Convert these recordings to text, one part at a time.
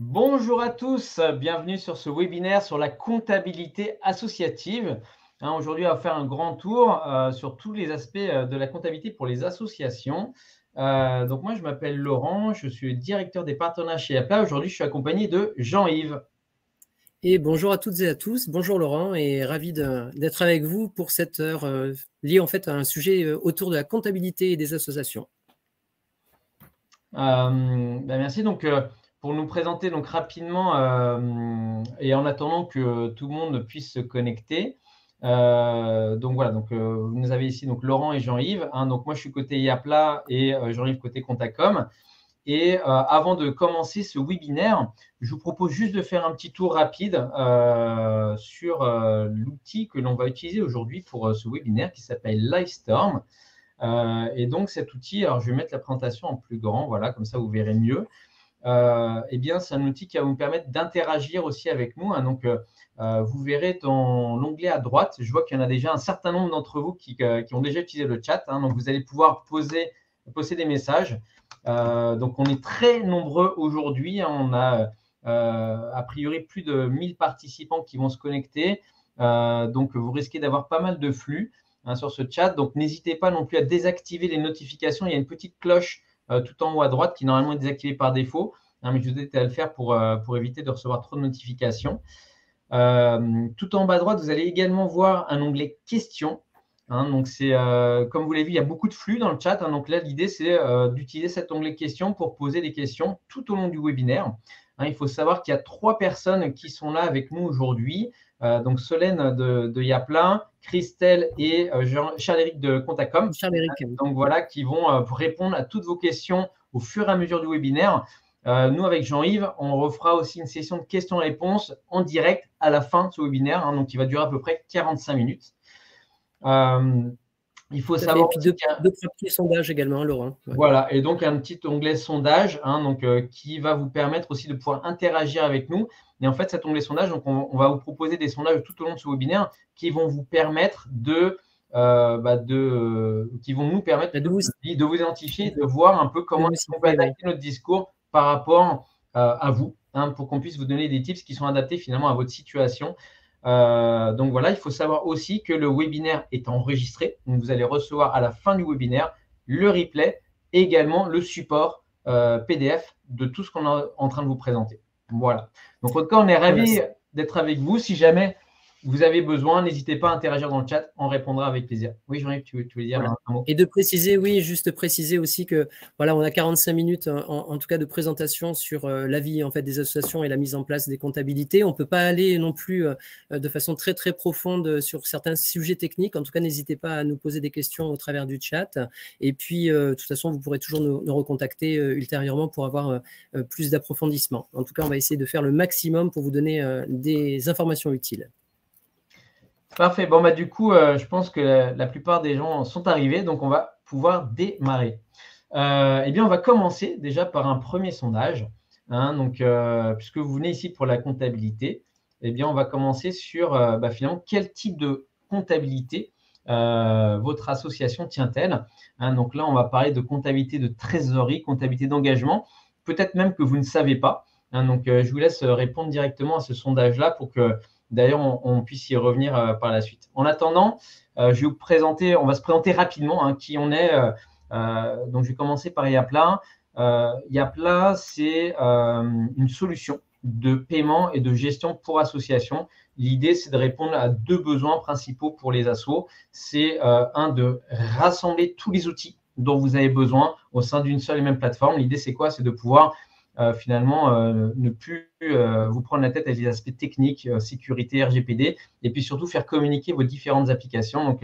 Bonjour à tous, bienvenue sur ce webinaire sur la comptabilité associative. Aujourd'hui, on va faire un grand tour sur tous les aspects de la comptabilité pour les associations. Donc moi, je m'appelle Laurent, je suis directeur des partenariats chez Apla. Aujourd'hui, je suis accompagné de Jean-Yves. Et bonjour à toutes et à tous. Bonjour Laurent et ravi d'être avec vous pour cette heure liée en fait à un sujet autour de la comptabilité et des associations. Merci. Donc, pour nous présenter donc, rapidement et en attendant que tout le monde puisse se connecter. Donc voilà, vous nous avez ici donc, Laurent et Jean-Yves. Donc moi, je suis côté Yapla et Jean-Yves côté Contacom. Et avant de commencer ce webinaire, je vous propose juste de faire un petit tour rapide sur l'outil que l'on va utiliser aujourd'hui pour ce webinaire qui s'appelle Livestorm. Et donc cet outil, alors je vais mettre la présentation en plus grand, voilà, comme ça vous verrez mieux. Eh bien, c'est un outil qui va vous permettre d'interagir aussi avec nous. Vous verrez dans l'onglet à droite, je vois qu'il y en a déjà un certain nombre d'entre vous qui ont déjà utilisé le chat. Donc, vous allez pouvoir poser des messages. Donc, on est très nombreux aujourd'hui. On a a priori plus de 1000 participants qui vont se connecter. Donc, vous risquez d'avoir pas mal de flux sur ce chat. Donc, n'hésitez pas non plus à désactiver les notifications. Il y a une petite cloche tout en haut à droite qui normalement est désactivé par défaut. Mais je vous ai à le faire pour éviter de recevoir trop de notifications. Tout en bas à droite, vous allez également voir un onglet questions. Donc c'est comme vous l'avez vu, il y a beaucoup de flux dans le chat. Donc là, l'idée, c'est d'utiliser cet onglet questions pour poser des questions tout au long du webinaire. Il faut savoir qu'il y a 3 personnes qui sont là avec nous aujourd'hui. Donc Solène de Yapla, Christelle et Charles-Éric de Contacom. Charles-Éric. Donc voilà, qui vont répondre à toutes vos questions au fur et à mesure du webinaire. Nous, avec Jean-Yves, on refera aussi une session de questions-réponses en direct à la fin de ce webinaire, donc qui va durer à peu près 45 minutes. Il faut savoir. Et puis deux petits sondages également, Laurent. Ouais. Voilà, et donc un petit onglet sondage qui va vous permettre aussi de pouvoir interagir avec nous. Et en fait, cet onglet sondage, donc on va vous proposer des sondages tout au long de ce webinaire qui vont vous permettre qui vont nous permettre de vous identifier, de voir un peu comment on peut adapter notre discours par rapport à vous, pour qu'on puisse vous donner des tips qui sont adaptés finalement à votre situation. Donc voilà, il faut savoir aussi que le webinaire est enregistré. Donc vous allez recevoir à la fin du webinaire le replay et également le support PDF de tout ce qu'on est en train de vous présenter. Voilà. Donc en tout cas, on est ravis d'être avec vous. Si jamais vous avez besoin, n'hésitez pas à interagir dans le chat, on répondra avec plaisir. Oui, Jean-Yves, tu veux dire un mot? Et de préciser, oui, juste préciser aussi que voilà, on a 45 minutes en tout cas de présentation sur l'avis en fait des associations et la mise en place des comptabilités. On ne peut pas aller non plus de façon très très profonde sur certains sujets techniques. En tout cas, n'hésitez pas à nous poser des questions au travers du chat. Et puis, de toute façon, vous pourrez toujours nous recontacter ultérieurement pour avoir plus d'approfondissement. En tout cas, on va essayer de faire le maximum pour vous donner des informations utiles. Parfait. Bon, du coup, je pense que la plupart des gens sont arrivés, donc on va pouvoir démarrer. Eh bien, on va commencer déjà par un premier sondage. Puisque vous venez ici pour la comptabilité, eh bien, on va commencer sur finalement quel type de comptabilité votre association tient-elle. Donc là, on va parler de comptabilité de trésorerie, comptabilité d'engagement. Peut-être même que vous ne savez pas. Je vous laisse répondre directement à ce sondage-là pour que d'ailleurs, on puisse y revenir par la suite. En attendant, on va se présenter rapidement qui on est. Donc, je vais commencer par Yapla. Yapla, c'est une solution de paiement et de gestion pour associations. L'idée, c'est de répondre à 2 besoins principaux pour les assos. C'est de rassembler tous les outils dont vous avez besoin au sein d'une seule et même plateforme. L'idée, c'est quoi? C'est de pouvoir ne plus vous prendre la tête avec les aspects techniques, sécurité, RGPD, et puis surtout faire communiquer vos différentes applications. Donc,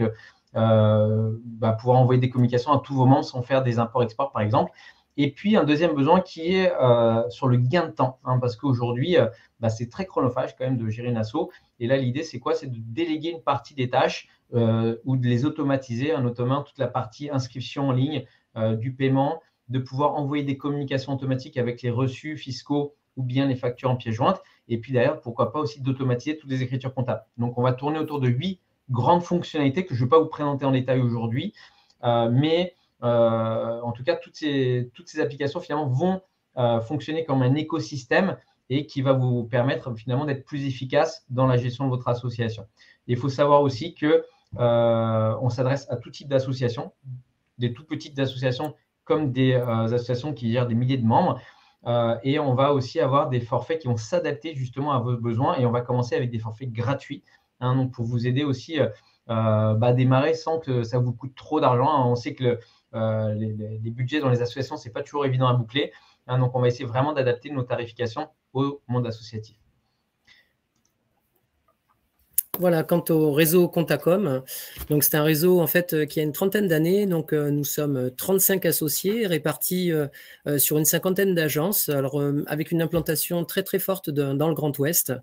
pouvoir envoyer des communications à tous vos membres sans faire des imports-exports, par exemple. Et puis, un deuxième besoin qui est sur le gain de temps, parce qu'aujourd'hui, c'est très chronophage quand même de gérer une asso. Et là, l'idée, c'est quoi? C'est de déléguer une partie des tâches ou de les automatiser, notamment toute la partie inscription en ligne, du paiement, de pouvoir envoyer des communications automatiques avec les reçus fiscaux ou bien les factures en pièces jointes. Et puis d'ailleurs, pourquoi pas aussi d'automatiser toutes les écritures comptables. Donc, on va tourner autour de 8 grandes fonctionnalités que je ne vais pas vous présenter en détail aujourd'hui. Mais en tout cas, toutes ces applications finalement vont fonctionner comme un écosystème et qui va vous permettre finalement d'être plus efficace dans la gestion de votre association. Et il faut savoir aussi que on s'adresse à tout type d'associations, des tout petites associations comme des associations qui gèrent des milliers de membres. Et on va aussi avoir des forfaits qui vont s'adapter justement à vos besoins. Et on va commencer avec des forfaits gratuits, donc pour vous aider aussi à démarrer sans que ça vous coûte trop d'argent. On sait que les budgets dans les associations, ce n'est pas toujours évident à boucler. Donc, on va essayer vraiment d'adapter nos tarifications au monde associatif. Voilà, quant au réseau Contacom, donc c'est un réseau en fait qui a une trentaine d'années. Donc nous sommes 35 associés répartis sur une cinquantaine d'agences, alors avec une implantation très très forte dans le Grand Ouest,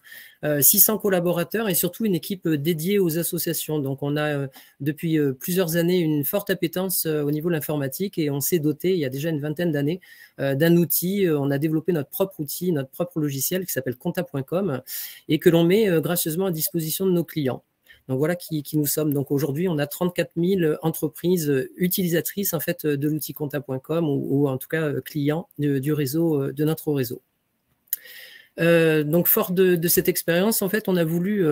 600 collaborateurs et surtout une équipe dédiée aux associations. Donc on a depuis plusieurs années une forte appétence au niveau de l'informatique et on s'est doté il y a déjà une vingtaine d'années d'un outil. On a développé notre propre outil, notre propre logiciel qui s'appelle Conta.com et que l'on met gracieusement à disposition de nos clients. Donc voilà qui nous sommes. Donc aujourd'hui, on a 34 000 entreprises utilisatrices en fait de l'outil Conta.com ou en tout cas clients du réseau, de notre réseau. Donc fort de cette expérience, en fait, on a voulu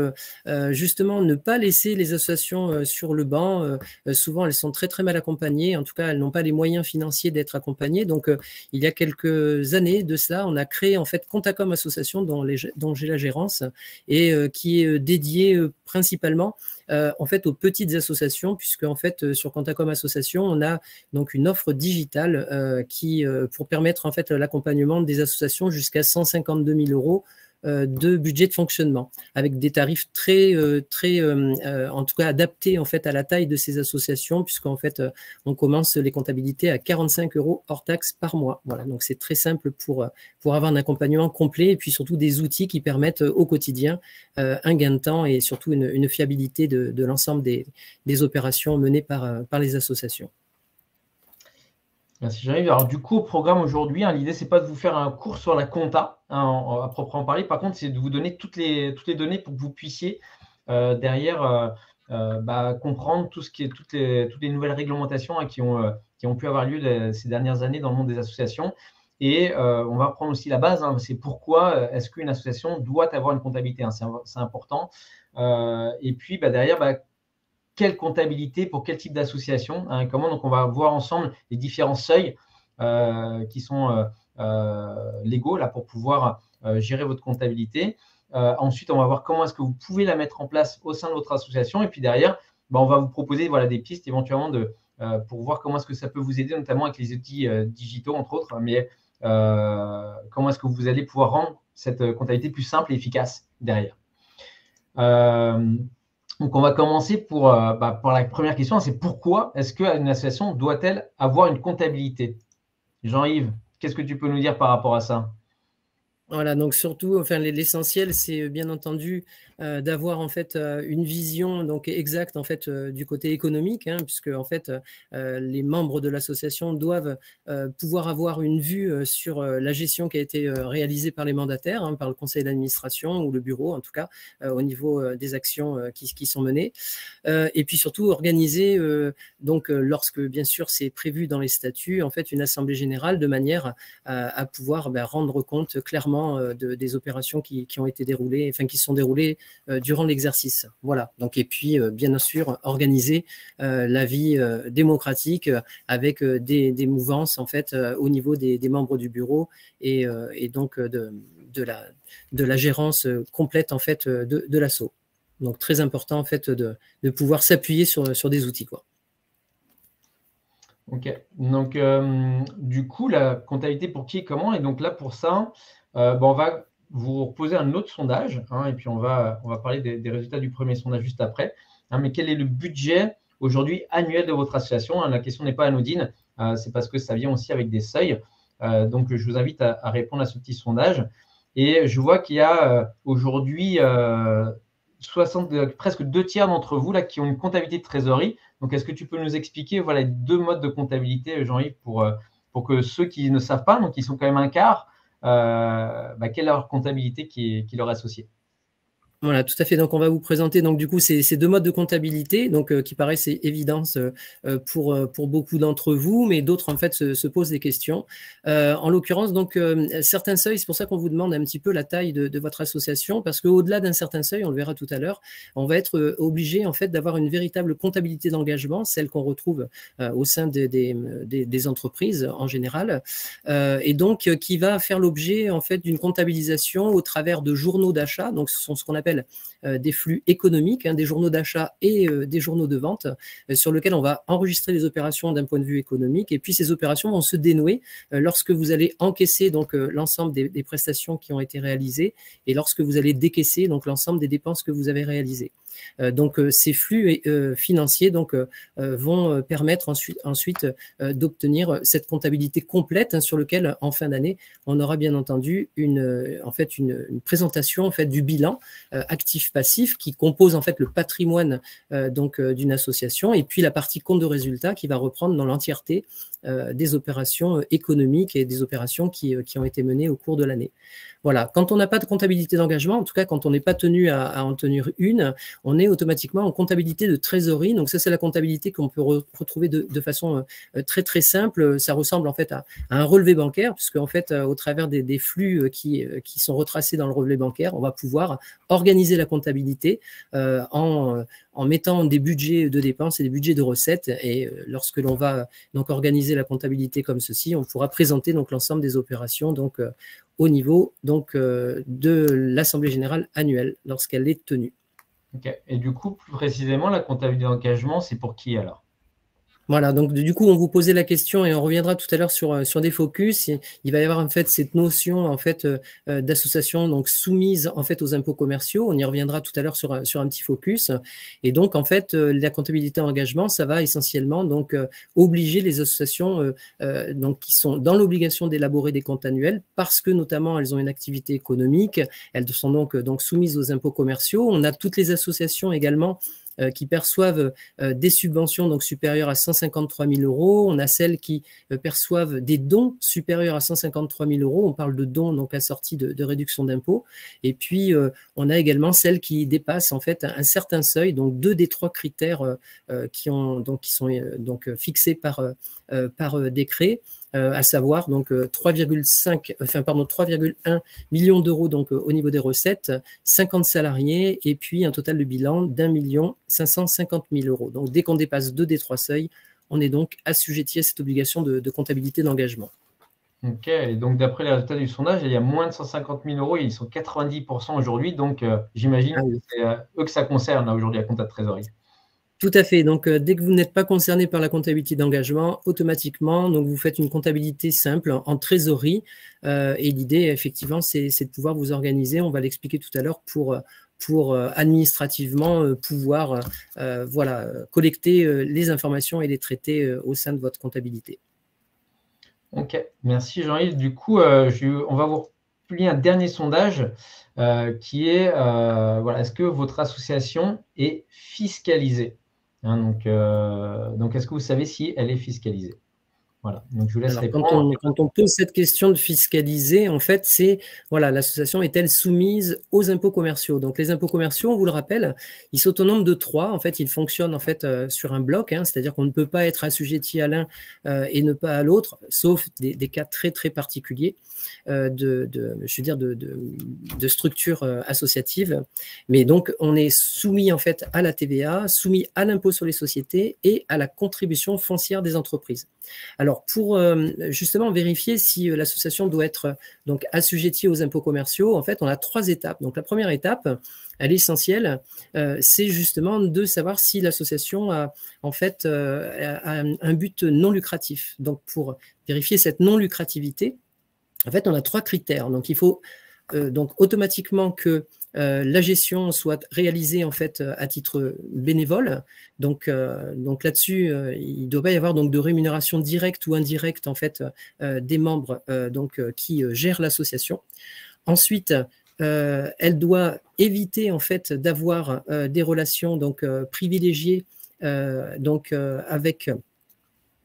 justement ne pas laisser les associations sur le banc. Souvent, elles sont très très mal accompagnées. En tout cas, elles n'ont pas les moyens financiers d'être accompagnées. Donc, il y a quelques années de cela, on a créé en fait Contacom Association, dont j'ai la gérance et qui est dédiée principalement en fait aux petites associations, puisque en fait sur Contacom Association, on a donc une offre digitale qui pour permettre en fait l'accompagnement des associations jusqu'à 152 000 € de budget de fonctionnement, avec des tarifs très en tout cas adaptés en fait à la taille de ces associations, puisqu'en fait on commence les comptabilités à 45 € hors taxe par mois. Voilà, donc c'est très simple pour avoir un accompagnement complet et puis surtout des outils qui permettent au quotidien un gain de temps et surtout une fiabilité de l'ensemble des opérations menées par les associations. Merci Jean-Yves. Alors du coup, au programme aujourd'hui, l'idée, c'est pas de vous faire un cours sur la compta à proprement parler. Par contre, c'est de vous donner toutes les données pour que vous puissiez derrière comprendre tout ce qui est toutes les nouvelles réglementations qui ont pu avoir lieu ces dernières années dans le monde des associations. Et on va prendre aussi la base, c'est pourquoi est-ce qu'une association doit avoir une comptabilité, c'est important. Et puis derrière, quelle comptabilité pour quel type d'association, comment. Donc, on va voir ensemble les différents seuils qui sont légaux là, pour pouvoir gérer votre comptabilité. Ensuite, on va voir comment est-ce que vous pouvez la mettre en place au sein de votre association. Et puis derrière, on va vous proposer des pistes éventuellement pour voir comment est-ce que ça peut vous aider, notamment avec les outils digitaux, entre autres. Mais comment est-ce que vous allez pouvoir rendre cette comptabilité plus simple et efficace derrière. Donc, on va commencer par la première question, c'est pourquoi est-ce qu'une association doit-elle avoir une comptabilité? Jean-Yves, qu'est-ce que tu peux nous dire par rapport à ça? Voilà, donc surtout, enfin, l'essentiel, c'est bien entendu d'avoir en fait une vision donc exacte en fait du côté économique, puisque en fait les membres de l'association doivent pouvoir avoir une vue sur la gestion qui a été réalisée par les mandataires, par le conseil d'administration ou le bureau, en tout cas au niveau des actions qui sont menées, et puis surtout organiser donc lorsque bien sûr c'est prévu dans les statuts, en fait une assemblée générale de manière à pouvoir rendre compte clairement des opérations qui ont été déroulées, enfin qui sont déroulées durant l'exercice. Voilà. Donc, et puis, bien sûr, organiser la vie démocratique avec des mouvances en fait au niveau des membres du bureau et donc de la gérance complète en fait de l'asso. Donc, très important en fait de pouvoir s'appuyer sur des outils, quoi. Ok. Donc, du coup, la comptabilité pour qui et comment. Et donc là, pour ça, on va vous reposer un autre sondage, et puis on va parler des résultats du premier sondage juste après. Mais quel est le budget aujourd'hui annuel de votre association? La question n'est pas anodine, c'est parce que ça vient aussi avec des seuils. Donc, je vous invite à répondre à ce petit sondage. Et je vois qu'il y a aujourd'hui presque 2/3 d'entre vous là, qui ont une comptabilité de trésorerie. Donc, est-ce que tu peux nous expliquer les deux modes de comptabilité, Jean-Yves, pour que ceux qui ne savent pas, donc ils sont quand même un quart, quelle est leur comptabilité qui leur est associée? Voilà, tout à fait. Donc, on va vous présenter donc du coup ces deux modes de comptabilité, donc qui paraissent évidents pour beaucoup d'entre vous, mais d'autres en fait se posent des questions. En l'occurrence, donc certains seuils, c'est pour ça qu'on vous demande un petit peu la taille de votre association, parce qu'au-delà d'un certain seuil, on le verra tout à l'heure, on va être obligé en fait d'avoir une véritable comptabilité d'engagement, celle qu'on retrouve au sein des entreprises en général, et donc qui va faire l'objet en fait d'une comptabilisation au travers de journaux d'achat. Donc, ce sont ce qu'on appelle des flux économiques, des journaux d'achat et des journaux de vente, sur lesquels on va enregistrer les opérations d'un point de vue économique. Et puis ces opérations vont se dénouer lorsque vous allez encaisser donc l'ensemble des prestations qui ont été réalisées et lorsque vous allez décaisser donc l'ensemble des dépenses que vous avez réalisées. Donc ces flux financiers donc vont permettre ensuite d'obtenir cette comptabilité complète sur lequel en fin d'année on aura bien entendu une présentation en fait du bilan actif-passif qui compose en fait le patrimoine donc d'une association, et puis la partie compte de résultat qui va reprendre dans l'entièreté des opérations économiques et des opérations qui ont été menées au cours de l'année. Voilà, quand on n'a pas de comptabilité d'engagement, en tout cas quand on n'est pas tenu à en tenir une, on est automatiquement en comptabilité de trésorerie. Donc ça, c'est la comptabilité qu'on peut retrouver de façon très très simple. Ça ressemble en fait à un relevé bancaire, puisque en fait au travers des flux qui sont retracés dans le relevé bancaire, on va pouvoir organiser la comptabilité en mettant des budgets de dépenses et des budgets de recettes. Et lorsque l'on va donc organiser la comptabilité comme ceci, on pourra présenter donc l'ensemble des opérations donc au niveau donc de l'Assemblée générale annuelle lorsqu'elle est tenue. Okay. Et du coup, plus précisément, la comptabilité d'engagement, c'est pour qui alors? Voilà, donc du coup, on vous posait la question et on reviendra tout à l'heure sur des focus. Il va y avoir en fait cette notion en fait d'association donc soumise en fait aux impôts commerciaux. On y reviendra tout à l'heure sur un petit focus. Et donc en fait, la comptabilité d'engagement, ça va essentiellement donc obliger les associations donc qui sont dans l'obligation d'élaborer des comptes annuels parce que notamment elles ont une activité économique. Elles sont donc soumises aux impôts commerciaux. On a toutes les associations également qui perçoivent des subventions donc supérieures à 153 000 euros. On a celles qui perçoivent des dons supérieurs à 153 000 euros. On parle de dons donc assortis de réduction d'impôts. Et puis, on a également celles qui dépassent en fait un certain seuil, donc 2 des 3 critères qui sont fixés par décret. À savoir donc 3,1 million d'euros donc au niveau des recettes, 50 salariés et puis un total de bilan d'1 550 000 euros. Donc dès qu'on dépasse 2 des 3 seuils, on est donc assujetti à cette obligation de comptabilité d'engagement. Ok, et donc d'après les résultats du sondage, il y a moins de 150 000 euros, ils sont 90% aujourd'hui, donc j'imagine que c'est eux que ça concerne aujourd'hui à compta de trésorerie. Tout à fait. Donc, dès que vous n'êtes pas concerné par la comptabilité d'engagement, automatiquement, donc vous faites une comptabilité simple en trésorerie. Et l'idée, effectivement, c'est de pouvoir vous organiser. On va l'expliquer tout à l'heure pour administrativement pouvoir voilà, collecter les informations et les traiter au sein de votre comptabilité. Ok, merci Jean-Yves. Du coup, on va vous publier un dernier sondage qui est voilà, est-ce que votre association est fiscalisée? Donc, est-ce que vous savez si elle est fiscalisée? Voilà, donc je vous laisse répondre. Quand on pose cette question de fiscaliser, en fait, c'est, voilà, l'association est-elle soumise aux impôts commerciaux? Donc, les impôts commerciaux, on vous le rappelle, ils sont au nombre de 3. En fait, ils fonctionnent en fait sur un bloc, c'est-à-dire qu'on ne peut pas être assujetti à l'un et ne pas à l'autre, sauf des cas très, très particuliers de structures associatives. Mais donc, on est soumis en fait à la TVA, soumis à l'impôt sur les sociétés et à la contribution foncière des entreprises. Alors, pour justement vérifier si l'association doit être donc assujettie aux impôts commerciaux, en fait, on a 3 étapes. Donc, la première étape, elle est essentielle, c'est justement de savoir si l'association a en fait un but non lucratif. Donc, pour vérifier cette non-lucrativité, en fait, on a 3 critères. Donc, il faut donc automatiquement que la gestion soit réalisée en fait à titre bénévole. Donc là-dessus, il ne doit pas y avoir donc de rémunération directe ou indirecte en fait des membres qui gèrent l'association. Ensuite, elle doit éviter en fait d'avoir des relations donc privilégiées avec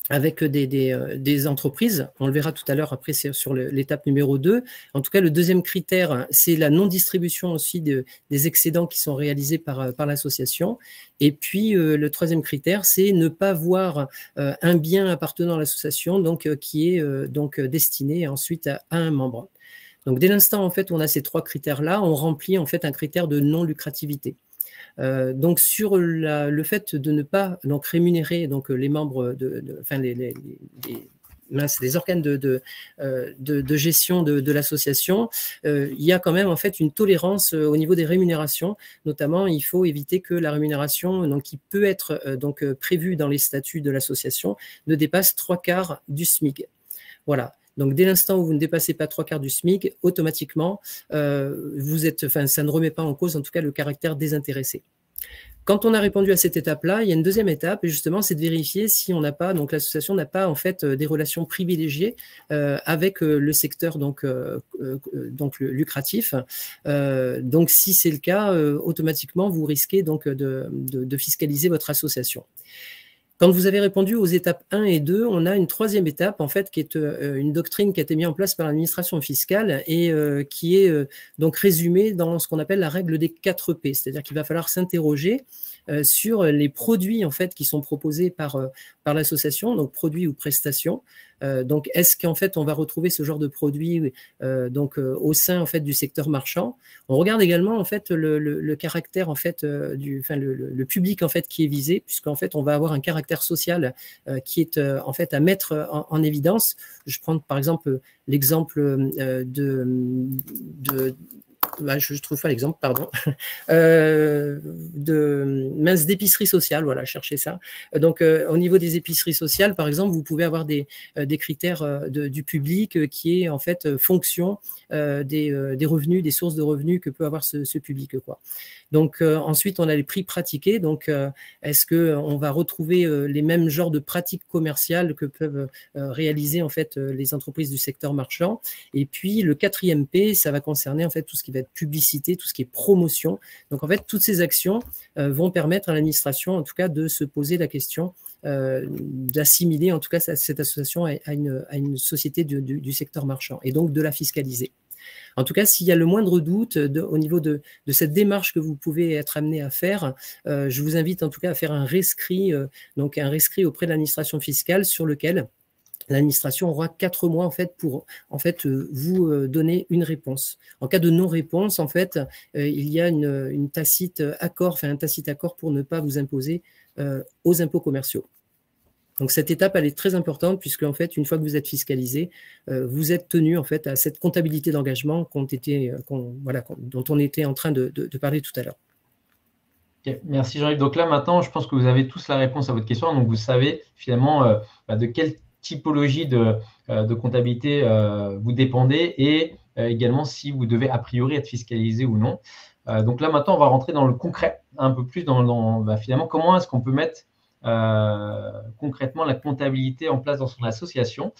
avec des entreprises. On le verra tout à l'heure, après c'est sur l'étape numéro 2. En tout cas, le deuxième critère, c'est la non-distribution aussi des excédents qui sont réalisés par l'association. Et puis, le troisième critère, c'est ne pas voir un bien appartenant à l'association qui est destiné ensuite à un membre. Donc, dès l'instant en fait, on a ces trois critères-là, on remplit en fait un critère de non-lucrativité. Donc sur le fait de ne pas rémunérer les membres des organes de gestion de l'association, il y a quand même en fait une tolérance au niveau des rémunérations. Notamment, il faut éviter que la rémunération qui peut être prévue dans les statuts de l'association ne dépasse 3/4 du SMIC. Voilà. Donc, dès l'instant où vous ne dépassez pas 3/4 du SMIC, automatiquement, ça ne remet pas en cause, en tout cas, le caractère désintéressé. Quand on a répondu à cette étape-là, il y a une deuxième étape, et justement, c'est de vérifier si on n'a pas, l'association n'a pas en fait des relations privilégiées avec le secteur le lucratif. Donc, si c'est le cas, automatiquement, vous risquez de fiscaliser votre association. Quand vous avez répondu aux étapes 1 et 2, on a une troisième étape, en fait, qui est une doctrine qui a été mise en place par l'administration fiscale et qui est résumée dans ce qu'on appelle la règle des 4 P. C'est-à-dire qu'il va falloir s'interroger sur les produits, en fait, qui sont proposés par l'association, donc produits ou prestations. Donc, est-ce qu'en fait, on va retrouver ce genre de produits au sein, en fait, du secteur marchand? On regarde également, en fait, le caractère, en fait, le public, en fait, qui est visé, puisqu'en fait, on va avoir un caractère social qui est, en fait, à mettre en évidence. Je prends, par exemple, l'exemple je ne trouve pas l'exemple, pardon, d'épicerie sociale, voilà, cherchez ça. Donc, au niveau des épiceries sociales, par exemple, vous pouvez avoir des critères du public qui est en fait fonction des revenus, des sources de revenus que peut avoir ce public, quoi. Donc, ensuite, on a les prix pratiqués. Donc, est-ce qu'on va retrouver les mêmes genres de pratiques commerciales que peuvent réaliser en fait les entreprises du secteur marchand? Et puis, le 4e P, ça va concerner en fait tout ce qui va être publicité, tout ce qui est promotion. Donc, en fait, toutes ces actions vont permettre à l'administration, en tout cas, de se poser la question d'assimiler, en tout cas, cette association à une société du secteur marchand et donc de la fiscaliser. En tout cas, s'il y a le moindre doute au niveau de cette démarche que vous pouvez être amené à faire, je vous invite en tout cas à faire un rescrit auprès de l'administration fiscale sur lequel l'administration aura 4 mois en fait pour vous donner une réponse. En cas de non-réponse, en fait, il y a un tacite accord pour ne pas vous imposer aux impôts commerciaux. Donc, cette étape, elle est très importante puisque, en fait, une fois que vous êtes fiscalisé, vous êtes tenu, en fait, à cette comptabilité d'engagement dont on était en train de parler tout à l'heure. Okay, merci Jean-Yves. Donc là, maintenant, je pense que vous avez tous la réponse à votre question. Donc, vous savez finalement de quelle typologie de comptabilité vous dépendez et également si vous devez a priori être fiscalisé ou non. Donc là, maintenant, on va rentrer dans le concret, un peu plus finalement, comment est-ce qu'on peut mettre concrètement la comptabilité en place dans son association.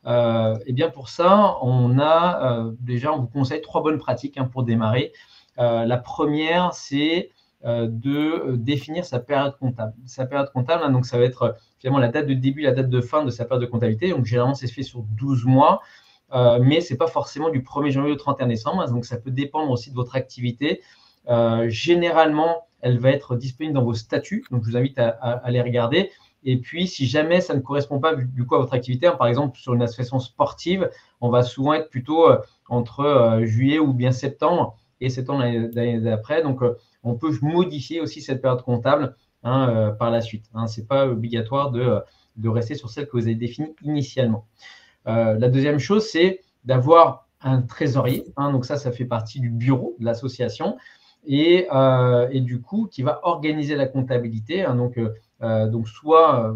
Et bien pour ça, on vous conseille 3 bonnes pratiques pour démarrer. La première, c'est de définir sa période comptable. Sa période comptable, donc ça va être finalement la date de début, la date de fin de sa période de comptabilité. Donc généralement, c'est fait sur 12 mois, mais ce n'est pas forcément du 1er janvier au 31 décembre. Donc ça peut dépendre aussi de votre activité. Généralement, elle va être disponible dans vos statuts, donc je vous invite à les regarder. Et puis, si jamais ça ne correspond pas du coup à votre activité, par exemple sur une association sportive, on va souvent être plutôt entre juillet ou bien septembre et septembre l'année d'après. Donc, on peut modifier aussi cette période comptable par la suite. Ce n'est pas obligatoire de rester sur celle que vous avez définie initialement. La deuxième chose, c'est d'avoir un trésorier. Donc ça fait partie du bureau de l'association. Et du coup, qui va organiser la comptabilité. Donc soit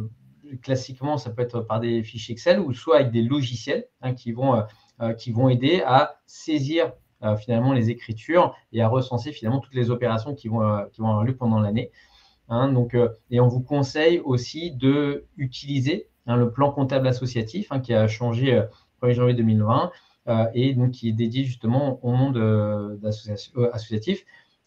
classiquement, ça peut être par des fichiers Excel ou soit avec des logiciels qui vont aider à saisir finalement les écritures et à recenser finalement toutes les opérations qui vont avoir lieu pendant l'année. Et on vous conseille aussi d'utiliser le plan comptable associatif qui a changé 1er janvier 2020 et donc qui est dédié justement au monde associatif.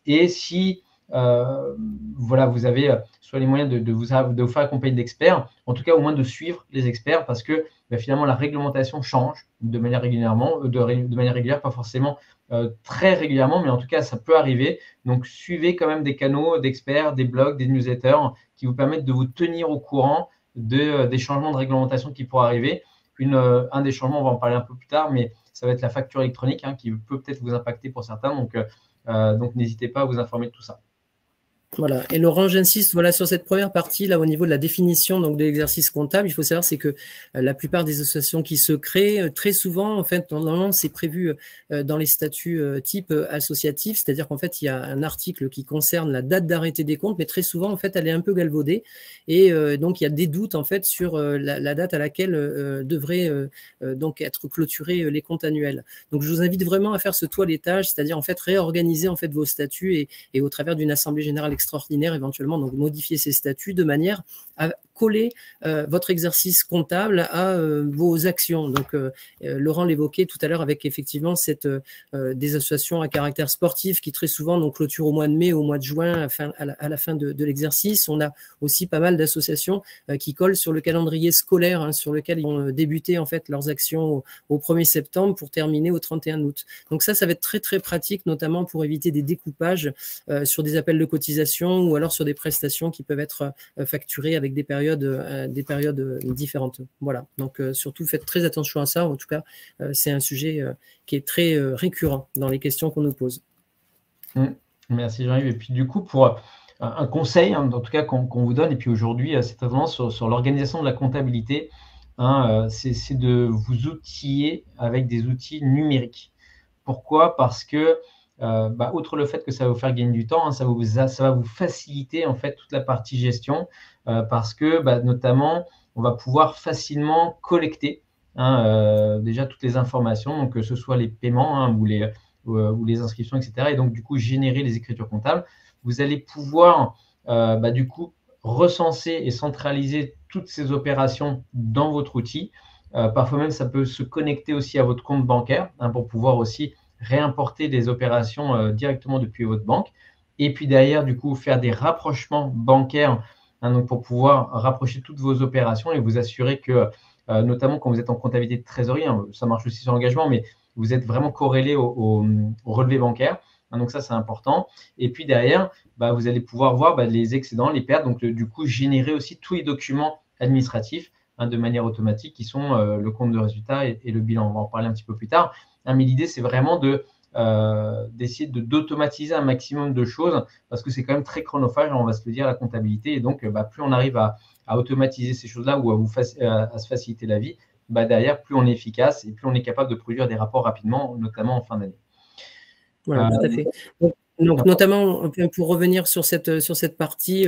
Et si voilà, vous avez soit les moyens de vous faire accompagner d'experts, en tout cas au moins de suivre les experts, parce que finalement la réglementation change de manière régulière, pas forcément très régulièrement, mais en tout cas ça peut arriver. Donc suivez quand même des canaux d'experts, des blogs, des newsletters qui vous permettent de vous tenir au courant des changements de réglementation qui pourraient arriver. Un des changements, on va en parler un peu plus tard, mais ça va être la facture électronique qui peut peut-être vous impacter pour certains. Donc n'hésitez pas à vous informer de tout ça. Voilà. Et Laurent, j'insiste sur cette première partie, là, au niveau de la définition donc, de l'exercice comptable. Il faut savoir, c'est que la plupart des associations qui se créent, très souvent, en fait, normalement, c'est prévu dans les statuts type associatif, c'est-à-dire qu'en fait, il y a un article qui concerne la date d'arrêté des comptes, mais très souvent, en fait, elle est un peu galvaudée. Et donc, il y a des doutes, en fait, sur la date à laquelle devraient donc être clôturés les comptes annuels. Donc, je vous invite vraiment à faire ce toilettage, c'est-à-dire, en fait, réorganiser, en fait, vos statuts et au travers d'une assemblée générale extraordinaire, éventuellement, donc modifier ces statuts de manière à coller votre exercice comptable à vos actions. Donc, Laurent l'évoquait tout à l'heure avec effectivement des associations à caractère sportif qui très souvent donc, clôturent au mois de mai, au mois de juin, à la fin de l'exercice. On a aussi pas mal d'associations qui collent sur le calendrier scolaire, sur lequel ils vont débuter en fait leurs actions au 1er septembre pour terminer au 31 août. Donc ça va être très très pratique, notamment pour éviter des découpages sur des appels de cotisation ou alors sur des prestations qui peuvent être facturées avec des périodes différentes. Voilà. Donc surtout faites très attention à ça. En tout cas, c'est un sujet qui est très récurrent dans les questions qu'on nous pose. Merci Jean-Yves. Et puis du coup, pour un conseil, en tout cas qu'on vous donne, et puis aujourd'hui, c'est vraiment sur l'organisation de la comptabilité, c'est de vous outiller avec des outils numériques. Pourquoi? Parce que outre le fait que ça va vous faire gagner du temps, ça va vous faciliter en fait toute la partie gestion, parce que notamment on va pouvoir facilement collecter déjà toutes les informations, donc que ce soit les paiements ou les inscriptions, etc. Et donc du coup générer les écritures comptables. Vous allez pouvoir du coup recenser et centraliser toutes ces opérations dans votre outil. Parfois même ça peut se connecter aussi à votre compte bancaire pour pouvoir aussi réimporter des opérations directement depuis votre banque. Et puis derrière, du coup, faire des rapprochements bancaires donc pour pouvoir rapprocher toutes vos opérations et vous assurer que, notamment quand vous êtes en comptabilité de trésorerie, ça marche aussi sur l'engagement, mais vous êtes vraiment corrélé au relevé bancaire. Donc ça, c'est important. Et puis derrière, vous allez pouvoir voir les excédents, les pertes. Donc du coup, générer aussi tous les documents administratifs de manière automatique qui sont le compte de résultat et le bilan. On va en parler un petit peu plus tard. Mais l'idée, c'est vraiment d'essayer d'automatiser un maximum de choses parce que c'est quand même très chronophage, on va se le dire, la comptabilité. Et donc, plus on arrive à automatiser ces choses-là ou à se faciliter la vie, derrière, plus on est efficace et plus on est capable de produire des rapports rapidement, notamment en fin d'année. Voilà, tout à fait. Donc, notamment, pour revenir sur cette partie,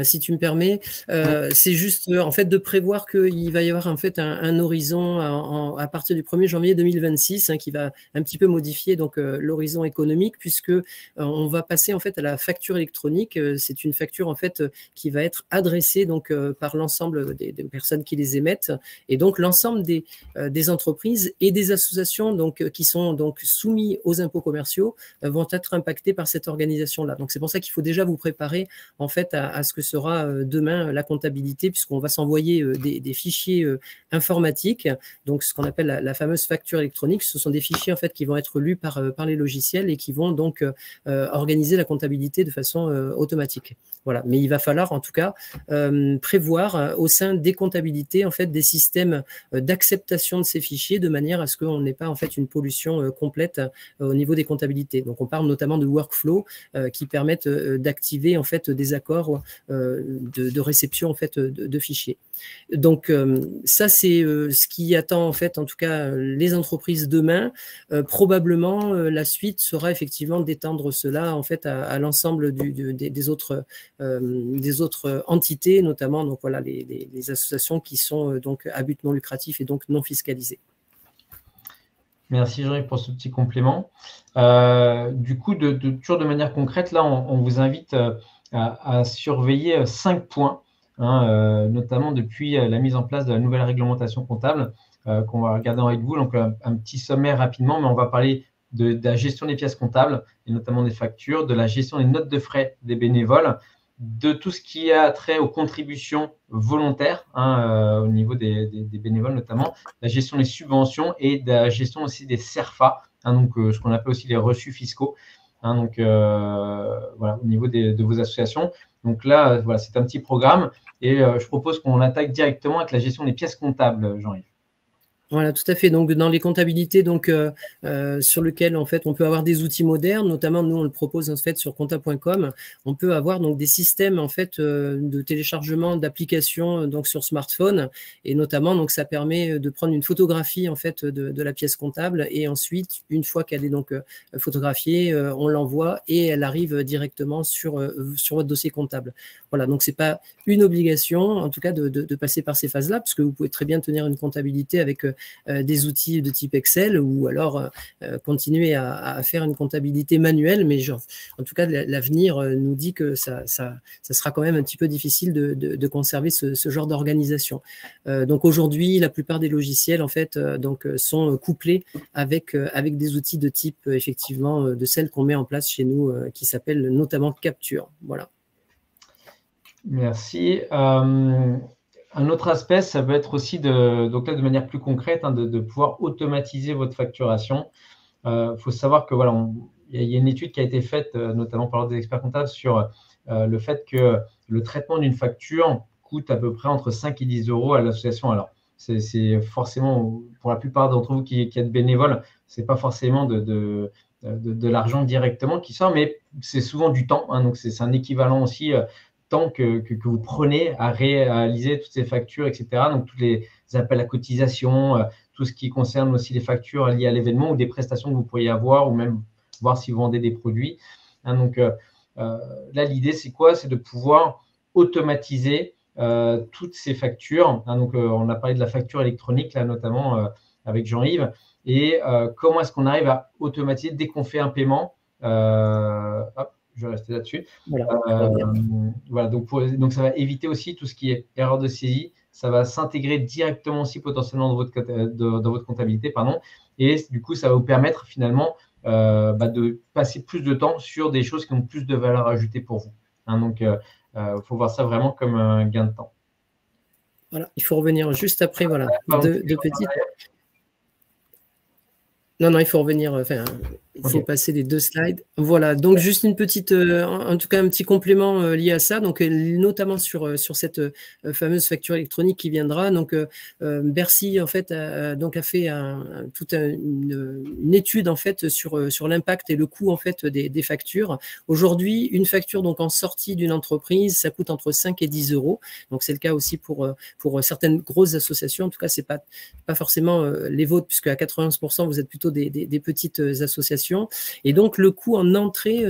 si tu me permets, c'est juste en fait de prévoir qu'il va y avoir en fait un horizon à partir du 1er janvier 2026 qui va un petit peu modifier donc l'horizon économique puisque on va passer en fait à la facture électronique. C'est une facture en fait qui va être adressée donc par l'ensemble des personnes qui les émettent et donc l'ensemble des entreprises et des associations donc qui sont donc soumis aux impôts commerciaux vont être impactés par cette organisation-là. Donc, c'est pour ça qu'il faut déjà vous préparer en fait à ce que sera demain la comptabilité, puisqu'on va s'envoyer des fichiers informatiques, donc ce qu'on appelle la fameuse facture électronique. Ce sont des fichiers en fait qui vont être lus par les logiciels et qui vont donc organiser la comptabilité de façon automatique. Voilà. Mais il va falloir en tout cas prévoir au sein des comptabilités en fait des systèmes d'acceptation de ces fichiers de manière à ce qu'on n'ait pas en fait une pollution complète au niveau des comptabilités. Donc, on parle notamment de workflow qui permettent d'activer en fait des accords de réception en fait de fichiers. Donc ça c'est ce qui attend en fait en tout cas les entreprises demain. Probablement la suite sera effectivement d'étendre cela en fait à l'ensemble des autres entités, notamment donc voilà les associations qui sont donc à but non lucratif et donc non fiscalisées. Merci Jean-Yves pour ce petit complément. Du coup, toujours de manière concrète, là, on vous invite à surveiller 5 points, notamment depuis la mise en place de la nouvelle réglementation comptable qu'on va regarder avec vous. Donc, un petit sommaire rapidement, mais on va parler de la gestion des pièces comptables, et notamment des factures, de la gestion des notes de frais des bénévoles, de tout ce qui a trait aux contributions volontaires, au niveau des bénévoles notamment, la gestion des subventions et de la gestion aussi des CERFA, donc ce qu'on appelle aussi les reçus fiscaux, donc voilà, au niveau de vos associations. Donc là, voilà, c'est un petit programme et je propose qu'on attaque directement avec la gestion des pièces comptables, Jean-Yves. Voilà, tout à fait. Donc, dans les comptabilités, donc sur lesquelles en fait on peut avoir des outils modernes, notamment nous on le propose en fait sur compta.com. On peut avoir donc des systèmes en fait de téléchargement d'applications donc sur smartphone, et notamment donc ça permet de prendre une photographie en fait de la pièce comptable, et ensuite une fois qu'elle est donc photographiée, on l'envoie et elle arrive directement sur votre dossier comptable. Voilà, donc c'est pas une obligation en tout cas de passer par ces phases-là, puisque vous pouvez très bien tenir une comptabilité avec des outils de type Excel, ou alors continuer à faire une comptabilité manuelle, mais genre, en tout cas l'avenir nous dit que ça sera quand même un petit peu difficile de conserver ce genre d'organisation. Donc aujourd'hui, la plupart des logiciels en fait donc sont couplés avec des outils de type effectivement de celles qu'on met en place chez nous, qui s'appellent notamment Capture. Voilà. Merci. Un autre aspect, ça peut être aussi donc là, de manière plus concrète, de pouvoir automatiser votre facturation. Faut savoir que voilà, il y a une étude qui a été faite, notamment par des experts comptables, sur le fait que le traitement d'une facture coûte à peu près entre 5 et 10 euros à l'association. Alors, c'est forcément, pour la plupart d'entre vous qui êtes bénévoles, c'est pas forcément de l'argent directement qui sort, mais c'est souvent du temps, donc c'est un équivalent aussi temps que vous prenez à réaliser toutes ces factures, etc. Donc, tous les appels à cotisation, tout ce qui concerne aussi les factures liées à l'événement ou des prestations que vous pourriez avoir, ou même voir si vous vendez des produits. Donc, là, l'idée, c'est quoi? C'est de pouvoir automatiser toutes ces factures. Donc, on a parlé de la facture électronique, là, notamment avec Jean-Yves. Et comment est-ce qu'on arrive à automatiser dès qu'on fait un paiement? Hop, je vais rester là-dessus. Voilà, donc ça va éviter aussi tout ce qui est erreur de saisie. Ça va s'intégrer directement aussi potentiellement dans votre comptabilité, pardon. Et du coup, ça va vous permettre finalement de passer plus de temps sur des choses qui ont plus de valeur ajoutée pour vous. Donc, il faut voir ça vraiment comme un gain de temps. Voilà, il faut revenir juste après, voilà, deux petites. Non, il faut revenir, enfin, il faut passer les 2 slides. Voilà, donc juste une petite, en tout cas un petit complément lié à ça, donc notamment sur cette fameuse facture électronique qui viendra. Donc Bercy en fait a fait toute une étude en fait sur l'impact et le coût en fait des factures. Aujourd'hui, une facture donc en sortie d'une entreprise, ça coûte entre 5 et 10 euros. Donc c'est le cas aussi pour certaines grosses associations. En tout cas, c'est pas forcément les vôtres, puisque à 91% vous êtes plutôt des petites associations. Et donc, le coût en entrée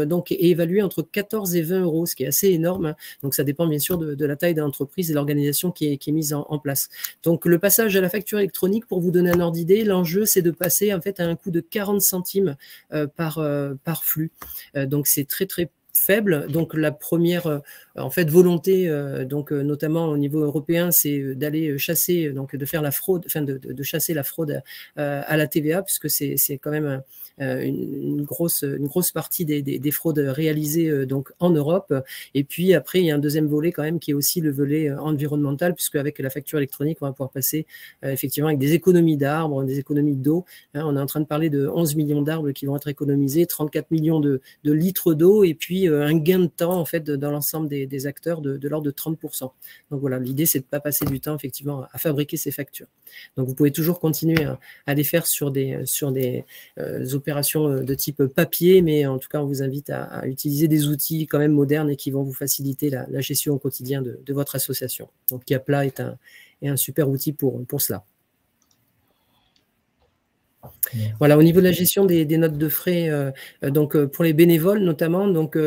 donc, est évalué entre 14 et 20 euros, ce qui est assez énorme. Donc, ça dépend bien sûr de la taille de l'entreprise et de l'organisation qui est mise en place. Donc, le passage à la facture électronique, pour vous donner un ordre d'idée, l'enjeu, c'est de passer en fait à un coût de 40 centimes par flux. Donc, c'est très, très faible. Donc la première en fait volonté donc notamment au niveau européen, c'est d'aller chasser, donc de faire la fraude, enfin de chasser la fraude à la TVA, puisque c'est quand même une grosse partie des fraudes réalisées donc en Europe. Et puis après, il y a un deuxième volet quand même qui est aussi le volet environnemental, puisque avec la facture électronique, on va pouvoir passer effectivement avec des économies d'arbres, des économies d'eau. On est en train de parler de 11 millions d'arbres qui vont être économisés, 34 millions de litres d'eau, et puis un gain de temps en fait dans l'ensemble des acteurs de l'ordre de 30%. Donc voilà, l'idée c'est de ne pas passer du temps effectivement à fabriquer ces factures. Donc vous pouvez toujours continuer à les faire sur des opérations de type papier, mais en tout cas on vous invite à utiliser des outils quand même modernes et qui vont vous faciliter la gestion au quotidien de votre association. Donc Yapla est un super outil pour cela. Voilà, au niveau de la gestion des notes de frais, donc pour les bénévoles notamment, donc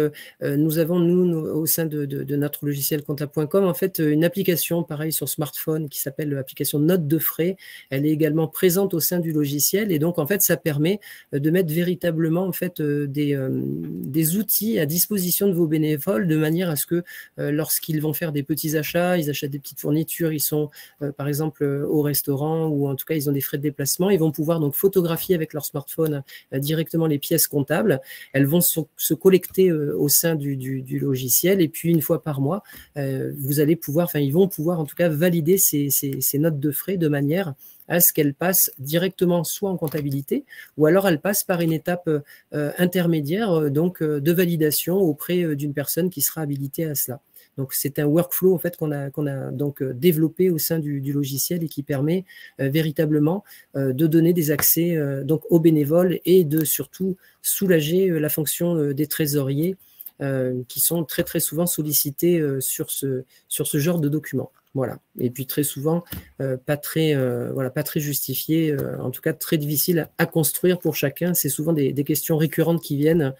nous avons au sein de notre logiciel comptable.com en fait une application pareil sur smartphone qui s'appelle l'application notes de frais. Elle est également présente au sein du logiciel, et donc en fait ça permet de mettre véritablement en fait des outils à disposition de vos bénévoles, de manière à ce que lorsqu'ils vont faire des petits achats, ils achètent des petites fournitures, ils sont par exemple au restaurant, ou en tout cas ils ont des frais de déplacement, ils vont pouvoir donc photographier photographier avec leur smartphone directement les pièces comptables. Elles vont se collecter au sein du logiciel et puis une fois par mois, ils vont pouvoir en tout cas valider ces notes de frais de manière à ce qu'elles passent directement soit en comptabilité ou alors elles passent par une étape intermédiaire de validation auprès d'une personne qui sera habilitée à cela. Donc, c'est un workflow en fait qu'on a donc développé au sein du logiciel et qui permet véritablement de donner des accès donc aux bénévoles et de surtout soulager la fonction des trésoriers qui sont très très souvent sollicités sur ce genre de documents. Voilà. Et puis très souvent, pas très justifié, en tout cas très difficile à construire pour chacun. C'est souvent des questions récurrentes qui viennent.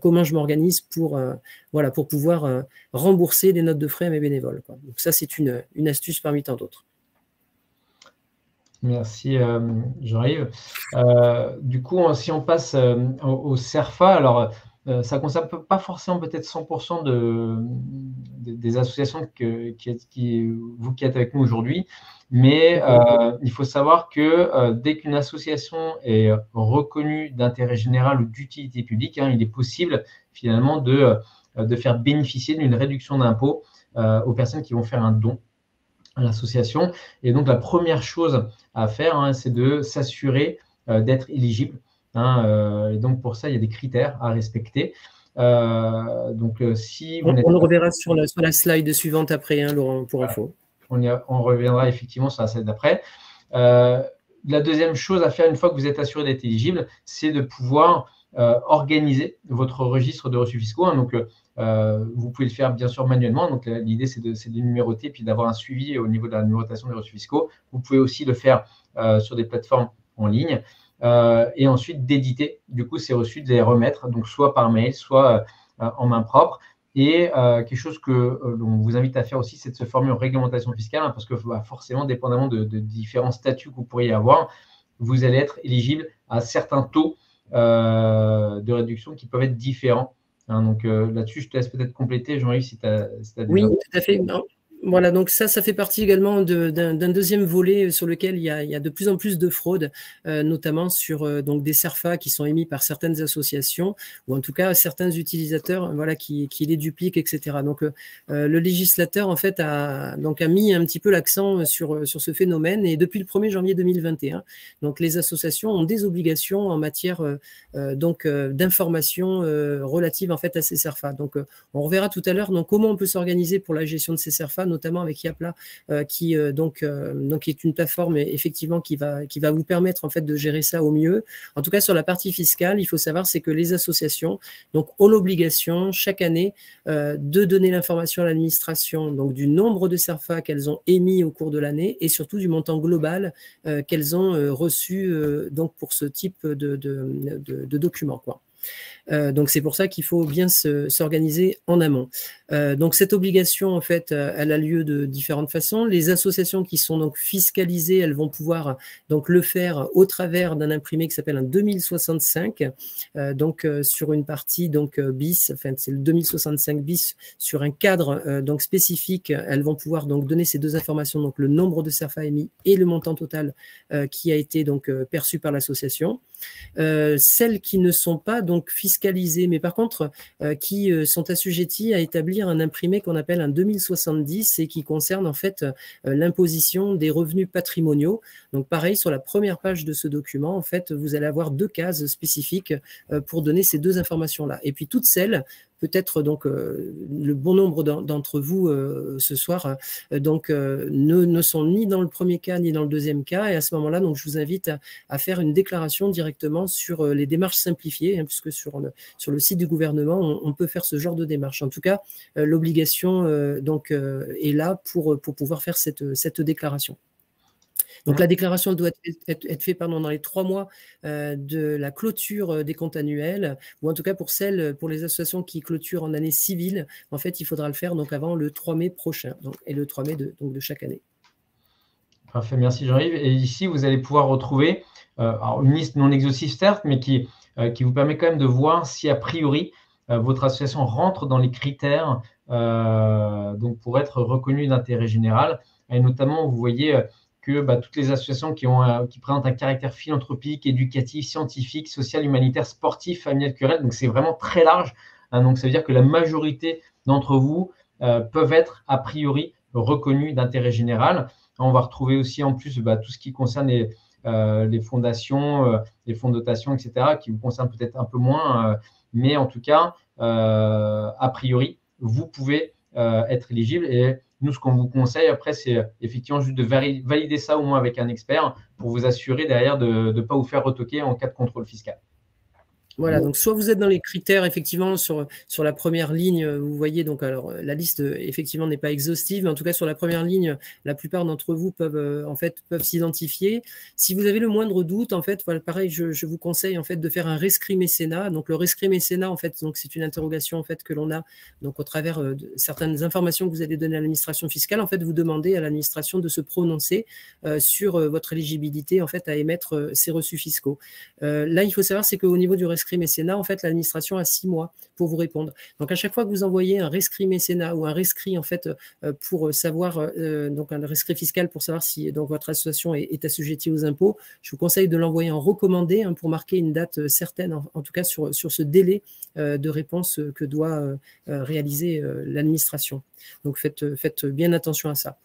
Comment je m'organise pour pouvoir rembourser les notes de frais à mes bénévoles, quoi. Donc ça, c'est une astuce parmi tant d'autres. Merci, Jean-Yves. Du coup, si on passe au CERFA, alors ça ne concerne pas forcément peut-être 100% des associations vous qui êtes avec nous aujourd'hui, mais il faut savoir que dès qu'une association est reconnue d'intérêt général ou d'utilité publique, il est possible finalement de faire bénéficier d'une réduction d'impôt aux personnes qui vont faire un don à l'association. Et donc, la première chose à faire, c'est de s'assurer d'être éligible. Et donc, pour ça, il y a des critères à respecter. Si vous on le reverra sur la slide suivante après, Laurent, pour info. On reviendra effectivement sur la slide d'après. La deuxième chose à faire une fois que vous êtes assuré d'être éligible, c'est de pouvoir organiser votre registre de reçus fiscaux. Donc, vous pouvez le faire bien sûr manuellement. Donc, l'idée, c'est de numéroter puis d'avoir un suivi au niveau de la numérotation des reçus fiscaux. Vous pouvez aussi le faire sur des plateformes en ligne. Et ensuite d'éditer du coup ces reçus, de les remettre, donc soit par mail, soit en main propre. Et quelque chose que l'on vous invite à faire aussi, c'est de se former en réglementation fiscale, parce que forcément, dépendamment de différents statuts que vous pourriez avoir, vous allez être éligible à certains taux de réduction qui peuvent être différents. Donc là-dessus, je te laisse peut-être compléter, Jean-Yves, si tu as des Oui, tout à fait. Voilà, donc ça fait partie également d'un deuxième volet sur lequel il y a de plus en plus de fraudes, notamment sur donc des CERFA qui sont émis par certaines associations ou en tout cas certains utilisateurs, qui les dupliquent, etc. Donc le législateur en fait a mis un petit peu l'accent sur ce phénomène et depuis le 1er janvier 2021, donc les associations ont des obligations en matière d'information relative en fait à ces CERFA. Donc on reverra tout à l'heure comment on peut s'organiser pour la gestion de ces CERFA, notamment avec Yapla, qui est une plateforme effectivement qui va vous permettre en fait de gérer ça au mieux. En tout cas, sur la partie fiscale, il faut savoir c'est que les associations ont l'obligation chaque année de donner l'information à l'administration donc du nombre de CERFA qu'elles ont émis au cours de l'année et surtout du montant global qu'elles ont reçu donc pour ce type de documents, quoi. Donc c'est pour ça qu'il faut bien s'organiser en amont. Donc cette obligation en fait elle a lieu de différentes façons. Les associations qui sont donc fiscalisées, elles vont pouvoir donc le faire au travers d'un imprimé qui s'appelle un 2065 sur une partie bis, enfin c'est le 2065 bis sur un cadre donc spécifique. Elles vont pouvoir donc donner ces deux informations, donc le nombre de CERFA émis et le montant total qui a été donc perçu par l'association. Celles qui ne sont pas donc fiscalisées, mais par contre qui sont assujetties à établir un imprimé qu'on appelle un 2070 et qui concerne en fait l'imposition des revenus patrimoniaux. Donc pareil, sur la première page de ce document, en fait, vous allez avoir deux cases spécifiques pour donner ces deux informations-là. Et puis toutes celles, peut-être donc le bon nombre d'entre vous ce soir ne sont ni dans le premier cas ni dans le deuxième cas, et à ce moment-là donc je vous invite à faire une déclaration directement sur les démarches simplifiées, puisque sur le site du gouvernement on peut faire ce genre de démarche. En tout cas l'obligation est là pour pouvoir faire cette déclaration. Donc la déclaration doit être faite dans les 3 mois de la clôture des comptes annuels, ou en tout cas pour les associations qui clôturent en année civile, en fait il faudra le faire donc avant le 3 mai prochain, et le 3 mai de chaque année. Parfait, merci Jean-Yves. Et ici vous allez pouvoir retrouver une liste non exhaustive certes, mais qui vous permet quand même de voir si a priori votre association rentre dans les critères donc pour être reconnue d'intérêt général. Et notamment, vous voyez que toutes les associations qui présentent un caractère philanthropique, éducatif, scientifique, social, humanitaire, sportif, familial, culturel. Donc, c'est vraiment très large. Donc, ça veut dire que la majorité d'entre vous peuvent être a priori reconnus d'intérêt général. On va retrouver aussi en plus tout ce qui concerne les fondations, les fonds de dotation, etc., qui vous concernent peut-être un peu moins. Mais en tout cas, a priori, vous pouvez être éligible. Et nous, ce qu'on vous conseille après, c'est effectivement juste de valider ça au moins avec un expert pour vous assurer derrière de ne pas vous faire retoquer en cas de contrôle fiscal. Voilà, donc soit vous êtes dans les critères, effectivement, sur la première ligne, vous voyez, donc alors la liste, effectivement, n'est pas exhaustive, mais en tout cas, sur la première ligne, la plupart d'entre vous peuvent s'identifier. Si vous avez le moindre doute, en fait, voilà, pareil, je vous conseille, en fait, de faire un rescrit mécénat. Donc, le rescrit mécénat, en fait, donc c'est une interrogation, en fait, que l'on a, donc, au travers de certaines informations que vous allez donner à l'administration fiscale. En fait, vous demandez à l'administration de se prononcer sur votre éligibilité, en fait, à émettre ces reçus fiscaux. Là, il faut savoir, c'est qu'au niveau du rescrit mécénat, en fait, l'administration a 6 mois pour vous répondre. Donc, à chaque fois que vous envoyez un rescrit mécénat ou un rescrit, en fait, pour savoir, donc un rescrit fiscal pour savoir si donc, votre association est assujettie aux impôts, je vous conseille de l'envoyer en recommandé pour marquer une date certaine, en tout cas sur ce délai de réponse que doit réaliser l'administration. Donc, faites bien attention à ça.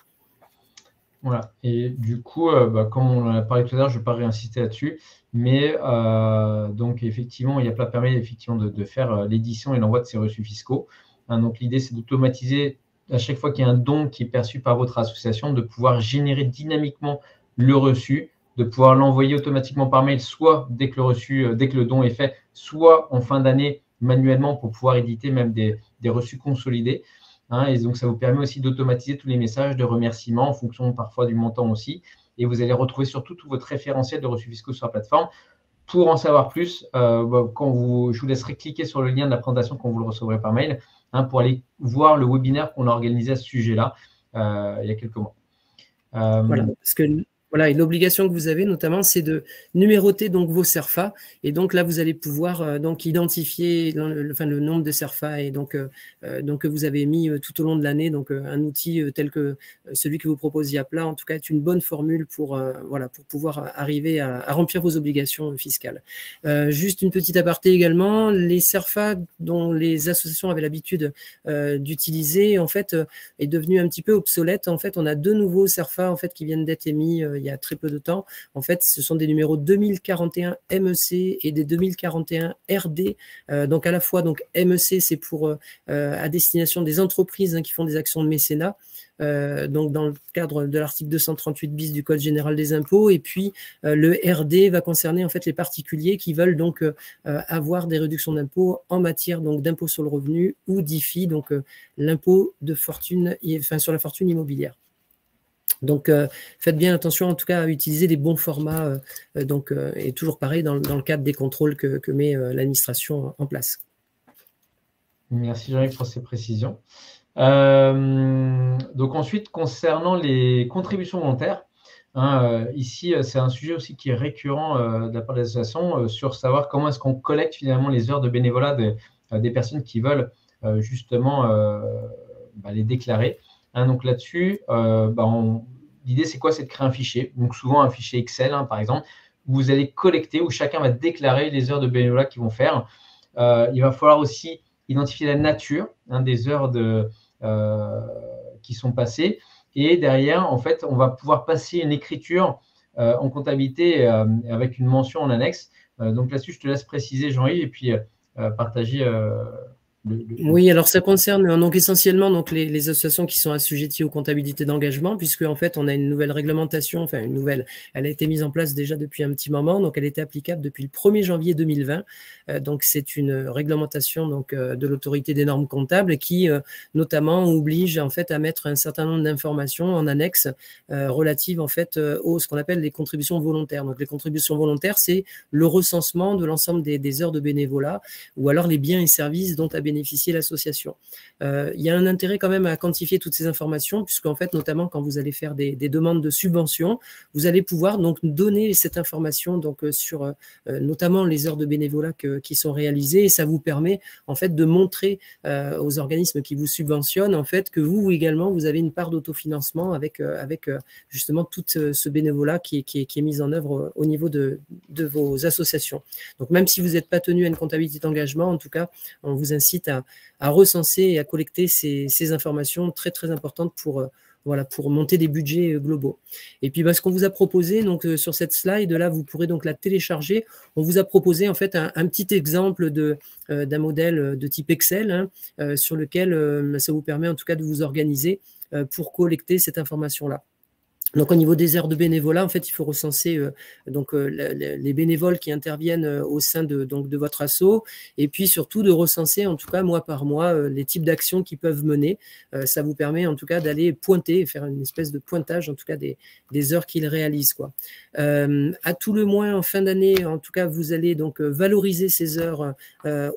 Voilà. Et du coup, comme on en a parlé tout à l'heure, je ne vais pas réinsister là-dessus. Mais donc, effectivement, IAPLA permet effectivement de faire l'édition et l'envoi de ces reçus fiscaux. Donc, l'idée, c'est d'automatiser à chaque fois qu'il y a un don qui est perçu par votre association, de pouvoir générer dynamiquement le reçu, de pouvoir l'envoyer automatiquement par mail, soit dès que le don est fait, soit en fin d'année manuellement pour pouvoir éditer même des reçus consolidés. Et donc, ça vous permet aussi d'automatiser tous les messages de remerciements en fonction parfois du montant aussi. Et vous allez retrouver surtout tout votre référentiel de reçus fiscaux sur la plateforme. Pour en savoir plus, je vous laisserai cliquer sur le lien de la présentation quand vous le recevrez par mail pour aller voir le webinaire qu'on a organisé à ce sujet-là il y a quelques mois. Voilà, parce que voilà, et l'obligation que vous avez notamment, c'est de numéroter donc vos CERFA. Et donc là, vous allez pouvoir donc identifier le nombre de CERFA et donc que vous avez mis tout au long de l'année. Donc un outil tel que celui que vous propose IAPLA, en tout cas, est une bonne formule pour pouvoir arriver à remplir vos obligations fiscales. Juste une petite aparté également, les CERFA dont les associations avaient l'habitude d'utiliser, en fait, est devenu un petit peu obsolète. En fait, on a 2 nouveaux CERFA en fait qui viennent d'être émis il y a très peu de temps. En fait, ce sont des numéros 2041 MEC et des 2041 RD. Donc, à la fois, donc, MEC, c'est pour à destination des entreprises qui font des actions de mécénat. Donc dans le cadre de l'article 238 bis du Code général des impôts, et puis le RD va concerner en fait les particuliers qui veulent donc avoir des réductions d'impôts en matière donc d'impôt sur le revenu ou d'IFI, donc l'impôt de fortune, sur la fortune immobilière. Donc, faites bien attention en tout cas à utiliser les bons formats, et toujours pareil dans le cadre des contrôles que met l'administration en place. Merci Jean-Yves pour ces précisions. Donc ensuite, concernant les contributions volontaires, ici, c'est un sujet aussi qui est récurrent de la part des associations sur savoir comment est-ce qu'on collecte finalement les heures de bénévolat des personnes qui veulent justement les déclarer. Donc là-dessus, l'idée, c'est quoi? C'est de créer un fichier. Donc souvent, un fichier Excel, par exemple, où vous allez collecter, où chacun va déclarer les heures de bénévolat qu'ils vont faire. Il va falloir aussi identifier la nature des heures qui sont passées. Et derrière, en fait, on va pouvoir passer une écriture en comptabilité avec une mention en annexe. Donc là-dessus, je te laisse préciser, Jean-Yves, et puis partager Oui, alors ça concerne donc essentiellement donc les associations qui sont assujetties aux comptabilités d'engagement, puisque en fait on a une nouvelle réglementation, enfin une nouvelle, elle a été mise en place déjà depuis un petit moment, donc elle était applicable depuis le 1er janvier 2020. Donc c'est une réglementation donc de l'autorité des normes comptables qui notamment oblige en fait à mettre un certain nombre d'informations en annexe relatives en fait aux ce qu'on appelle les contributions volontaires. Donc les contributions volontaires, c'est le recensement de l'ensemble des heures de bénévolat ou alors les biens et services dont a bénéficier l'association. Il y a un intérêt quand même à quantifier toutes ces informations, puisqu'en fait, notamment quand vous allez faire des demandes de subventions, vous allez pouvoir donc donner cette information donc, sur notamment les heures de bénévolat qui sont réalisées, et ça vous permet en fait de montrer aux organismes qui vous subventionnent en fait que vous également, vous avez une part d'autofinancement avec justement tout ce bénévolat qui est mis en œuvre au niveau de vos associations. Donc même si vous n'êtes pas tenu à une comptabilité d'engagement, en tout cas, on vous incite à recenser et à collecter ces informations très très importantes pour monter des budgets globaux. Et puis, ce qu'on vous a proposé, donc sur cette slide, là, vous pourrez donc la télécharger. On vous a proposé en fait un petit exemple d'un modèle de type Excel sur lequel ça vous permet en tout cas de vous organiser pour collecter cette information-là. Donc, au niveau des heures de bénévolat, en fait, il faut recenser les bénévoles qui interviennent au sein de votre asso, et puis surtout de recenser, en tout cas, mois par mois, les types d'actions qu'ils peuvent mener. Ça vous permet, en tout cas, d'aller pointer, faire une espèce de pointage, en tout cas, des heures qu'ils réalisent, quoi. À tout le moins, en fin d'année, en tout cas, vous allez donc valoriser ces heures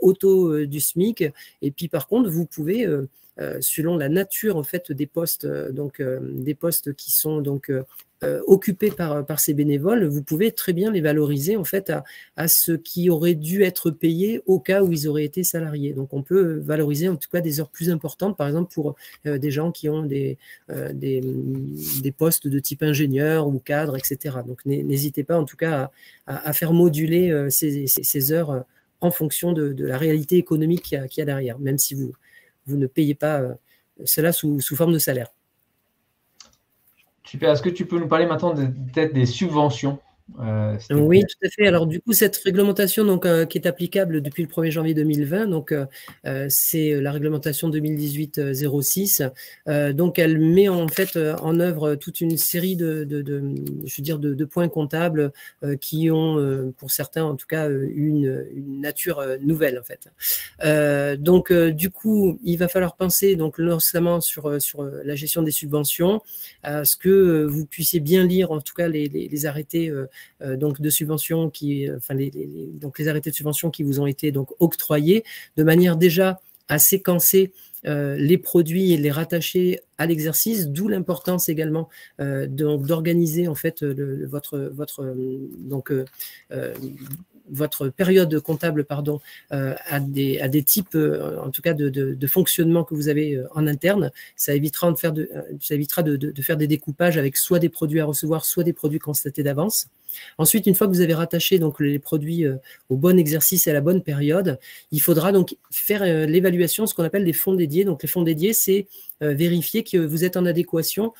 auto du SMIC, et puis, par contre, vous pouvez... selon la nature en fait des postes, des postes qui sont donc occupés par ces bénévoles, vous pouvez très bien les valoriser en fait à ce qui aurait dû être payé au cas où ils auraient été salariés. Donc on peut valoriser en tout cas des heures plus importantes, par exemple pour des gens qui ont des postes de type ingénieur ou cadre, etc. Donc n'hésitez pas en tout cas à faire moduler ces heures en fonction de la réalité économique qu'il y a derrière, même si vous ne payez pas cela sous forme de salaire. Super. Est-ce que tu peux nous parler maintenant peut-être des subventions? Oui, tout à fait. Alors du coup, cette réglementation donc, qui est applicable depuis le 1er janvier 2020, donc c'est la réglementation 2018-06. Donc elle met en fait en œuvre toute une série de points comptables qui ont, pour certains en tout cas, une nature nouvelle en fait. Donc du coup, il va falloir penser donc notamment sur la gestion des subventions, à ce que vous puissiez bien lire en tout cas les arrêtés donc de subventions donc les arrêtés de subvention qui vous ont été donc octroyés, de manière déjà à séquencer les produits et les rattacher à l'exercice, d'où l'importance également d'organiser en fait votre période comptable à des types en tout cas de fonctionnement que vous avez en interne. Ça évitera de faire des découpages avec soit des produits à recevoir, soit des produits constatés d'avance. Ensuite, une fois que vous avez rattaché donc les produits au bon exercice et à la bonne période, il faudra donc faire l'évaluation, ce qu'on appelle des fonds dédiés. Donc les fonds dédiés, c'est vérifier que vous êtes en adéquation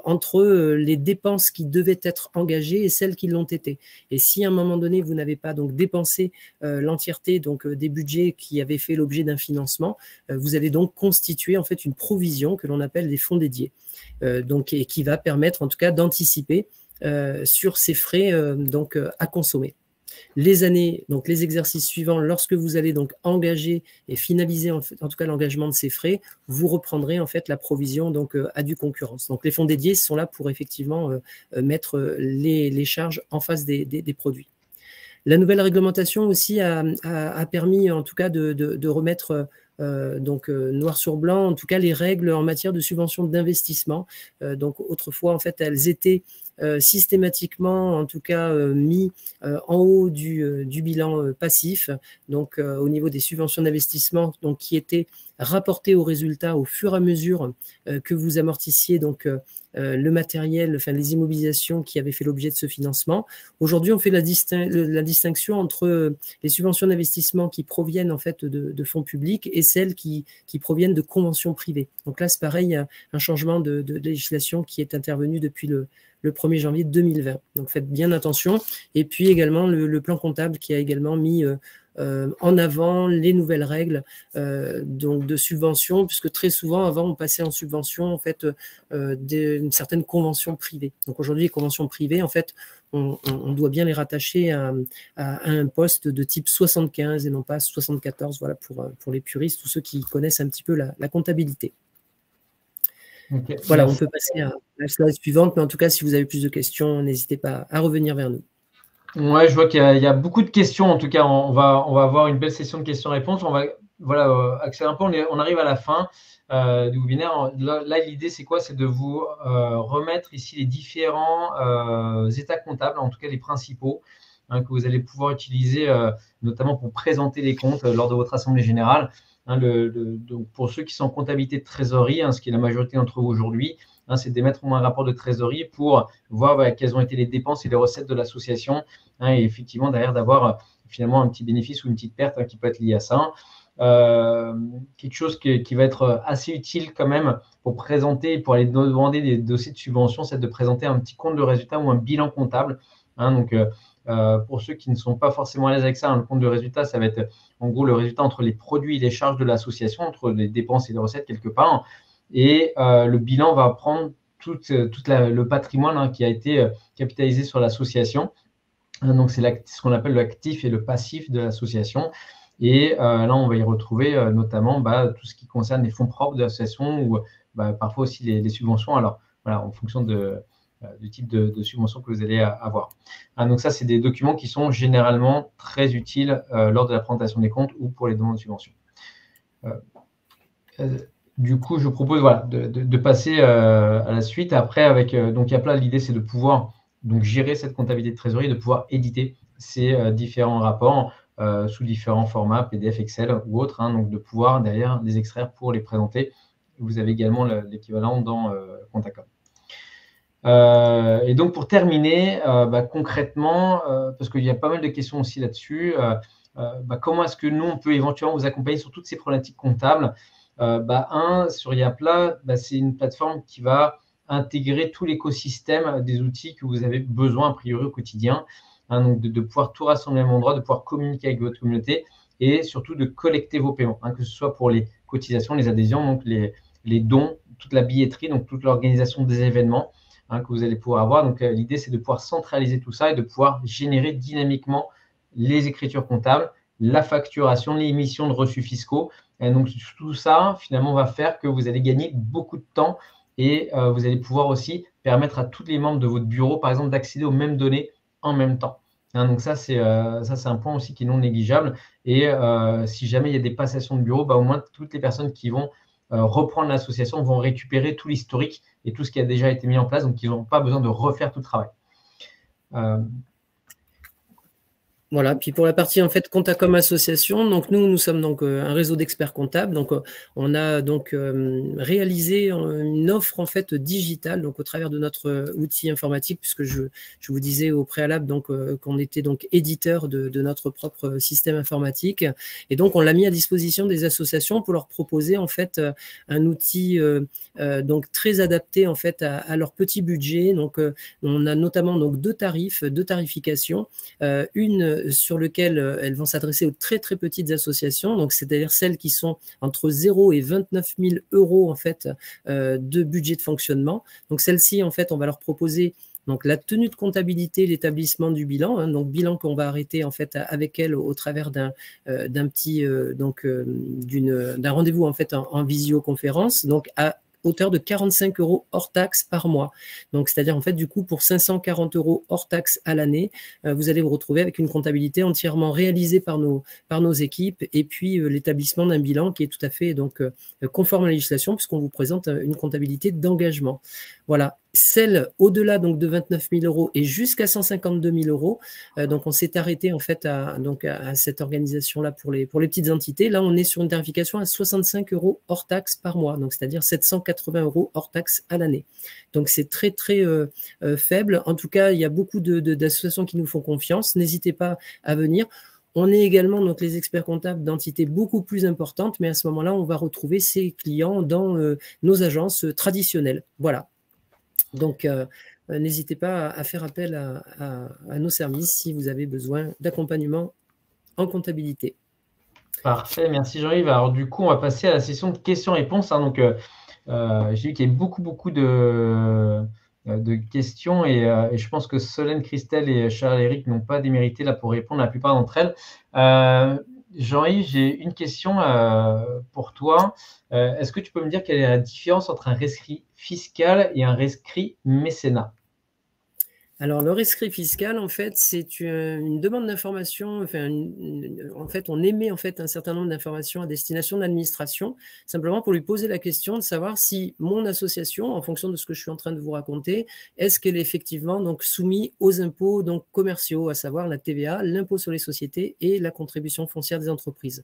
entre les dépenses qui devaient être engagées et celles qui l'ont été. Et si à un moment donné, vous n'avez pas donc dépensé l'entièreté donc des budgets qui avaient fait l'objet d'un financement, vous allez donc constituer en fait une provision que l'on appelle des fonds dédiés, et qui va permettre en tout cas d'anticiper sur ces frais à consommer. Les années, donc les exercices suivants, lorsque vous allez donc engager et finaliser en tout cas l'engagement de ces frais, vous reprendrez en fait la provision donc à due concurrence. Donc les fonds dédiés sont là pour effectivement mettre les charges en face des produits. La nouvelle réglementation aussi a permis en tout cas de remettre noir sur blanc, en tout cas les règles en matière de subvention d'investissement. Donc autrefois en fait elles étaient systématiquement en tout cas mis en haut du bilan passif, donc au niveau des subventions d'investissement, donc qui étaient rapportées aux résultats au fur et à mesure que vous amortissiez donc le matériel, enfin les immobilisations qui avaient fait l'objet de ce financement. Aujourd'hui, on fait la distinction entre les subventions d'investissement qui proviennent en fait de fonds publics et celles qui proviennent de conventions privées. Donc là, c'est pareil, un changement de législation qui est intervenu depuis le 1er janvier 2020. Donc faites bien attention. Et puis également le plan comptable qui a également mis en avant les nouvelles règles donc de subvention, puisque très souvent avant on passait en subvention en fait d'une certaine convention privée. Donc aujourd'hui les conventions privées en fait on doit bien les rattacher à un poste de type 75 et non pas 74, voilà pour les puristes, tous ceux qui connaissent un petit peu la comptabilité. Okay, voilà, merci. On peut passer à la slide suivante, mais en tout cas, si vous avez plus de questions, n'hésitez pas à revenir vers nous. Ouais, je vois qu'il y a beaucoup de questions. En tout cas, on va avoir une belle session de questions-réponses. On va voilà, accélérer un peu, on arrive à la fin du webinaire. Là, l'idée, c'est quoi? C'est de vous remettre ici les différents états comptables, en tout cas les principaux, hein, que vous allez pouvoir utiliser, notamment pour présenter les comptes lors de votre assemblée générale. Hein, donc pour ceux qui sont en comptabilité de trésorerie, hein, ce qui est la majorité d'entre vous aujourd'hui, hein, c'est d'émettre au moins un rapport de trésorerie pour voir quelles ont été les dépenses et les recettes de l'association, hein, et effectivement derrière d'avoir finalement un petit bénéfice ou une petite perte, hein, qui peut être liée à ça. Quelque chose qui va être assez utile quand même pour présenter, pour aller demander des dossiers de subvention, c'est de présenter un petit compte de résultat ou un bilan comptable. Hein, donc, pour ceux qui ne sont pas forcément à l'aise avec ça, hein, le compte de résultat, ça va être en gros le résultat entre les produits et les charges de l'association, entre les dépenses et les recettes quelque part. Et le bilan va prendre tout le patrimoine, hein, qui a été capitalisé sur l'association. Donc, c'est ce qu'on appelle l'actif et le passif de l'association. Et là, on va y retrouver notamment tout ce qui concerne les fonds propres de l'association ou parfois aussi les subventions. Alors, voilà, en fonction du type de subvention que vous allez avoir. Donc, ça, c'est des documents qui sont généralement très utiles lors de la présentation des comptes ou pour les demandes de subventions. Du coup, je propose de passer à la suite. Après, donc, Yapla, l'idée, c'est de pouvoir gérer cette comptabilité de trésorerie, de pouvoir éditer ces différents rapports sous différents formats, PDF, Excel ou autres, hein, donc de pouvoir derrière les extraire pour les présenter. Vous avez également l'équivalent dans Contacom. Et donc, pour terminer, concrètement, parce qu'il y a pas mal de questions aussi là-dessus, comment est-ce que nous, on peut éventuellement vous accompagner sur toutes ces problématiques comptables? Sur Yapla, c'est une plateforme qui va intégrer tout l'écosystème des outils que vous avez besoin a priori au quotidien, hein, donc de pouvoir tout rassembler au même endroit, de pouvoir communiquer avec votre communauté et surtout de collecter vos paiements, hein, que ce soit pour les cotisations, les adhésions, donc les dons, toute la billetterie, donc toute l'organisation des événements, hein, que vous allez pouvoir avoir. Donc l'idée, c'est de pouvoir centraliser tout ça et de pouvoir générer dynamiquement les écritures comptables, la facturation, l'émission de reçus fiscaux. Et donc tout ça, finalement, va faire que vous allez gagner beaucoup de temps et vous allez pouvoir aussi permettre à tous les membres de votre bureau, par exemple, d'accéder aux mêmes données en même temps. Hein, donc ça, c'est un point aussi qui est non négligeable. Et si jamais il y a des passations de bureau, au moins toutes les personnes qui vont reprendre l'association vont récupérer tout l'historique et tout ce qui a déjà été mis en place. Donc, ils n'ont pas besoin de refaire tout le travail. Voilà, puis pour la partie en fait Contacom Association, donc nous sommes donc un réseau d'experts comptables, donc on a donc réalisé une offre en fait digitale, donc au travers de notre outil informatique, puisque je vous disais au préalable donc qu'on était donc éditeur de notre propre système informatique, et donc on l'a mis à disposition des associations pour leur proposer en fait un outil donc très adapté en fait à leur petit budget. Donc on a notamment donc deux tarifications, une sur lequel elles vont s'adresser aux très très petites associations, donc c'est-à-dire celles qui sont entre 0 et 29 000 € en fait de budget de fonctionnement. Donc celles-ci en fait on va leur proposer donc la tenue de comptabilité, l'établissement du bilan, hein, donc bilan qu'on va arrêter en fait avec elles au travers d'un petit d'un rendez-vous en fait en visioconférence, donc à hauteur de 45 € hors taxe par mois. Donc, c'est-à-dire, en fait, du coup, pour 540 € hors taxe à l'année, vous allez vous retrouver avec une comptabilité entièrement réalisée par nos équipes et puis l'établissement d'un bilan qui est tout à fait donc conforme à la législation puisqu'on vous présente une comptabilité d'engagement. Voilà. Celle au-delà donc de 29 000 € et jusqu'à 152 000 €. Donc, on s'est arrêté en fait à cette organisation-là pour les petites entités. Là, on est sur une tarification à 65 € hors taxe par mois, donc c'est-à-dire 780 € hors taxe à l'année. Donc, c'est très très faible. En tout cas, il y a beaucoup d'associations qui nous font confiance. N'hésitez pas à venir. On est également donc les experts comptables d'entités beaucoup plus importantes, mais à ce moment-là, on va retrouver ces clients dans nos agences traditionnelles. Voilà. Donc, n'hésitez pas à faire appel à nos services si vous avez besoin d'accompagnement en comptabilité. Parfait, merci Jean-Yves. Alors du coup, on va passer à la session de questions-réponses. Hein. Donc, j'ai vu qu'il y a beaucoup de questions et je pense que Solène, Christelle et Charles-Éric n'ont pas démérité là pour répondre à la plupart d'entre elles. Jean-Yves, j'ai une question pour toi. Est-ce que tu peux me dire quelle est la différence entre un rescrit fiscal et un rescrit mécénat? Alors, le rescrit fiscal, en fait, c'est une demande d'information. Enfin, en fait, on émet en fait un certain nombre d'informations à destination de l'administration, simplement pour lui poser la question de savoir si mon association, en fonction de ce que je suis en train de vous raconter, est-ce qu'elle est effectivement donc soumise aux impôts donc commerciaux, à savoir la TVA, l'impôt sur les sociétés et la contribution foncière des entreprises.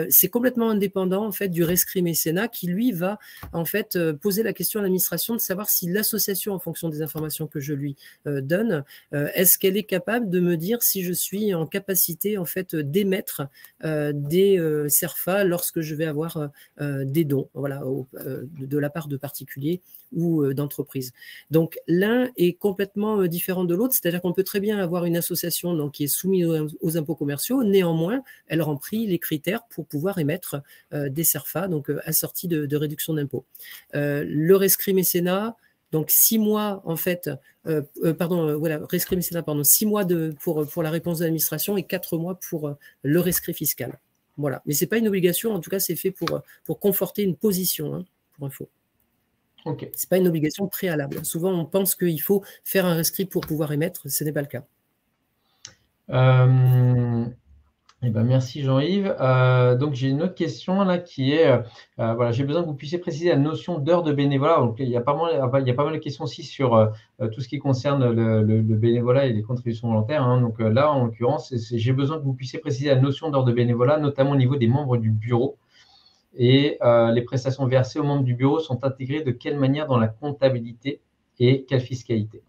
C'est complètement indépendant en fait du rescrit mécénat qui lui va en fait poser la question à l'administration de savoir si l'association, en fonction des informations que je lui donne, est-ce qu'elle est capable de me dire si je suis en capacité en fait d'émettre des CERFA lorsque je vais avoir des dons, voilà, de la part de particuliers ou d'entreprises. Donc l'un est complètement différent de l'autre, c'est-à-dire qu'on peut très bien avoir une association donc, qui est soumise aux impôts commerciaux, néanmoins elle remplit les critères pour pouvoir émettre des CERFA, donc assortis de réduction d'impôts. Le rescrit mécénat, donc 6 mois en fait, voilà, rescrit mécénat, pardon, 6 mois pour la réponse de l'administration et 4 mois pour le rescrit fiscal. Voilà, mais ce n'est pas une obligation, en tout cas c'est fait pour conforter une position, hein, pour info. Okay. Ce n'est pas une obligation préalable. Souvent on pense qu'il faut faire un rescrit pour pouvoir émettre, ce n'est pas le cas. Eh ben, merci Jean-Yves. Donc j'ai une autre question là qui est, voilà, j'ai besoin que vous puissiez préciser la notion d'heure de bénévolat. Donc, il y a pas mal de questions aussi sur tout ce qui concerne le bénévolat et les contributions volontaires. Hein. Donc là, en l'occurrence, j'ai besoin que vous puissiez préciser la notion d'heure de bénévolat, notamment au niveau des membres du bureau. Et les prestations versées aux membres du bureau sont intégrées de quelle manière dans la comptabilité et quelle fiscalité?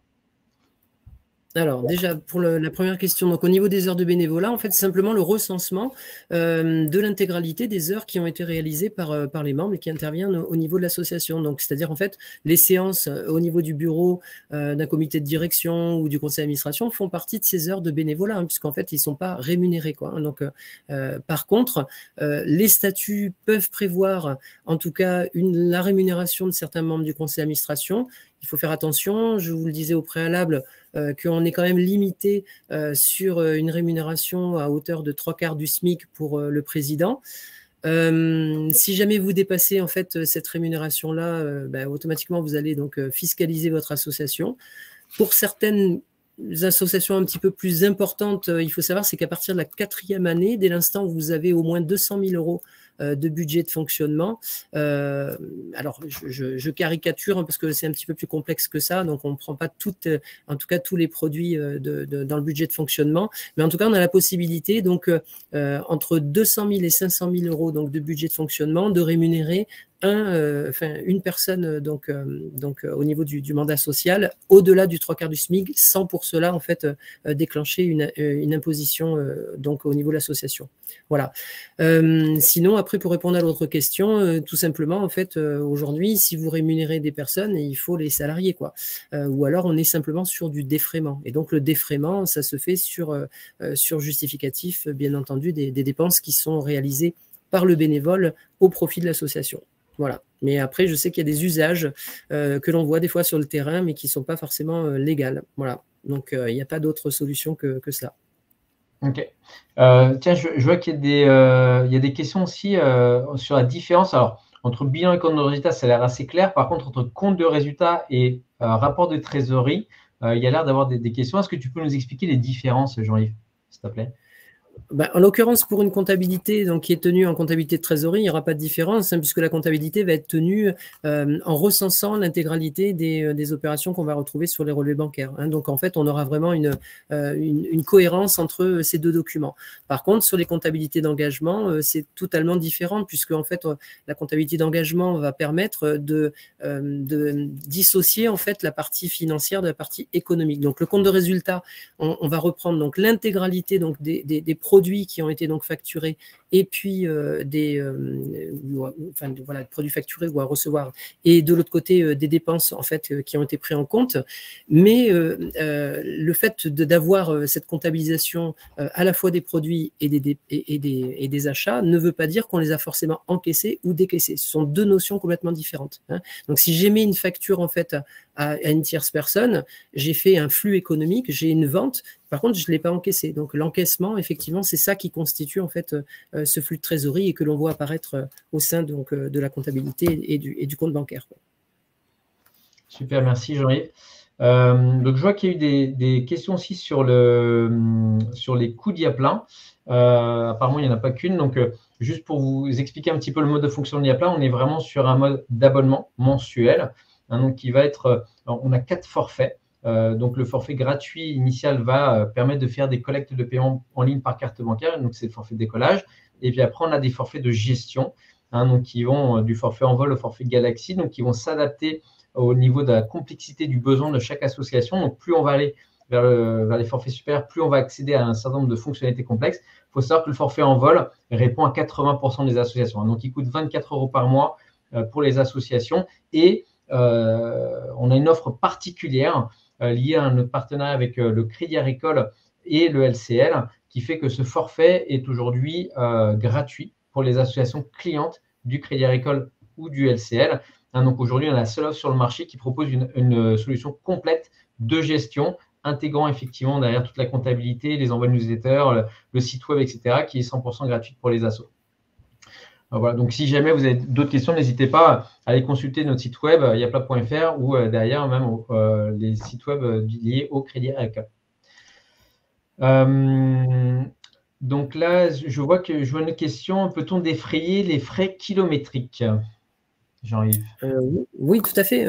Alors déjà, pour la première question, donc au niveau des heures de bénévolat, en fait, c'est simplement le recensement de l'intégralité des heures qui ont été réalisées par les membres et qui interviennent au niveau de l'association. Donc, c'est-à-dire, en fait, les séances au niveau du bureau, d'un comité de direction ou du conseil d'administration font partie de ces heures de bénévolat, hein, puisqu'en fait, ils ne sont pas rémunérés, quoi. Donc, par contre, les statuts peuvent prévoir, en tout cas, la rémunération de certains membres du conseil d'administration. Il faut faire attention, je vous le disais au préalable, qu'on est quand même limité sur une rémunération à hauteur de 3/4 du SMIC pour le président. Si jamais vous dépassez en fait cette rémunération-là, automatiquement vous allez donc fiscaliser votre association. Pour certaines associations un petit peu plus importantes, il faut savoir, c'est qu'à partir de la 4e année, dès l'instant où vous avez au moins 200 000 € de budget de fonctionnement. Alors, je caricature hein, parce que c'est un petit peu plus complexe que ça, donc on ne prend pas en tout cas tous les produits dans le budget de fonctionnement, mais en tout cas, on a la possibilité, donc, entre 200 000 et 500 000 € donc, de budget de fonctionnement, de rémunérer une personne donc au niveau du mandat social au-delà du 3/4 du SMIC, sans pour cela en fait déclencher une imposition donc au niveau de l'association. Voilà. Sinon, après, pour répondre à l'autre question, tout simplement, en fait, aujourd'hui, si vous rémunérez des personnes, il faut les salariés, quoi. Ou alors, on est simplement sur du défraiement. Et donc, le défraiement, ça se fait sur justificatif, bien entendu, des dépenses qui sont réalisées par le bénévole au profit de l'association. Voilà. Mais après, je sais qu'il y a des usages que l'on voit des fois sur le terrain, mais qui ne sont pas forcément légales. Voilà. Donc, il n'y a pas d'autre solution que cela. Ok. Tiens, je vois qu'il y a des questions aussi sur la différence. Alors, entre bilan et compte de résultat, ça a l'air assez clair. Par contre, entre compte de résultat et rapport de trésorerie, il y a l'air d'avoir des questions. Est-ce que tu peux nous expliquer les différences, Jean-Yves, s'il te plaît? En l'occurrence, pour une comptabilité donc, qui est tenue en comptabilité de trésorerie, il n'y aura pas de différence, hein, puisque la comptabilité va être tenue en recensant l'intégralité des opérations qu'on va retrouver sur les relevés bancaires. Hein. Donc, en fait, on aura vraiment une cohérence entre ces deux documents. Par contre, sur les comptabilités d'engagement, c'est totalement différent, puisque en fait, la comptabilité d'engagement va permettre de dissocier en fait la partie financière de la partie économique. Donc, le compte de résultat, on va reprendre donc l'intégralité donc des produits qui ont été donc facturés et puis voilà, produits facturés ou à recevoir, et de l'autre côté des dépenses en fait qui ont été prises en compte. Mais le fait d'avoir cette comptabilisation à la fois des produits et des achats ne veut pas dire qu'on les a forcément encaissés ou décaissés. Ce sont deux notions complètement différentes. Hein. Donc si j'émets une facture en fait à une tierce personne, j'ai fait un flux économique, j'ai une vente. Par contre, je ne l'ai pas encaissé. Donc, l'encaissement, effectivement, c'est ça qui constitue en fait ce flux de trésorerie et que l'on voit apparaître au sein donc, de la comptabilité et du compte bancaire. Super, merci Jean-Yves. Donc, je vois qu'il y a eu des questions aussi sur les coûts d'Iaplan. Apparemment, il n'y en a pas qu'une. Donc, juste pour vous expliquer un petit peu le mode de fonction de Iaplan, on est vraiment sur un mode d'abonnement mensuel. Donc, qui va être, on a 4 forfaits. Donc, le forfait gratuit initial va permettre de faire des collectes de paiement en ligne par carte bancaire. Donc, c'est le forfait de décollage. Et puis après, on a des forfaits de gestion, donc qui vont du forfait envol au forfait Galaxy, donc qui vont s'adapter au niveau de la complexité du besoin de chaque association. Donc, plus on va aller vers les forfaits supérieurs, plus on va accéder à un certain nombre de fonctionnalités complexes. Il faut savoir que le forfait envol répond à 80% des associations. Donc, il coûte 24 € par mois pour les associations. Et on a une offre particulière liée à notre partenariat avec le Crédit Agricole et le LCL, qui fait que ce forfait est aujourd'hui gratuit pour les associations clientes du Crédit Agricole ou du LCL. Donc aujourd'hui, on a la seule offre sur le marché qui propose une solution complète de gestion, intégrant effectivement derrière toute la comptabilité, les envois de newsletters, le site web, etc., qui est 100% gratuite pour les assos. Voilà, donc si jamais vous avez d'autres questions, n'hésitez pas à aller consulter notre site web yapla.fr ou derrière même les sites web liés au Crédit Agricole. Donc là, je vois une question. Peut-on défrayer les frais kilométriques, Jean-Yves? Oui, tout à fait.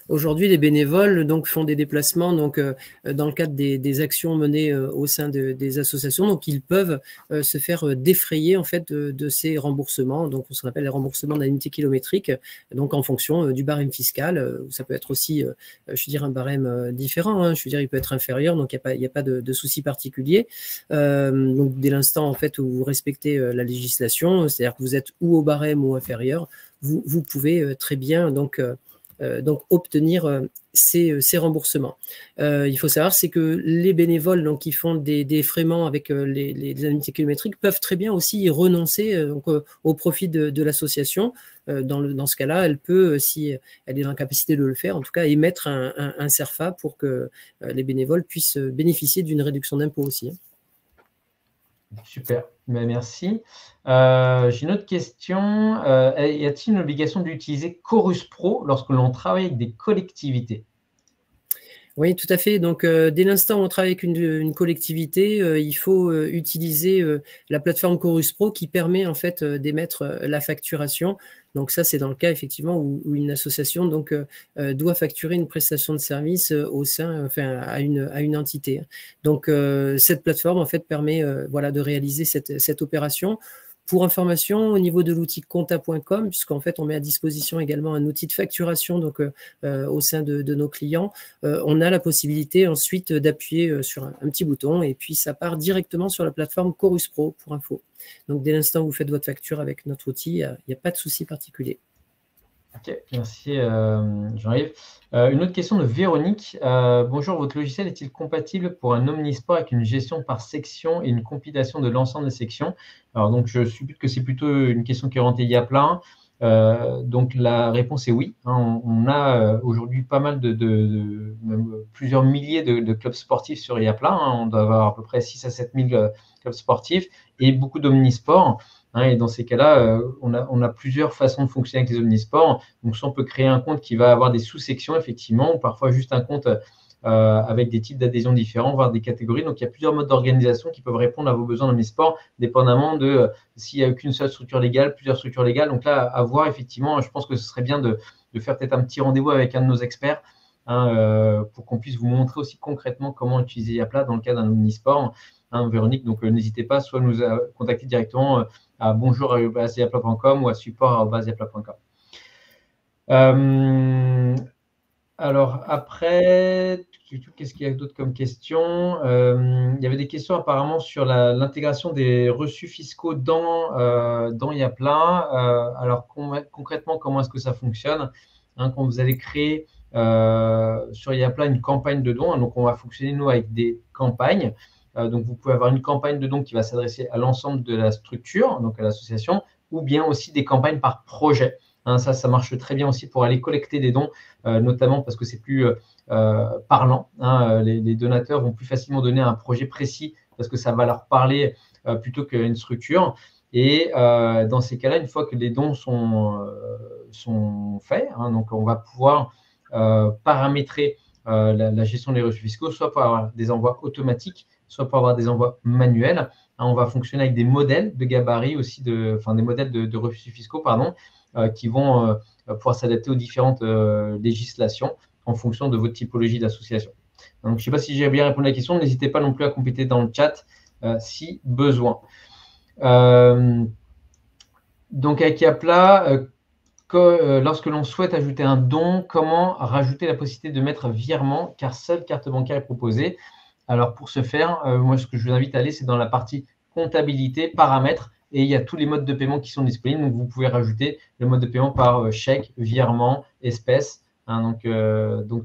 Aujourd'hui, les bénévoles donc, font des déplacements donc, dans le cadre des actions menées au sein des associations. Donc, ils peuvent se faire défrayer en fait, de ces remboursements, donc ce qu'on appelle les remboursements d'indemnité kilométrique, donc en fonction du barème fiscal. Ça peut être aussi, je veux dire, un barème différent. Hein. Je veux dire, il peut être inférieur, donc il n'y a pas de souci particulier. Donc, dès l'instant en fait, où vous respectez la législation, c'est-à-dire que vous êtes ou au barème ou inférieur, vous pouvez très bien donc obtenir ces remboursements. Il faut savoir, c'est que les bénévoles donc, qui font des défraiements avec les indemnités kilométriques peuvent très bien aussi y renoncer au profit de l'association. Dans ce cas-là, elle peut, si elle est dans la capacité de le faire, en tout cas émettre un CERFA pour que les bénévoles puissent bénéficier d'une réduction d'impôt aussi. Super, merci. J'ai une autre question. Y a-t-il une obligation d'utiliser Chorus Pro lorsque l'on travaille avec des collectivités? Oui, tout à fait. Donc, dès l'instant où on travaille avec une collectivité, il faut utiliser la plateforme Chorus Pro qui permet en fait d'émettre la facturation. Donc ça, c'est dans le cas effectivement où une association donc doit facturer une prestation de service au sein, enfin à une entité. Donc cette plateforme en fait permet voilà de réaliser cette opération. Pour information, au niveau de l'outil compta.com, puisqu'en fait, on met à disposition également un outil de facturation donc, au sein de nos clients, on a la possibilité ensuite d'appuyer sur un petit bouton et puis ça part directement sur la plateforme Chorus Pro pour info. Donc, dès l'instant où vous faites votre facture avec notre outil, il n'y a pas de souci particulier. Ok, merci Jean-Yves. Une autre question de Véronique. Bonjour, votre logiciel est-il compatible pour un omnisport avec une gestion par section et une compilation de l'ensemble des sections? Alors, donc, je suppose que c'est plutôt une question qui est orientée Yapla. Donc, la réponse est oui. On a aujourd'hui pas mal même plusieurs milliers de clubs sportifs sur Yapla. On doit avoir à peu près 6 à 7 000 clubs sportifs et beaucoup d'omnisports. Et dans ces cas-là, on a plusieurs façons de fonctionner avec les omnisports. Donc, soit on peut créer un compte qui va avoir des sous-sections, effectivement, ou parfois juste un compte avec des types d'adhésion différents, voire des catégories. Donc, il y a plusieurs modes d'organisation qui peuvent répondre à vos besoins d'omnisports, dépendamment de s'il n'y a qu'une seule structure légale, plusieurs structures légales. Donc là, à voir, effectivement, je pense que ce serait bien de faire peut-être un petit rendez-vous avec un de nos experts pour qu'on puisse vous montrer aussi concrètement comment utiliser Yapla dans le cas d'un omnisport. Véronique, donc n'hésitez pas, soit nous contacter directement à bonjour@yapla.com ou à support@yapla.com. Alors après, qu'est-ce qu'il y a d'autre comme question? Il y avait des questions apparemment sur l'intégration des reçus fiscaux dans Yapla. Alors concrètement, comment est-ce que ça fonctionne? Quand vous allez créer sur Yapla une campagne de dons, donc on va fonctionner nous avec des campagnes. Donc, vous pouvez avoir une campagne de dons qui va s'adresser à l'ensemble de la structure, donc à l'association, ou bien aussi des campagnes par projet. Ça marche très bien aussi pour aller collecter des dons, notamment parce que c'est plus parlant. Les donateurs vont plus facilement donner un projet précis parce que ça va leur parler plutôt qu'à une structure. Et dans ces cas-là, une fois que les dons sont faits, donc on va pouvoir paramétrer la gestion des reçus fiscaux, soit pour avoir des envois automatiques, soit pour avoir des envois manuels. On va fonctionner avec des modèles de gabarit aussi, des modèles de reçus fiscaux, pardon, qui vont pouvoir s'adapter aux différentes législations en fonction de votre typologie d'association. Donc, je ne sais pas si j'ai bien répondu à la question. N'hésitez pas non plus à compléter dans le chat si besoin. Donc, avec Yapla, lorsque l'on souhaite ajouter un don, comment rajouter la possibilité de mettre virement, car seule carte bancaire est proposée? Alors, pour ce faire, moi, ce que je vous invite à aller, c'est dans la partie comptabilité, paramètres, et il y a tous les modes de paiement qui sont disponibles. Donc, vous pouvez rajouter le mode de paiement par chèque, virement, espèce. Donc,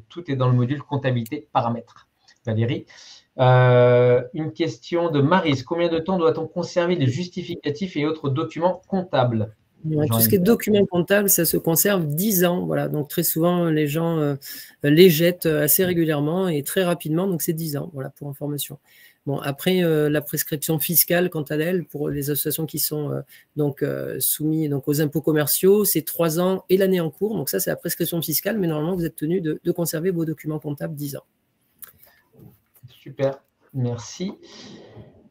tout est dans le module comptabilité, paramètres. Valérie. Une question de Maris. Combien de temps doit-on conserver les justificatifs et autres documents comptables? Tout ce qui est document comptable, ça se conserve 10 ans. Voilà. Donc, très souvent, les gens les jettent assez régulièrement et très rapidement. Donc, c'est 10 ans, voilà, pour information. Bon, après, la prescription fiscale, quant à elle, pour les associations qui sont soumises aux impôts commerciaux, c'est 3 ans et l'année en cours. Donc, ça, c'est la prescription fiscale. Mais normalement, vous êtes tenu de conserver vos documents comptables 10 ans. Super, merci.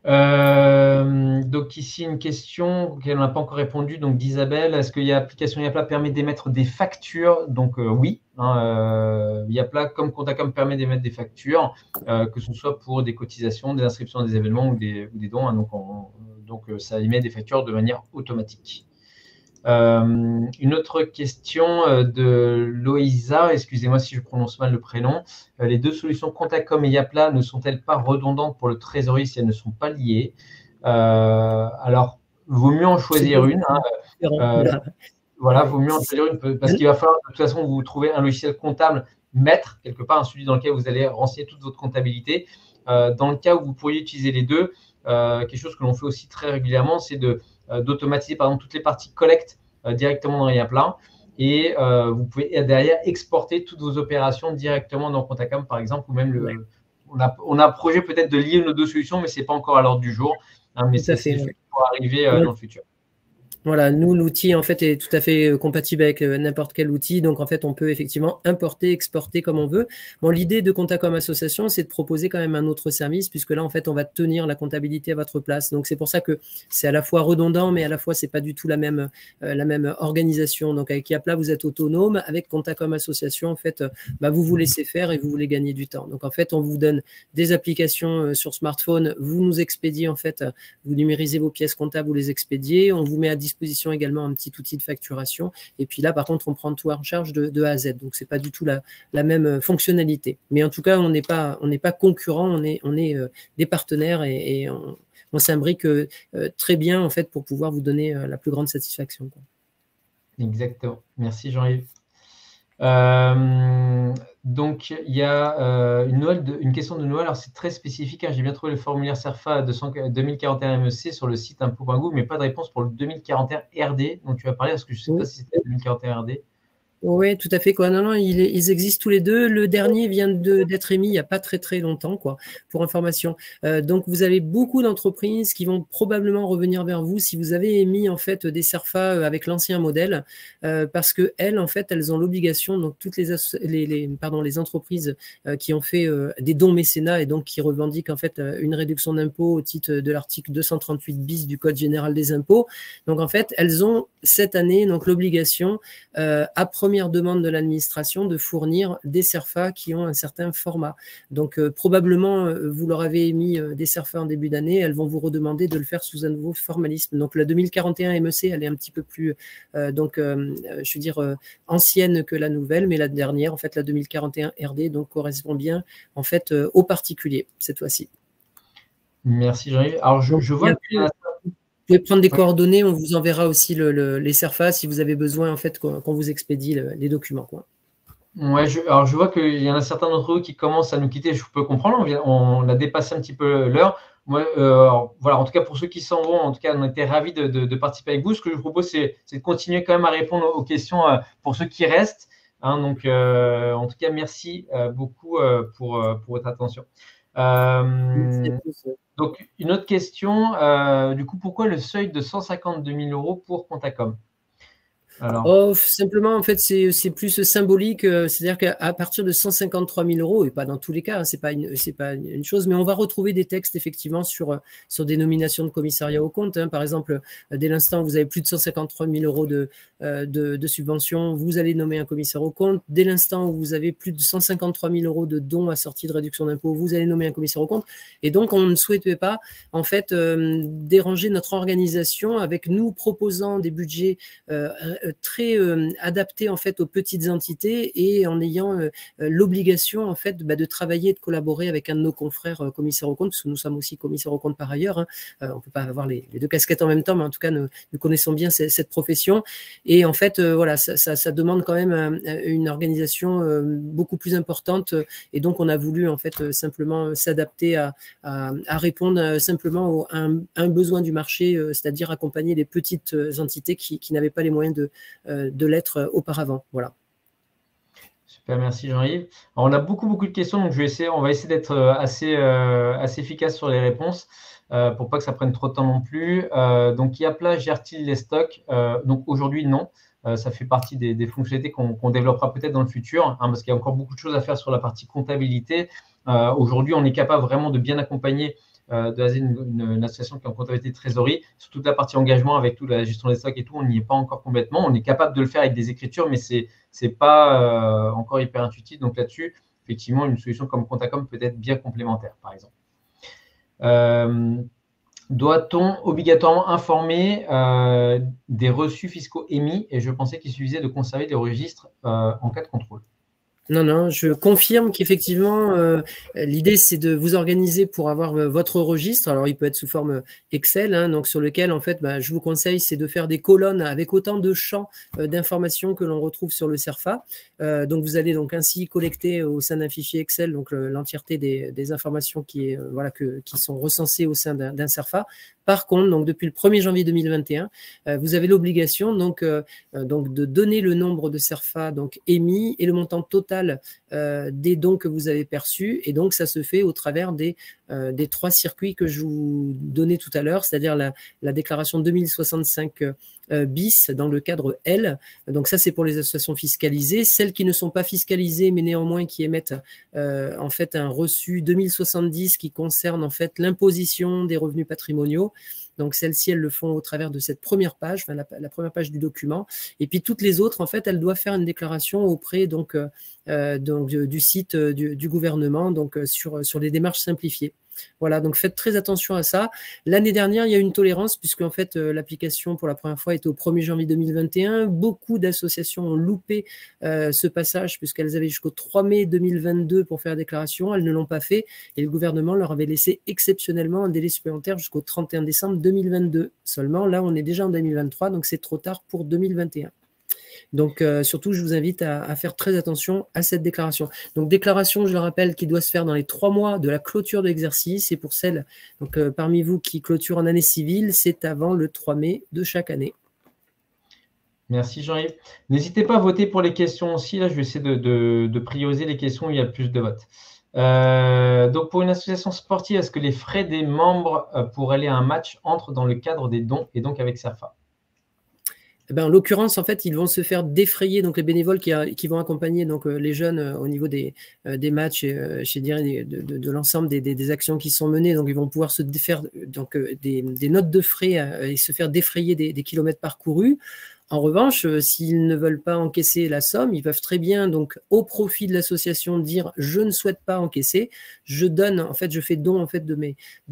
Donc ici, une question auquel on n'a pas encore répondu, donc d'Isabelle. Est-ce que l'application Yapla permet d'émettre des factures? Donc oui, Yapla, comme Contacom, permet d'émettre des factures, que ce soit pour des cotisations, des inscriptions à des événements ou des dons. Donc ça émet des factures de manière automatique. Une autre question de Loïsa, excusez-moi si je prononce mal le prénom. Les deux solutions Contacom et Yapla ne sont-elles pas redondantes pour le trésorier si elles ne sont pas liées? Alors, vaut mieux en choisir une. Voilà, vaut mieux en choisir une parce qu'il va falloir de toute façon vous trouver un logiciel comptable maître, quelque part, celui dans lequel vous allez renseigner toute votre comptabilité. Dans le cas où vous pourriez utiliser les deux, quelque chose que l'on fait aussi très régulièrement, c'est d'automatiser par exemple toutes les parties collecte directement dans Yapla et vous pouvez derrière exporter toutes vos opérations directement dans Contacom par exemple, ou même on a un projet peut-être de lier nos deux solutions, mais ce n'est pas encore à l'ordre du jour, mais c'est pour arriver dans le futur. Voilà, nous, l'outil, en fait, est tout à fait compatible avec n'importe quel outil. Donc, en fait, on peut effectivement importer, exporter comme on veut. Bon, l'idée de Contacom Association, c'est de proposer quand même un autre service, puisque là, en fait, on va tenir la comptabilité à votre place. Donc, c'est pour ça que c'est à la fois redondant, mais à la fois, c'est pas du tout la même organisation. Donc, avec Yapla, vous êtes autonome. Avec Contacom Association, en fait, vous vous laissez faire et vous voulez gagner du temps. Donc, en fait, on vous donne des applications sur smartphone. Vous nous expédiez, en fait, vous numérisez vos pièces comptables, vous les expédiez. On vous met à disposition également un petit outil de facturation. Et puis là, par contre, on prend tout en charge de A à Z. Donc, c'est pas du tout la même fonctionnalité. Mais en tout cas, on n'est pas concurrents, on est des partenaires et on s'imbrique très bien, en fait, pour pouvoir vous donner la plus grande satisfaction, quoi. Exactement. Merci, Jean-Yves. Donc, il y a une question de Noël. Alors, c'est très spécifique. J'ai bien trouvé le formulaire CERFA 2041 MEC sur le site impôt.gouv, mais pas de réponse pour le 2041 RD dont tu as parlé, parce que je ne sais pas si c'était le 2041 RD. Oui, tout à fait, quoi. Non, ils existent tous les deux. Le dernier vient d'être émis il n'y a pas très très longtemps, quoi, pour information. Donc, vous avez beaucoup d'entreprises qui vont probablement revenir vers vous si vous avez émis en fait des CERFA avec l'ancien modèle, parce que elles, en fait, elles ont l'obligation. Donc, toutes les entreprises qui ont fait des dons mécénat et donc qui revendiquent en fait une réduction d'impôt au titre de l'article 238 bis du Code général des impôts. Donc, en fait, elles ont cette année donc l'obligation à première demande de l'administration de fournir des CERFA qui ont un certain format. Donc, probablement, vous leur avez émis des CERFA en début d'année, elles vont vous redemander de le faire sous un nouveau formalisme. Donc, la 2041 MEC, elle est un petit peu plus, ancienne que la nouvelle, mais la dernière, en fait, la 2041 RD, donc correspond bien, en fait, aux particuliers, cette fois-ci. Merci, Jean-Yves. Alors, je vois que... Vous pouvez prendre des coordonnées, on vous enverra aussi les CERFA si vous avez besoin en fait qu'on vous expédie les documents, quoi. Ouais, alors je vois qu'il y en a certains d'entre eux qui commencent à nous quitter, je peux comprendre, on a dépassé un petit peu l'heure. Moi, voilà, en tout cas pour ceux qui s'en vont, en tout cas on était ravis de participer avec vous. Ce que je vous propose, c'est de continuer quand même à répondre aux questions pour ceux qui restent. Donc, en tout cas, merci beaucoup pour votre attention. Donc, une autre question, du coup, pourquoi le seuil de 152 000 € pour Contacom? alors? Oh, simplement, en fait, c'est plus symbolique. C'est-à-dire qu'à partir de 153 000 euros, et pas dans tous les cas, hein, c'est pas une chose, mais on va retrouver des textes effectivement sur des nominations de commissariat aux comptes. Hein. Par exemple, dès l'instant où vous avez plus de 153 000 euros de subventions, vous allez nommer un commissaire aux comptes. Dès l'instant où vous avez plus de 153 000 euros de dons assortis de réduction d'impôts, vous allez nommer un commissaire aux comptes. Et donc, on ne souhaitait pas, en fait, déranger notre organisation avec nous proposant des budgets très adapté en fait aux petites entités et en ayant l'obligation en fait de travailler et de collaborer avec un de nos confrères commissaires aux comptes, parce que nous sommes aussi commissaires aux comptes par ailleurs. Hein. On peut pas avoir les deux casquettes en même temps, mais en tout cas nous connaissons bien cette profession. Et en fait voilà, ça demande quand même une organisation beaucoup plus importante. Et donc on a voulu en fait simplement s'adapter à répondre simplement à un besoin du marché, c'est-à-dire accompagner les petites entités qui n'avaient pas les moyens de l'être auparavant. Voilà. Super, merci Jean-Yves. On a beaucoup de questions, donc on va essayer d'être assez efficace sur les réponses pour pas que ça prenne trop de temps non plus. Donc, Yapla gère-t-il les stocks? Donc, aujourd'hui, non. Ça fait partie des fonctionnalités qu'on développera peut-être dans le futur, hein, parce qu'il y a encore beaucoup de choses à faire sur la partie comptabilité. Aujourd'hui, on est capable vraiment de bien accompagner de la une association qui est en comptabilité de trésorerie, sur toute la partie engagement avec toute la gestion des stocks et tout, on n'y est pas encore complètement. On est capable de le faire avec des écritures, mais ce n'est pas encore hyper intuitif. Donc là-dessus, effectivement, une solution comme Contacom peut être bien complémentaire, par exemple. Doit-on obligatoirement informer des reçus fiscaux émis? Et je pensais qu'il suffisait de conserver des registres en cas de contrôle. Non, je confirme qu'effectivement, l'idée, c'est de vous organiser pour avoir votre registre. Alors, il peut être sous forme Excel, hein, donc sur lequel, en fait, je vous conseille, c'est de faire des colonnes avec autant de champs d'informations que l'on retrouve sur le CERFA. Donc, vous allez donc ainsi collecter au sein d'un fichier Excel donc l'entièreté des informations qui sont recensées au sein d'un CERFA. Par contre, donc depuis le 1er janvier 2021, vous avez l'obligation donc de donner le nombre de CERFA donc émis et le montant total des dons que vous avez perçus. Et donc, ça se fait au travers des 3 circuits que je vous donnais tout à l'heure, c'est-à-dire la déclaration 2065 bis dans le cadre L. Donc ça, c'est pour les associations fiscalisées. Celles qui ne sont pas fiscalisées, mais néanmoins qui émettent en fait un reçu 2070 qui concerne en fait l'imposition des revenus patrimoniaux. Donc celles-ci, elles le font au travers de cette première page, enfin, la première page du document. Et puis toutes les autres, en fait, elles doivent faire une déclaration auprès donc du site du gouvernement, donc sur les démarches simplifiées. Voilà, donc faites très attention à ça. L'année dernière, il y a eu une tolérance puisque en fait l'application pour la première fois était au 1er janvier 2021. Beaucoup d'associations ont loupé ce passage puisqu'elles avaient jusqu'au 3 mai 2022 pour faire la déclaration. Elles ne l'ont pas fait et le gouvernement leur avait laissé exceptionnellement un délai supplémentaire jusqu'au 31 décembre 2022. Seulement, là, on est déjà en 2023, donc c'est trop tard pour 2021. Donc, surtout, je vous invite à faire très attention à cette déclaration. Donc, déclaration, je le rappelle, qui doit se faire dans les 3 mois de la clôture de l'exercice. Et pour celles parmi vous qui clôturent en année civile, c'est avant le 3 mai de chaque année. Merci Jean-Yves. N'hésitez pas à voter pour les questions aussi. Là, je vais essayer de prioriser les questions où il y a le plus de votes. Donc, pour une association sportive, est-ce que les frais des membres pour aller à un match entrent dans le cadre des dons et donc avec CERFA? En l'occurrence, en fait, ils vont se faire défrayer, donc les bénévoles qui vont accompagner donc les jeunes au niveau des matchs, je dirais de l'ensemble des actions qui sont menées. Donc, ils vont pouvoir se faire donc des notes de frais et se faire défrayer des kilomètres parcourus. En revanche, s'ils ne veulent pas encaisser la somme, ils peuvent très bien, donc, au profit de l'association, dire « je ne souhaite pas encaisser, je donne, en fait, je fais don en fait de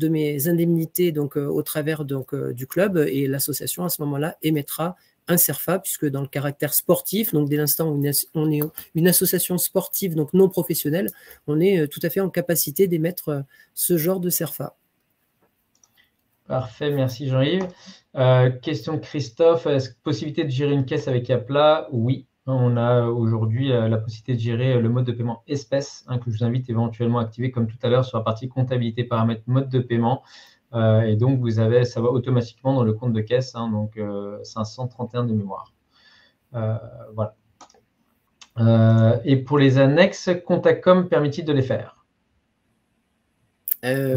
mes indemnités donc au travers donc du club et l'association à ce moment-là émettra un CERFA, puisque dans le caractère sportif, donc dès l'instant où on est une association sportive, donc non professionnelle, on est tout à fait en capacité d'émettre ce genre de CERFA. Parfait, merci Jean-Yves. Question de Christophe, est-ce possibilité de gérer une caisse avec Yapla? Oui, on a aujourd'hui la possibilité de gérer le mode de paiement espèce, que je vous invite éventuellement à activer comme tout à l'heure sur la partie comptabilité, paramètres, mode de paiement. Et donc, ça va automatiquement dans le compte de caisse, donc 531 de mémoire. Voilà. Et pour les annexes, Contacom permet-il de les faire?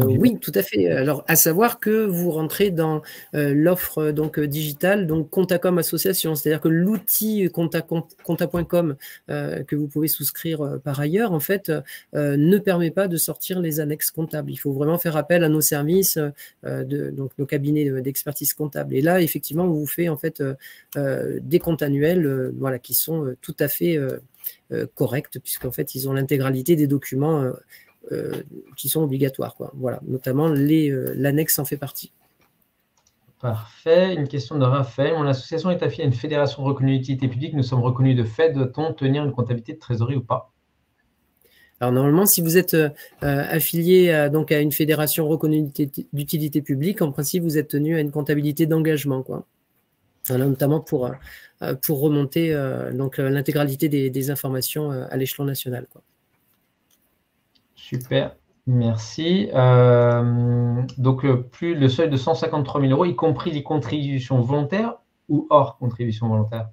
Oui, tout à fait. Alors, à savoir que vous rentrez dans l'offre digitale, donc Contacom Association, c'est-à-dire que l'outil Conta.com que vous pouvez souscrire par ailleurs, en fait, ne permet pas de sortir les annexes comptables. Il faut vraiment faire appel à nos services, donc nos cabinets d'expertise comptable. Et là, effectivement, on vous fait en fait des comptes annuels, voilà, qui sont tout à fait corrects, puisqu'en fait, ils ont l'intégralité des documents. Qui sont obligatoires, quoi. Voilà, notamment l'annexe en fait partie. Parfait. Une question de Raphaël. Mon association est affiliée à une fédération reconnue d'utilité publique. Nous sommes reconnus de fait. Doit-on tenir une comptabilité de trésorerie ou pas? Alors normalement, si vous êtes affilié à une fédération reconnue d'utilité publique, en principe, vous êtes tenu à une comptabilité d'engagement, quoi. Voilà, notamment pour remonter l'intégralité des informations à l'échelon national, quoi. Super, merci. Donc, plus le seuil de 153 000 €, y compris les contributions volontaires ou hors contributions volontaires?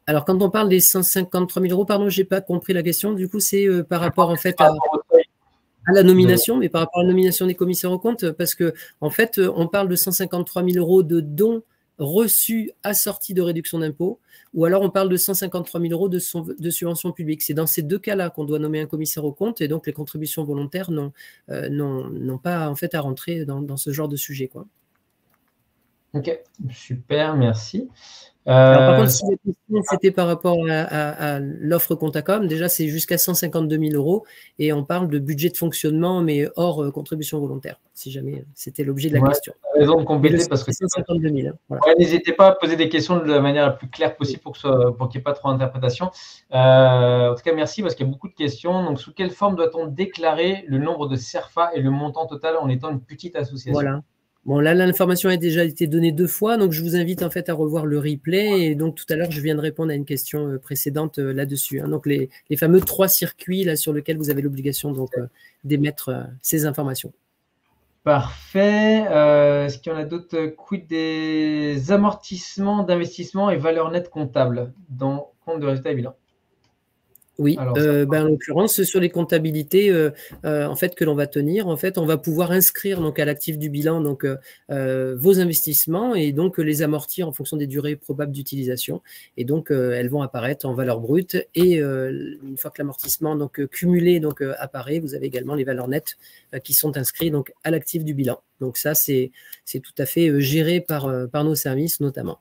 Alors, quand on parle des 153 000 €, pardon, je n'ai pas compris la question. Du coup, c'est par rapport en fait à la nomination, mais par rapport à la nomination des commissaires aux comptes, parce que en fait, on parle de 153 000 € de dons reçus assortis de réduction d'impôt, ou alors on parle de 153 000 € de subventions publiques. C'est dans ces deux cas-là qu'on doit nommer un commissaire aux comptes, et donc les contributions volontaires n'ont pas en fait à rentrer dans ce genre de sujet, quoi. Ok, super, merci. Alors, par contre, si la question c'était par rapport à l'offre Contacom, déjà c'est jusqu'à 152 000 € et on parle de budget de fonctionnement, mais hors contribution volontaire, si jamais c'était l'objet de la question. Tu as raison de compléter parce que 152 000. Hein, voilà. Ouais, n'hésitez pas à poser des questions de la manière la plus claire possible pour qu'il n'y ait pas trop d'interprétation. En tout cas, merci parce qu'il y a beaucoup de questions. Donc, sous quelle forme doit-on déclarer le nombre de CERFA et le montant total en étant une petite association? Voilà. Bon, là, l'information a déjà été donnée 2 fois, donc je vous invite en fait à revoir le replay. Et donc, tout à l'heure, je viens de répondre à une question précédente là-dessus. Hein. Donc, les fameux 3 circuits là, sur lesquels vous avez l'obligation d'émettre ces informations. Parfait. Est-ce qu'il y en a d'autres? Quid des amortissements d'investissement et valeur nette comptable dans compte de résultat et bilan? Oui, en l'occurrence, sur les comptabilités en fait, que l'on va tenir, en fait, on va pouvoir inscrire donc, à l'actif du bilan donc, vos investissements et donc les amortir en fonction des durées probables d'utilisation. Et donc, elles vont apparaître en valeur brute. Et une fois que l'amortissement cumulé apparaît, vous avez également les valeurs nettes qui sont inscrites donc, à l'actif du bilan. Donc ça, c'est tout à fait géré par nos services notamment.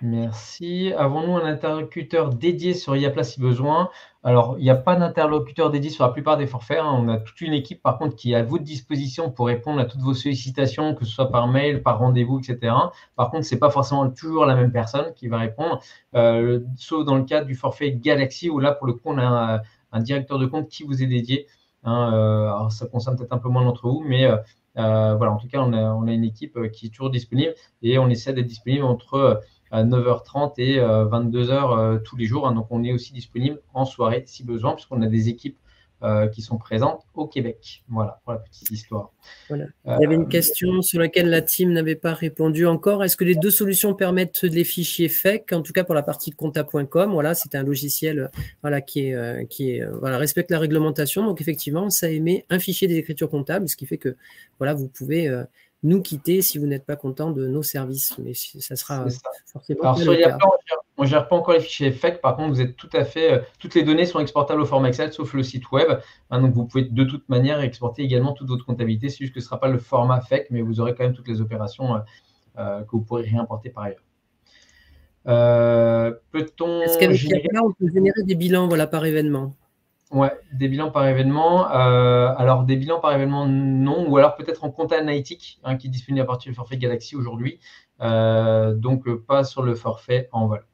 Merci. Avons-nous un interlocuteur dédié sur Yapla si besoin? Alors, il n'y a pas d'interlocuteur dédié sur la plupart des forfaits. Hein. On a toute une équipe, par contre, qui est à votre disposition pour répondre à toutes vos sollicitations, que ce soit par mail, par rendez-vous, etc. Par contre, ce n'est pas forcément toujours la même personne qui va répondre, sauf dans le cadre du forfait Galaxy, où là, pour le coup, on a un directeur de compte qui vous est dédié. Hein. Alors, ça concerne peut-être un peu moins d'entre vous, mais voilà, en tout cas, on a une équipe qui est toujours disponible et on essaie d'être disponible entre à 9h30 et 22h tous les jours. Hein. Donc, on est aussi disponible en soirée si besoin, puisqu'on a des équipes qui sont présentes au Québec. Voilà, pour la petite histoire. Voilà. Il y avait une question sur laquelle la team n'avait pas répondu encore. Est-ce que les deux solutions permettent les fichiers FEC, en tout cas pour la partie Conta.com? Voilà, c'est un logiciel voilà, qui respecte la réglementation. Donc, effectivement, ça émet un fichier des écritures comptables, ce qui fait que voilà, vous pouvez nous quitter si vous n'êtes pas content de nos services. Mais ça sera forcément. Alors, sur Yapla, on ne gère pas encore les fichiers FEC. Par contre, vous êtes tout à fait. Toutes les données sont exportables au format Excel, sauf le site web. Hein, donc, vous pouvez de toute manière exporter également toute votre comptabilité. C'est juste que ce ne sera pas le format FEC, mais vous aurez quand même toutes les opérations que vous pourrez réimporter par ailleurs. Est-ce qu'avec Yapla, on peut générer des bilans voilà, par événement? Ouais, des bilans par événement. Alors, des bilans par événement, non. Ou alors peut-être en compta analytique, hein, qui est disponible à partir du forfait Galaxy aujourd'hui. Donc, pas sur le forfait en vol.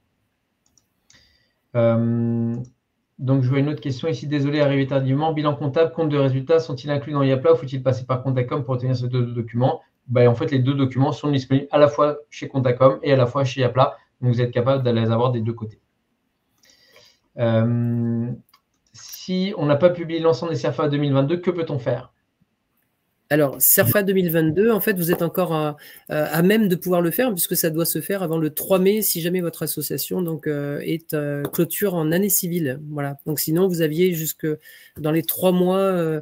Donc, je vois une autre question ici. Désolé, arrivé tardivement. Bilan comptable, compte de résultats sont-ils inclus dans Yapla ou faut-il passer par Contacom pour obtenir ces deux documents? En fait, les deux documents sont disponibles à la fois chez Contacom et à la fois chez Yapla. Donc, vous êtes capable de les avoir des deux côtés. Si on n'a pas publié l'ensemble des CERFA 2022, que peut-on faire? Alors, CERFA 2022, en fait, vous êtes encore à même de pouvoir le faire puisque ça doit se faire avant le 3 mai si jamais votre association est clôture en année civile. Voilà. Donc, sinon, vous aviez jusque dans les 3 mois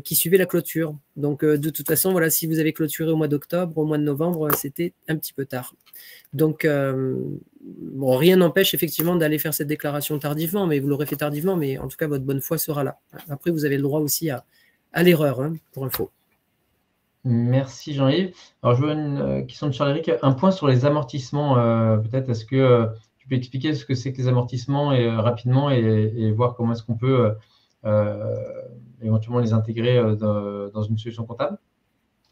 qui suivait la clôture. Donc, de toute façon, voilà, si vous avez clôturé au mois d'octobre, au mois de novembre, c'était un petit peu tard. Donc, bon, rien n'empêche effectivement d'aller faire cette déclaration tardivement, mais vous l'aurez fait tardivement, mais en tout cas, votre bonne foi sera là. Après, vous avez le droit aussi à l'erreur, hein, pour info. Merci Jean-Yves. Alors, je vois une question de Charles-Éric. Un point sur les amortissements, peut-être. Est-ce que tu peux expliquer ce que c'est que les amortissements rapidement et voir comment est-ce qu'on peut éventuellement les intégrer dans une solution comptable?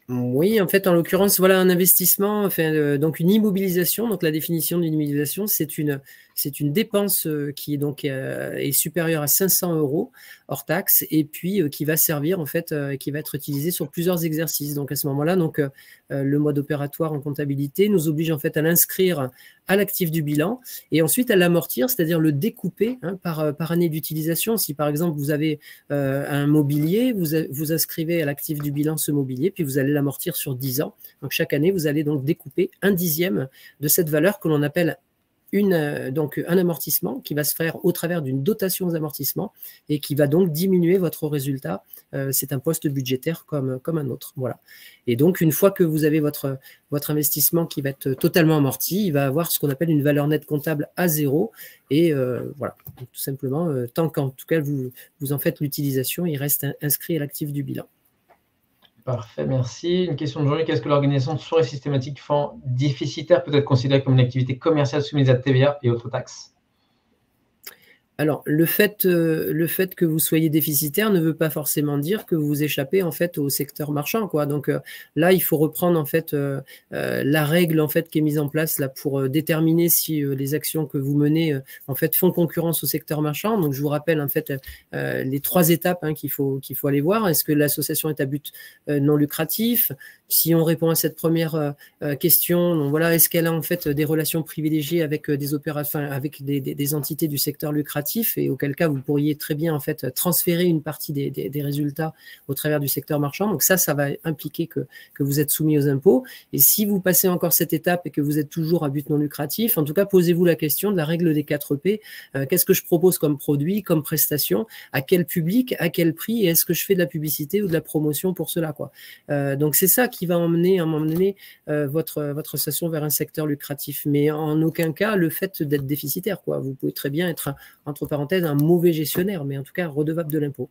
Oui, en fait, en l'occurrence, voilà un investissement, enfin, donc une immobilisation. Donc la définition d'une immobilisation, c'est une dépense qui donc est supérieure à 500 € hors taxe et puis qui va servir en fait, qui va être utilisée sur plusieurs exercices. Donc à ce moment-là, donc le mode opératoire en comptabilité nous oblige en fait à l'inscrire à l'actif du bilan et ensuite à l'amortir, c'est-à-dire le découper hein, par année d'utilisation. Si par exemple vous avez un mobilier, vous inscrivez à l'actif du bilan ce mobilier, puis vous allez l'amortir sur 10 ans. Donc chaque année, vous allez donc découper 1/10 de cette valeur que l'on appelle donc un amortissement qui va se faire au travers d'une dotation aux amortissements et qui va donc diminuer votre résultat. C'est un poste budgétaire comme un autre. Voilà. Et donc, une fois que vous avez votre investissement qui va être totalement amorti, il va avoir ce qu'on appelle une valeur nette comptable à 0. Et voilà, donc, tout simplement, tant qu'en tout cas vous en faites l'utilisation, il reste inscrit à l'actif du bilan. Parfait, merci. Une question de Jean-Luc. Est-ce que l'organisation de soirées systématiques fonds déficitaires peut être considérée comme une activité commerciale soumise à TVA et autres taxes? Alors, le fait que vous soyez déficitaire ne veut pas forcément dire que vous échappez en fait au secteur marchand, quoi. Donc là, il faut reprendre en fait la règle en fait qui est mise en place là pour déterminer si les actions que vous menez en fait font concurrence au secteur marchand. Donc je vous rappelle en fait les 3 étapes hein, qu'il faut aller voir. Est-ce que l'association est à but non lucratif? Si on répond à cette première question, donc voilà, est-ce qu'elle a en fait des relations privilégiées avec des opérations, avec des entités du secteur lucratif? Et auquel cas vous pourriez très bien en fait transférer une partie des résultats au travers du secteur marchand. Donc ça va impliquer que vous êtes soumis aux impôts. Et si vous passez encore cette étape et que vous êtes toujours à but non lucratif, en tout cas posez-vous la question de la règle des 4 P. Qu'est-ce que je propose comme produit, comme prestation, à quel public, à quel prix, et est-ce que je fais de la publicité ou de la promotion pour cela, quoi. Donc c'est ça qui va emmener votre association vers un secteur lucratif, mais en aucun cas le fait d'être déficitaire, quoi. Vous pouvez très bien être entre parenthèses, un mauvais gestionnaire, mais en tout cas redevable de l'impôt.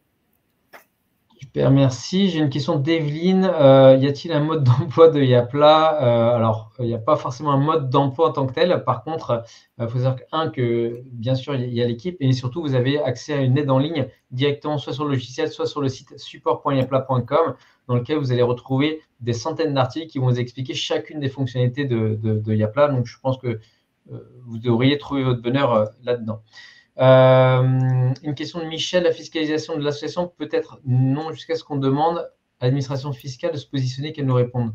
Super, merci. J'ai une question d'Evelyne. Y a-t-il un mode d'emploi de Yapla? Alors, il n'y a pas forcément un mode d'emploi en tant que tel. Par contre, il faut savoir que bien sûr, il y a l'équipe et surtout, vous avez accès à une aide en ligne directement, soit sur le logiciel, soit sur le site support.yapla.com, dans lequel vous allez retrouver des centaines d'articles qui vont vous expliquer chacune des fonctionnalités de Yapla. Donc, je pense que vous devriez trouver votre bonheur là-dedans. Une question de Michel, la fiscalisation de l'association peut être non jusqu'à ce qu'on demande à l'administration fiscale de se positionner, qu'elle nous réponde.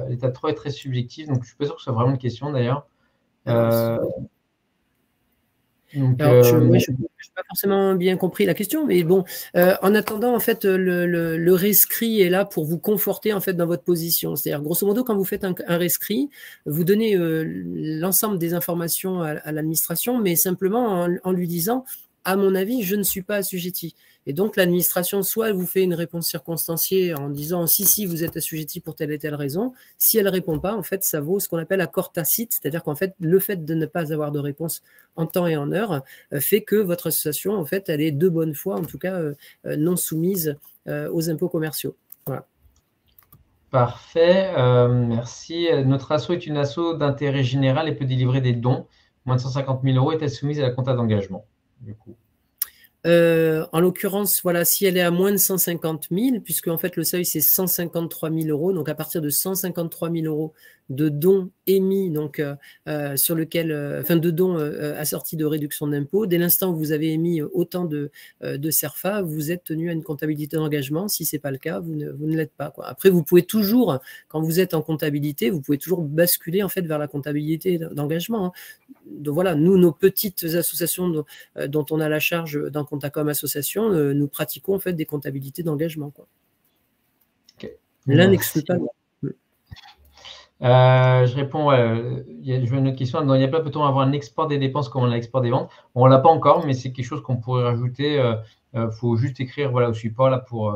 L'état de droit est très subjectif, donc je ne suis pas sûr que ce soit vraiment une question d'ailleurs. Je n'ai pas forcément bien compris la question, mais bon, en attendant, en fait, le rescrit est là pour vous conforter en fait dans votre position. C'est-à-dire, grosso modo, quand vous faites un rescrit, vous donnez l'ensemble des informations à l'administration, mais simplement en lui disant, à mon avis, je ne suis pas assujetti. Et donc, l'administration, soit elle vous fait une réponse circonstanciée en disant si, vous êtes assujetti pour telle et telle raison. Si elle ne répond pas, en fait, ça vaut ce qu'on appelle accord tacite, c'est-à-dire qu'en fait, le fait de ne pas avoir de réponse en temps et en heure fait que votre association, en fait, elle est de bonne foi, en tout cas, non soumise aux impôts commerciaux. Voilà. Parfait, merci. Notre asso est une asso d'intérêt général et peut délivrer des dons. Moins de 150 000 € est-elle soumise à la compta d'engagement, du coup? En l'occurrence, voilà, si elle est à moins de 150 000, puisque en fait le seuil c'est 153 000 €, donc à partir de 153 000 € de dons émis, donc sur lequel, de dons assortis de réduction d'impôt, dès l'instant où vous avez émis autant de CERFA, vous êtes tenu à une comptabilité d'engagement. Si c'est pas le cas, vous ne l'êtes pas, quoi. Après, vous pouvez toujours, quand vous êtes en comptabilité, vous pouvez toujours basculer en fait vers la comptabilité d'engagement, hein. Donc voilà, nous, nos petites associations dont on a la charge d'un Comptacom association, nous pratiquons en fait des comptabilités d'engagement, quoi. Okay. L'un n'exclut pas l'autre. Je réponds, je vois une autre question. Dans Yapla, peut-on avoir un export des dépenses comme on a l'export des ventes? On ne l'a pas encore, mais c'est quelque chose qu'on pourrait rajouter faut juste écrire voilà, au support là, pour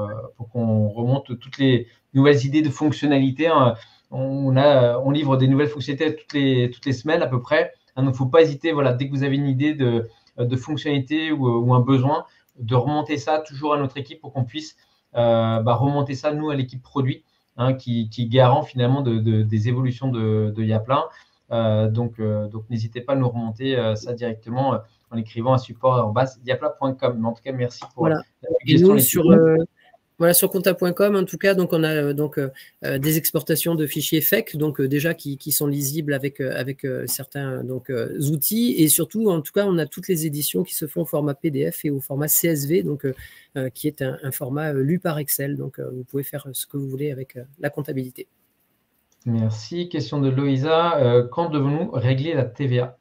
qu'on remonte toutes les nouvelles idées de fonctionnalités. Hein. On livre des nouvelles fonctionnalités toutes les semaines à peu près. Hein, donc, il ne faut pas hésiter, voilà, dès que vous avez une idée de fonctionnalité ou un besoin, de remonter ça toujours à notre équipe pour qu'on puisse remonter ça, nous, à l'équipe produit, hein, qui garant finalement des évolutions de Yapla. Donc, n'hésitez pas à nous remonter ça directement en écrivant un support@yapla.com. Mais en tout cas, merci pour Voilà. la Et suggestion. nous, voilà, sur compta.com, en tout cas, donc on a des exportations de fichiers FEC, donc déjà qui sont lisibles avec certains outils, et surtout, en tout cas, on a toutes les éditions qui se font au format PDF et au format CSV, donc qui est un format lu par Excel. Donc vous pouvez faire ce que vous voulez avec la comptabilité. Merci. Question de Loïsa. Quand devons-nous régler la TVA?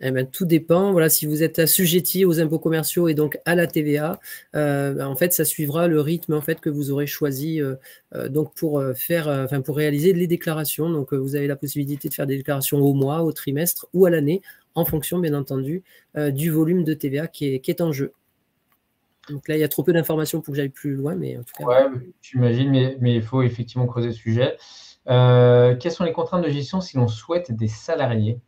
Eh ben, tout dépend. Voilà, si vous êtes assujetti aux impôts commerciaux et donc à la TVA, en fait, ça suivra le rythme en fait que vous aurez choisi donc pour réaliser les déclarations. Donc, vous avez la possibilité de faire des déclarations au mois, au trimestre ou à l'année, en fonction, bien entendu, du volume de TVA qui est en jeu. Donc là, il y a trop peu d'informations pour que j'aille plus loin, mais en tout cas. Ouais, j'imagine, mais il faut effectivement creuser le sujet. Quelles sont les contraintes de gestion si l'on souhaite des salariés?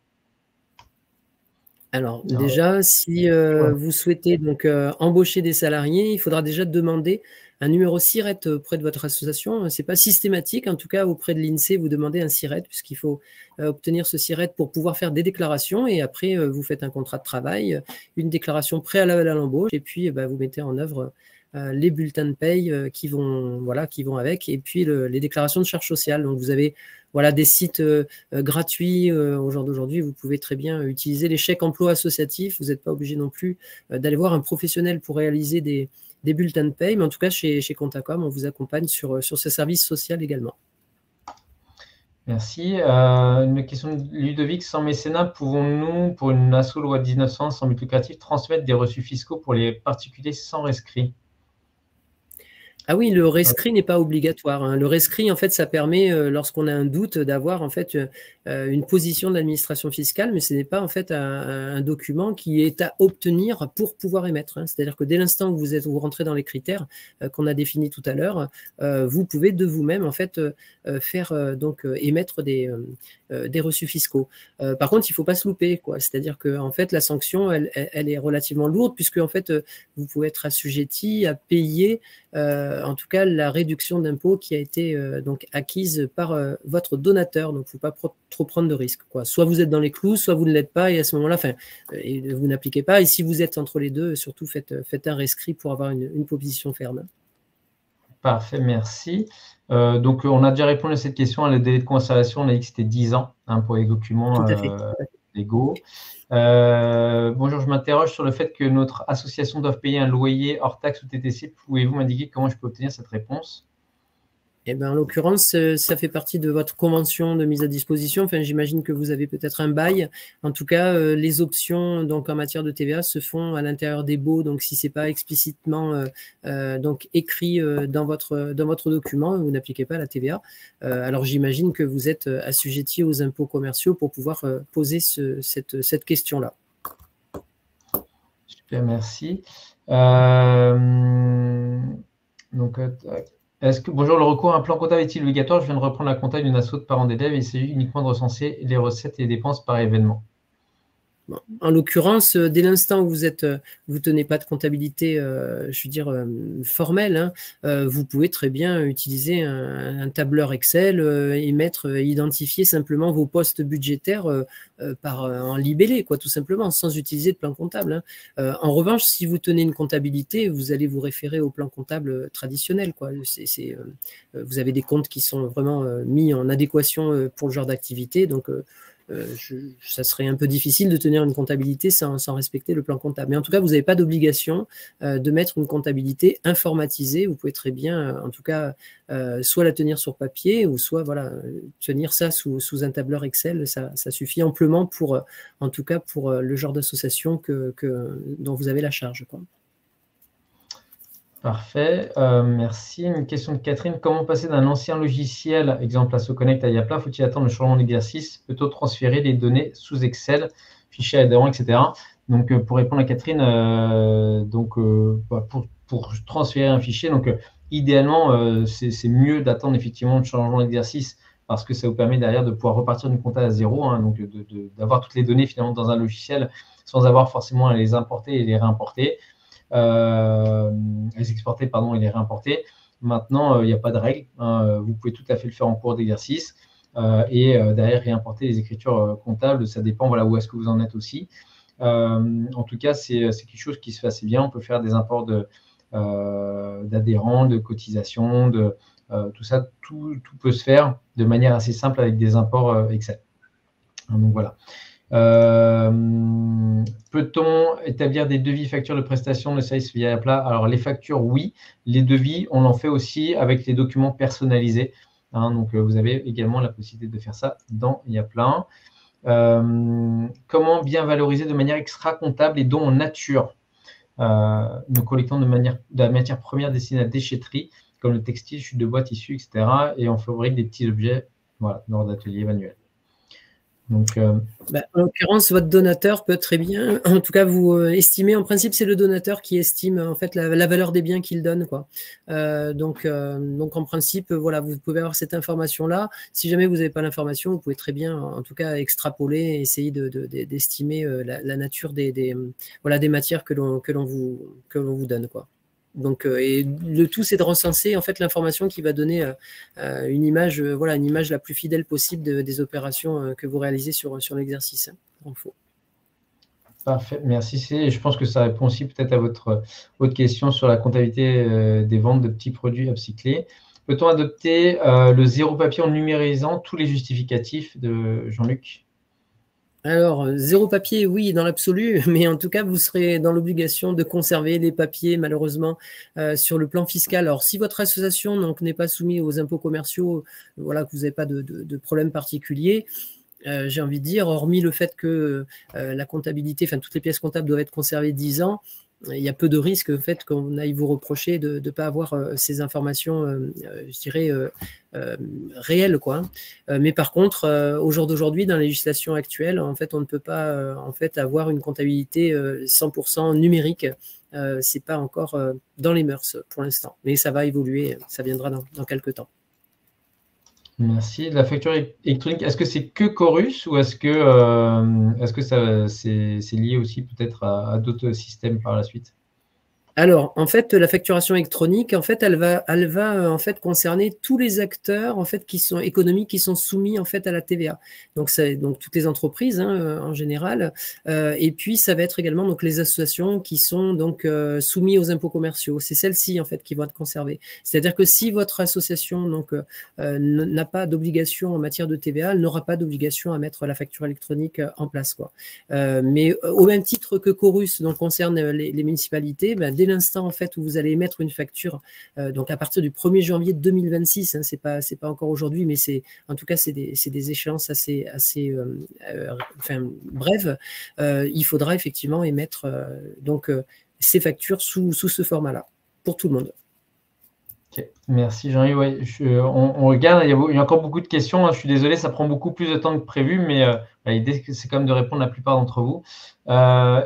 Alors déjà, si vous souhaitez donc embaucher des salariés, il faudra déjà demander un numéro SIRET auprès de votre association. Ce n'est pas systématique, en tout cas auprès de l'INSEE, vous demandez un SIRET puisqu'il faut obtenir ce SIRET pour pouvoir faire des déclarations et après vous faites un contrat de travail, une déclaration préalable à l'embauche et puis vous mettez en œuvre les bulletins de paye qui vont avec et puis les déclarations de charges sociales. Donc vous avez des sites gratuits au jour d'aujourd'hui. Vous pouvez très bien utiliser les chèques emploi associatifs. Vous n'êtes pas obligé non plus d'aller voir un professionnel pour réaliser des bulletins de paye. Mais en tout cas, chez Comptacom, on vous accompagne sur ce service social également. Merci. Une question de Ludovic. Sans mécénat, pouvons-nous, pour une asso loi 1900 sans but lucratif, transmettre des reçus fiscaux pour les particuliers sans rescrit? Ah oui, le rescrit n'est pas obligatoire. Hein. Le rescrit, en fait, ça permet, lorsqu'on a un doute, d'avoir en fait une position de l'administration fiscale, mais ce n'est pas en fait un document qui est à obtenir pour pouvoir émettre. Hein. C'est-à-dire que dès l'instant où vous rentrez dans les critères qu'on a définis tout à l'heure, vous pouvez de vous-même en fait faire émettre des reçus fiscaux. Par contre, il ne faut pas se louper, quoi. C'est-à-dire que en fait, la sanction, elle est relativement lourde puisque en fait, vous pouvez être assujetti à payer en tout cas la réduction d'impôt qui a été acquise par votre donateur. Donc, il ne faut pas trop prendre de risques, quoi. Soit vous êtes dans les clous, soit vous ne l'êtes pas, et à ce moment-là, vous n'appliquez pas. Et si vous êtes entre les deux, surtout faites un rescrit pour avoir une position ferme. Parfait, merci. Donc, on a déjà répondu à cette question. Le délai de conservation, on a dit que c'était 10 ans pour les documents légaux. Bonjour, je m'interroge sur le fait que notre association doit payer un loyer hors taxe ou TTC. Pouvez-vous m'indiquer comment je peux obtenir cette réponse? Eh bien, en l'occurrence, ça fait partie de votre convention de mise à disposition. Enfin, j'imagine que vous avez peut-être un bail. En tout cas, les options donc en matière de TVA se font à l'intérieur des baux. Donc, si c'est pas explicitement écrit dans votre document, vous n'appliquez pas la TVA. Alors, j'imagine que vous êtes assujetti aux impôts commerciaux pour pouvoir poser cette question-là. Super, merci. Bonjour, le recours à un plan comptable est-il obligatoire? Je viens de reprendre la comptable d'une asso de parents d'élèves et il s'agit uniquement de recenser les recettes et les dépenses par événement. Bon, en l'occurrence, dès l'instant où vous tenez pas de comptabilité, formelle, hein, vous pouvez très bien utiliser un tableur Excel et identifier simplement vos postes budgétaires en libellé, quoi, tout simplement, sans utiliser de plan comptable. Hein. En revanche, si vous tenez une comptabilité, vous allez vous référer au plan comptable traditionnel, quoi. Vous avez des comptes qui sont vraiment mis en adéquation pour le genre d'activité, donc ça serait un peu difficile de tenir une comptabilité sans respecter le plan comptable. Mais en tout cas, vous n'avez pas d'obligation de mettre une comptabilité informatisée. Vous pouvez très bien, en tout cas, soit la tenir sur papier ou soit tenir ça sous un tableur Excel. Ça suffit amplement en tout cas pour le genre d'association dont vous avez la charge, quoi. Parfait, merci. Une question de Catherine. Comment passer d'un ancien logiciel, exemple AssoConnect à Yapla? Faut-il attendre le changement d'exercice? Peut-on transférer les données sous Excel, fichiers adhérents, etc.? Donc, pour répondre à Catherine, pour transférer un fichier, donc idéalement, c'est mieux d'attendre effectivement le changement d'exercice parce que ça vous permet derrière de pouvoir repartir d'une compta à zéro, hein, donc d'avoir toutes les données finalement dans un logiciel sans avoir forcément à les importer et les réimporter, les exporter pardon et les réimporter. Maintenant, il n'y a pas de règle, hein, vous pouvez tout à fait le faire en cours d'exercice et derrière réimporter les écritures comptables, ça dépend voilà, où est-ce que vous en êtes aussi. En tout cas, c'est quelque chose qui se fait assez bien. On peut faire des imports d'adhérents, de cotisations, tout ça, tout peut se faire de manière assez simple avec des imports Excel. Donc voilà. Peut-on établir des devis factures de prestations de services via Yapla? Alors les factures, oui. Les devis, on en fait aussi avec les documents personnalisés. Hein, donc vous avez également la possibilité de faire ça dans Yapla. Comment bien valoriser de manière extra-comptable les dons en nature? Nous collectons de la matière première destinée à la déchetterie, comme le textile, chute de bois, tissu, etc. Et on fabrique des petits objets voilà, lors d'ateliers manuels. Donc, en l'occurrence, votre donateur peut très bien, en tout cas, vous estimez, en principe, c'est le donateur qui estime en fait la valeur des biens qu'il donne, quoi. Donc, en principe, voilà, vous pouvez avoir cette information-là. Si jamais vous n'avez pas l'information, vous pouvez très bien, en tout cas, extrapoler et essayer d'estimer la nature des matières que l'on vous donne, quoi. Donc, et le tout, c'est de recenser en fait l'information qui va donner une image la plus fidèle possible des opérations que vous réalisez sur l'exercice. Hein, parfait, merci. Je pense que ça répond aussi peut-être à votre autre question sur la comptabilité des ventes de petits produits upcyclés. Peut-on adopter le zéro papier en numérisant tous les justificatifs de Jean-Luc? Alors, zéro papier, oui, dans l'absolu, mais en tout cas, vous serez dans l'obligation de conserver les papiers, malheureusement, sur le plan fiscal. Alors, si votre association n'est pas soumise aux impôts commerciaux, voilà, que vous n'avez pas de problème particulier, j'ai envie de dire, hormis le fait que la comptabilité, enfin, toutes les pièces comptables doivent être conservées 10 ans, il y a peu de risques en fait qu'on aille vous reprocher de ne pas avoir ces informations, je dirais, réelles, quoi. Mais par contre, au jour d'aujourd'hui, dans la législation actuelle, en fait, on ne peut pas en fait avoir une comptabilité 100% numérique. C'est pas encore dans les mœurs pour l'instant, mais ça va évoluer, ça viendra dans quelques temps. Merci. La facture électronique, est-ce que c'est que Chorus ou est-ce que c'est lié aussi peut-être à d'autres systèmes par la suite? Alors, en fait, la facturation électronique, en fait, elle va en fait concerner tous les acteurs en fait qui sont économiques, qui sont soumis en fait à la TVA. Donc toutes les entreprises en général. Et puis ça va être également donc les associations qui sont donc soumises aux impôts commerciaux. C'est celles-ci en fait qui vont être conservées. C'est-à-dire que si votre association donc n'a pas d'obligation en matière de TVA, elle n'aura pas d'obligation à mettre la facture électronique en place, quoi. Mais au même titre que Chorus, donc concerne les municipalités, dès l'instant en fait où vous allez émettre une facture, donc à partir du 1er janvier 2026, c'est pas encore aujourd'hui, mais en tout cas c'est des échéances assez brèves. Il faudra effectivement émettre ces factures sous ce format-là pour tout le monde. Okay. Merci Jean-Yves. Ouais, on regarde, il y a encore beaucoup de questions. Hein. Je suis désolé, ça prend beaucoup plus de temps que prévu, mais l'idée, c'est quand même de répondre à la plupart d'entre vous.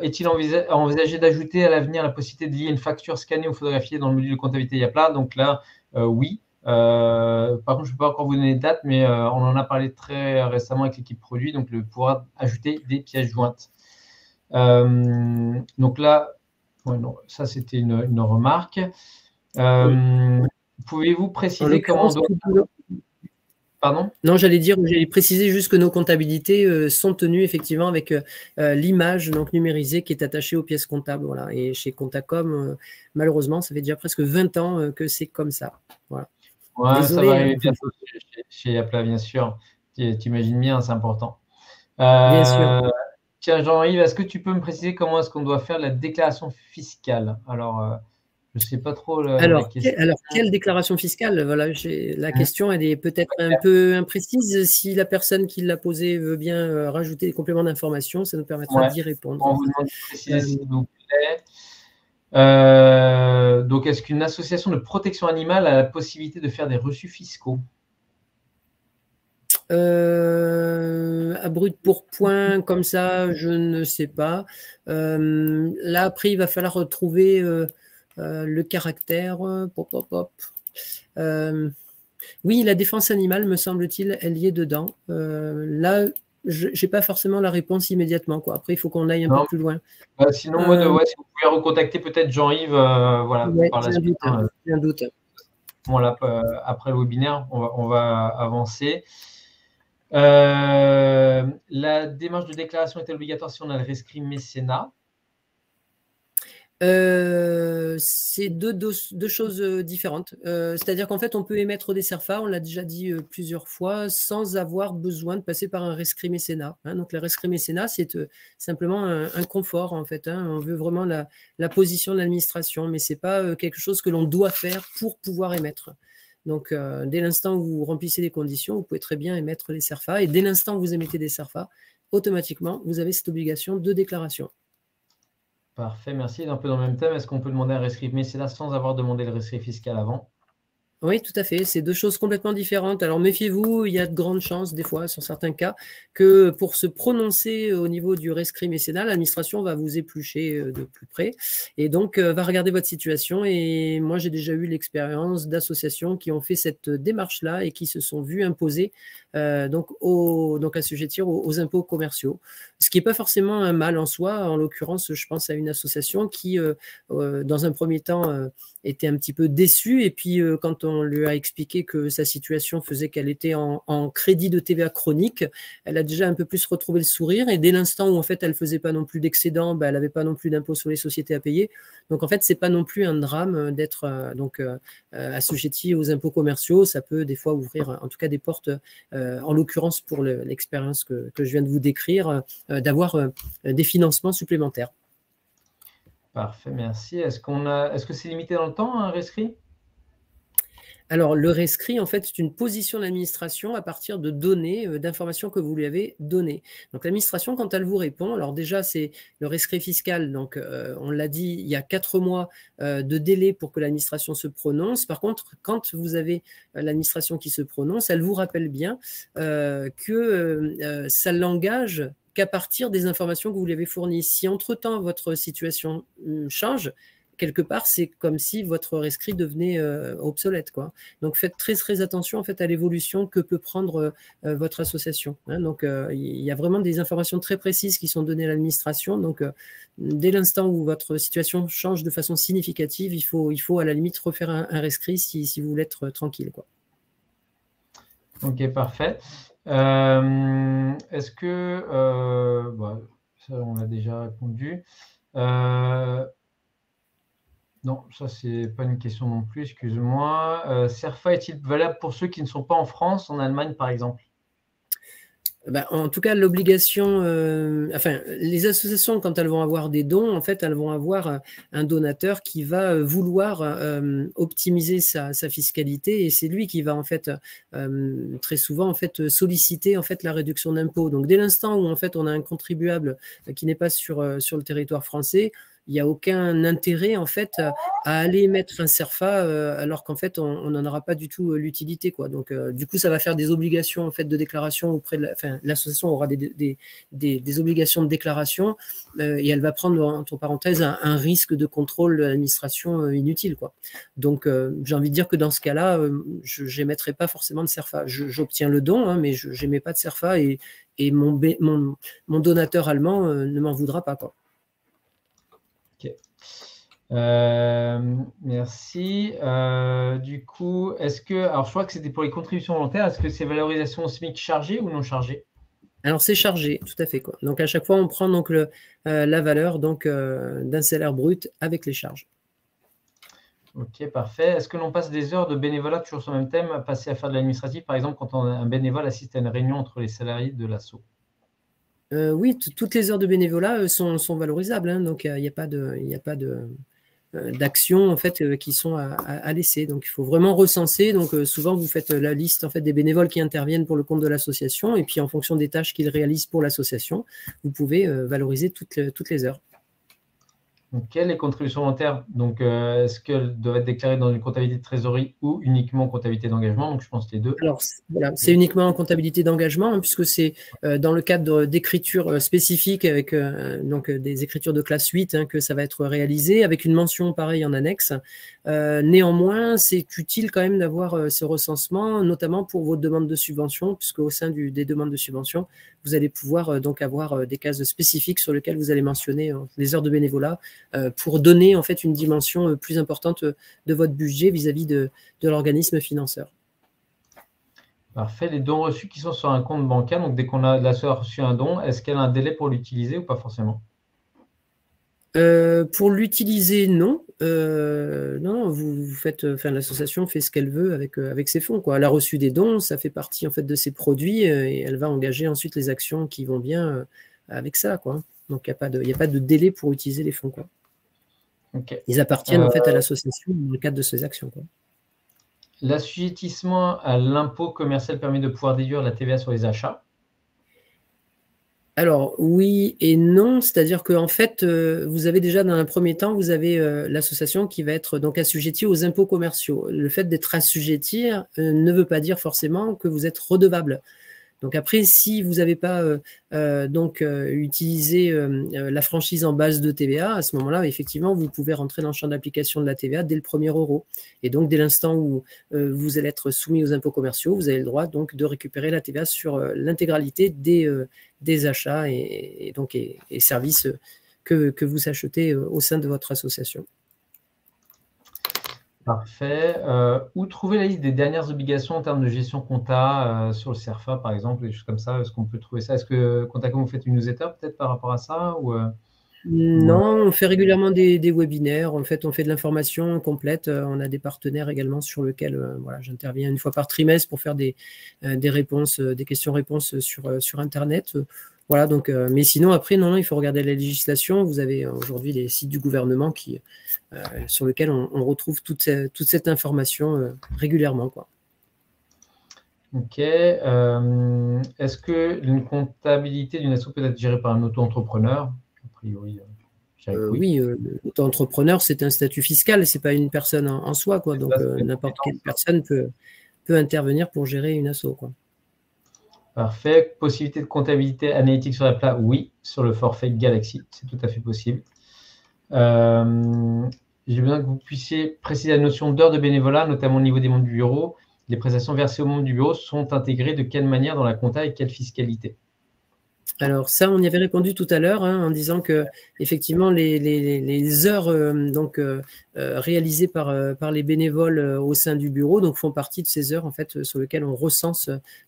Est-il envisagé d'ajouter à l'avenir la possibilité de lier une facture scannée ou photographiée dans le module de comptabilité Yapla? Donc là, oui. Par contre, je ne peux pas encore vous donner de date, mais on en a parlé très récemment avec l'équipe produit, donc le pouvoir ajouter des pièces jointes. Donc là, ouais, non, ça c'était une remarque. Pouvez-vous préciser comment Pardon? Non, j'allais préciser juste que nos comptabilités sont tenues effectivement avec l'image donc numérisée qui est attachée aux pièces comptables. Voilà. Et chez Comptacom, malheureusement, ça fait déjà presque 20 ans que c'est comme ça. Voilà. Ouais, désolé, ça va arriver bientôt chez Yapla, bien sûr. Tu imagines bien, c'est important. Bien sûr. Tiens, Jean-Yves, est-ce que tu peux me préciser comment est-ce qu'on doit faire la déclaration fiscale? Alors, je ne sais pas trop la question. Alors, quelle déclaration fiscale? Voilà, la question, elle est peut-être un peu imprécise. Si la personne qui l'a posée veut bien rajouter des compléments d'information, ça nous permettra d'y répondre. On vous demande de préciser, s'il vous plaît. Donc, est-ce qu'une association de protection animale a la possibilité de faire des reçus fiscaux? à brut pour point, comme ça, je ne sais pas. Là, après, il va falloir retrouver le caractère. Pop, pop, pop. Oui, la défense animale, me semble-t-il, elle y est dedans. Là, je n'ai pas forcément la réponse immédiatement, quoi. Après, il faut qu'on aille un peu plus loin. Sinon, moi, ouais, si vous pouvez recontacter peut-être Jean-Yves voilà, ouais, par la suite. J'ai un doute. Bon, là, après le webinaire, on va avancer. La démarche de déclaration est obligatoire si on a le rescrit mécénat. C'est deux choses différentes. C'est-à-dire qu'en fait, on peut émettre des CERFA, on l'a déjà dit plusieurs fois, sans avoir besoin de passer par un rescrit mécénat. Hein. Donc, le rescrit mécénat, c'est simplement un confort, en fait. Hein. On veut vraiment la position de l'administration, mais ce n'est pas quelque chose que l'on doit faire pour pouvoir émettre. Donc, dès l'instant où vous remplissez les conditions, vous pouvez très bien émettre les CERFA. Et dès l'instant où vous émettez des CERFA, automatiquement, vous avez cette obligation de déclaration. Parfait, merci. Et un peu dans le même thème, est-ce qu'on peut demander un rescrit mécénat sans avoir demandé le rescrit fiscal avant? Oui, tout à fait. C'est deux choses complètement différentes. Alors, méfiez-vous, il y a de grandes chances, des fois, sur certains cas, que pour se prononcer au niveau du rescrit mécénat, l'administration va vous éplucher de plus près et donc va regarder votre situation. Et moi, j'ai déjà eu l'expérience d'associations qui ont fait cette démarche-là et qui se sont vues imposer donc assujettir aux impôts commerciaux. Ce qui n'est pas forcément un mal en soi. En l'occurrence, je pense à une association qui, dans un premier temps, était un petit peu déçue. Et puis, quand on lui a expliqué que sa situation faisait qu'elle était en crédit de TVA chronique, elle a déjà un peu plus retrouvé le sourire. Et dès l'instant où, en fait, elle ne faisait pas non plus d'excédent, elle n'avait pas non plus d'impôt sur les sociétés à payer. Donc, en fait, ce n'est pas non plus un drame d'être assujetti aux impôts commerciaux. Ça peut, des fois, ouvrir, en tout cas, des portes, en l'occurrence, pour l'expérience que je viens de vous décrire, d'avoir des financements supplémentaires. Parfait, merci. Est-ce que c'est limité dans le temps, un rescrit? Alors, le rescrit, en fait, c'est une position de l'administration à partir de données, d'informations que vous lui avez données. Donc, l'administration, quand elle vous répond, alors déjà, c'est le rescrit fiscal. Donc, on l'a dit, il y a 4 mois de délai pour que l'administration se prononce. Par contre, quand vous avez l'administration qui se prononce, elle vous rappelle bien que ça l'engage qu'à partir des informations que vous lui avez fournies. Si entre-temps, votre situation change, quelque part, c'est comme si votre rescrit devenait obsolète, quoi. Donc, faites très, très attention en fait, à l'évolution que peut prendre votre association. Hein. Donc, il y a vraiment des informations très précises qui sont données à l'administration. Donc, dès l'instant où votre situation change de façon significative, il faut à la limite refaire un rescrit si vous voulez être tranquille, quoi. Ok, parfait. Est-ce que... ça, on a déjà répondu. Non, ça, c'est pas une question non plus, excuse-moi. CERFA est-il valable pour ceux qui ne sont pas en France, en Allemagne, par exemple? En tout cas, l'obligation, les associations, quand elles vont avoir des dons, en fait, elles vont avoir un donateur qui va vouloir optimiser sa fiscalité et c'est lui qui va en fait très souvent en fait solliciter en fait la réduction d'impôts. Donc, dès l'instant où en fait on a un contribuable qui n'est pas sur le territoire français, il n'y a aucun intérêt en fait à aller mettre un CERFA alors qu'en fait on n'en aura pas du tout l'utilité, quoi. Donc du coup ça va faire des obligations en fait de déclaration auprès de l'association aura des obligations de déclaration et elle va prendre entre parenthèses un risque de contrôle de l'administration inutile, quoi. Donc j'ai envie de dire que dans ce cas-là je n'émettrai pas forcément de CERFA. J'obtiens le don, hein, mais je n'émets pas de CERFA et mon donateur allemand ne m'en voudra pas, quoi. Merci. Du coup, alors je crois que c'était pour les contributions volontaires, est-ce que c'est valorisation au SMIC chargée ou non chargée? Alors c'est chargé, tout à fait, quoi. Donc à chaque fois on prend donc la valeur donc d'un salaire brut avec les charges. Ok, parfait. Est-ce que l'on passe des heures de bénévolat toujours sur le même thème, à passer à faire de l'administratif, par exemple quand un bénévole assiste à une réunion entre les salariés de l'asso? Oui, toutes les heures de bénévolat sont valorisables, hein, donc il n'y a pas d'actions en fait qui sont à laisser. Donc il faut vraiment recenser. Donc souvent vous faites la liste en fait des bénévoles qui interviennent pour le compte de l'association et puis en fonction des tâches qu'ils réalisent pour l'association, vous pouvez valoriser toutes les heures. Ok, les contributions volontaires, donc est-ce qu'elles doivent être déclarées dans une comptabilité de trésorerie ou uniquement en comptabilité d'engagement? Donc je pense les deux. Alors, voilà, c'est uniquement en comptabilité d'engagement, hein, puisque c'est dans le cadre d'écriture spécifique avec donc, des écritures de classe 8 hein, que ça va être réalisé, avec une mention pareille en annexe. Néanmoins, c'est utile quand même d'avoir ce recensement, notamment pour vos demandes de subvention, puisque au sein des demandes de subvention, vous allez pouvoir donc avoir des cases spécifiques sur lesquelles vous allez mentionner les heures de bénévolat pour donner en fait une dimension plus importante de votre budget vis-à-vis de l'organisme financeur. Parfait. Les dons reçus qui sont sur un compte bancaire, donc dès qu'on a reçu un don, est-ce qu'elle a un délai pour l'utiliser ou pas forcément? Pour l'utiliser, non. Non, vous faites, l'association fait ce qu'elle veut avec ses fonds, quoi. Elle a reçu des dons, ça fait partie en fait de ses produits et elle va engager ensuite les actions qui vont bien avec ça, quoi. Donc il n'y a pas de délai pour utiliser les fonds, quoi. Ok. Ils appartiennent en fait à l'association dans le cadre de ses actions, quoi. L'assujettissement à l'impôt commercial permet de pouvoir déduire la TVA sur les achats. Alors oui et non, c'est-à-dire qu'en fait, vous avez déjà dans un premier temps, vous avez l'association qui va être donc assujettie aux impôts commerciaux. Le fait d'être assujetti ne veut pas dire forcément que vous êtes redevable. Donc après, si vous n'avez pas utilisé la franchise en base de TVA, à ce moment-là, effectivement, vous pouvez rentrer dans le champ d'application de la TVA dès le premier euro. Et donc, dès l'instant où vous allez être soumis aux impôts commerciaux, vous avez le droit donc de récupérer la TVA sur l'intégralité des achats et services que vous achetez au sein de votre association. Parfait. Où trouver la liste des dernières obligations en termes de gestion compta sur le CERFA, par exemple, des choses comme ça? Est-ce qu'on peut trouver ça? Est-ce que Contacom, vous faites une newsletter peut-être par rapport à ça Non, on fait régulièrement des webinaires. En fait, on fait de l'information complète. On a des partenaires également sur lesquels voilà, j'interviens une fois par trimestre pour faire des réponses, des questions-réponses sur Internet. Voilà, donc, mais sinon, après, non, il faut regarder la législation. Vous avez aujourd'hui les sites du gouvernement sur lesquels on retrouve toute cette information régulièrement, quoi. Ok. Est-ce que une comptabilité d'une asso peut être gérée par un auto-entrepreneur? A priori, oui, l'auto-entrepreneur, c'est un statut fiscal, c'est pas une personne en soi, quoi. Donc, n'importe quelle personne peut intervenir pour gérer une asso, quoi. Parfait. Possibilité de comptabilité analytique sur la plat? Oui, sur le forfait Galaxy, c'est tout à fait possible. J'ai besoin que vous puissiez préciser la notion d'heure de bénévolat, notamment au niveau des membres du bureau. Les prestations versées aux membres du bureau sont intégrées de quelle manière dans la compta et quelle fiscalité? Alors ça, on y avait répondu tout à l'heure en disant que effectivement les heures réalisées par les bénévoles au sein du bureau donc font partie de ces heures en fait sur lesquelles on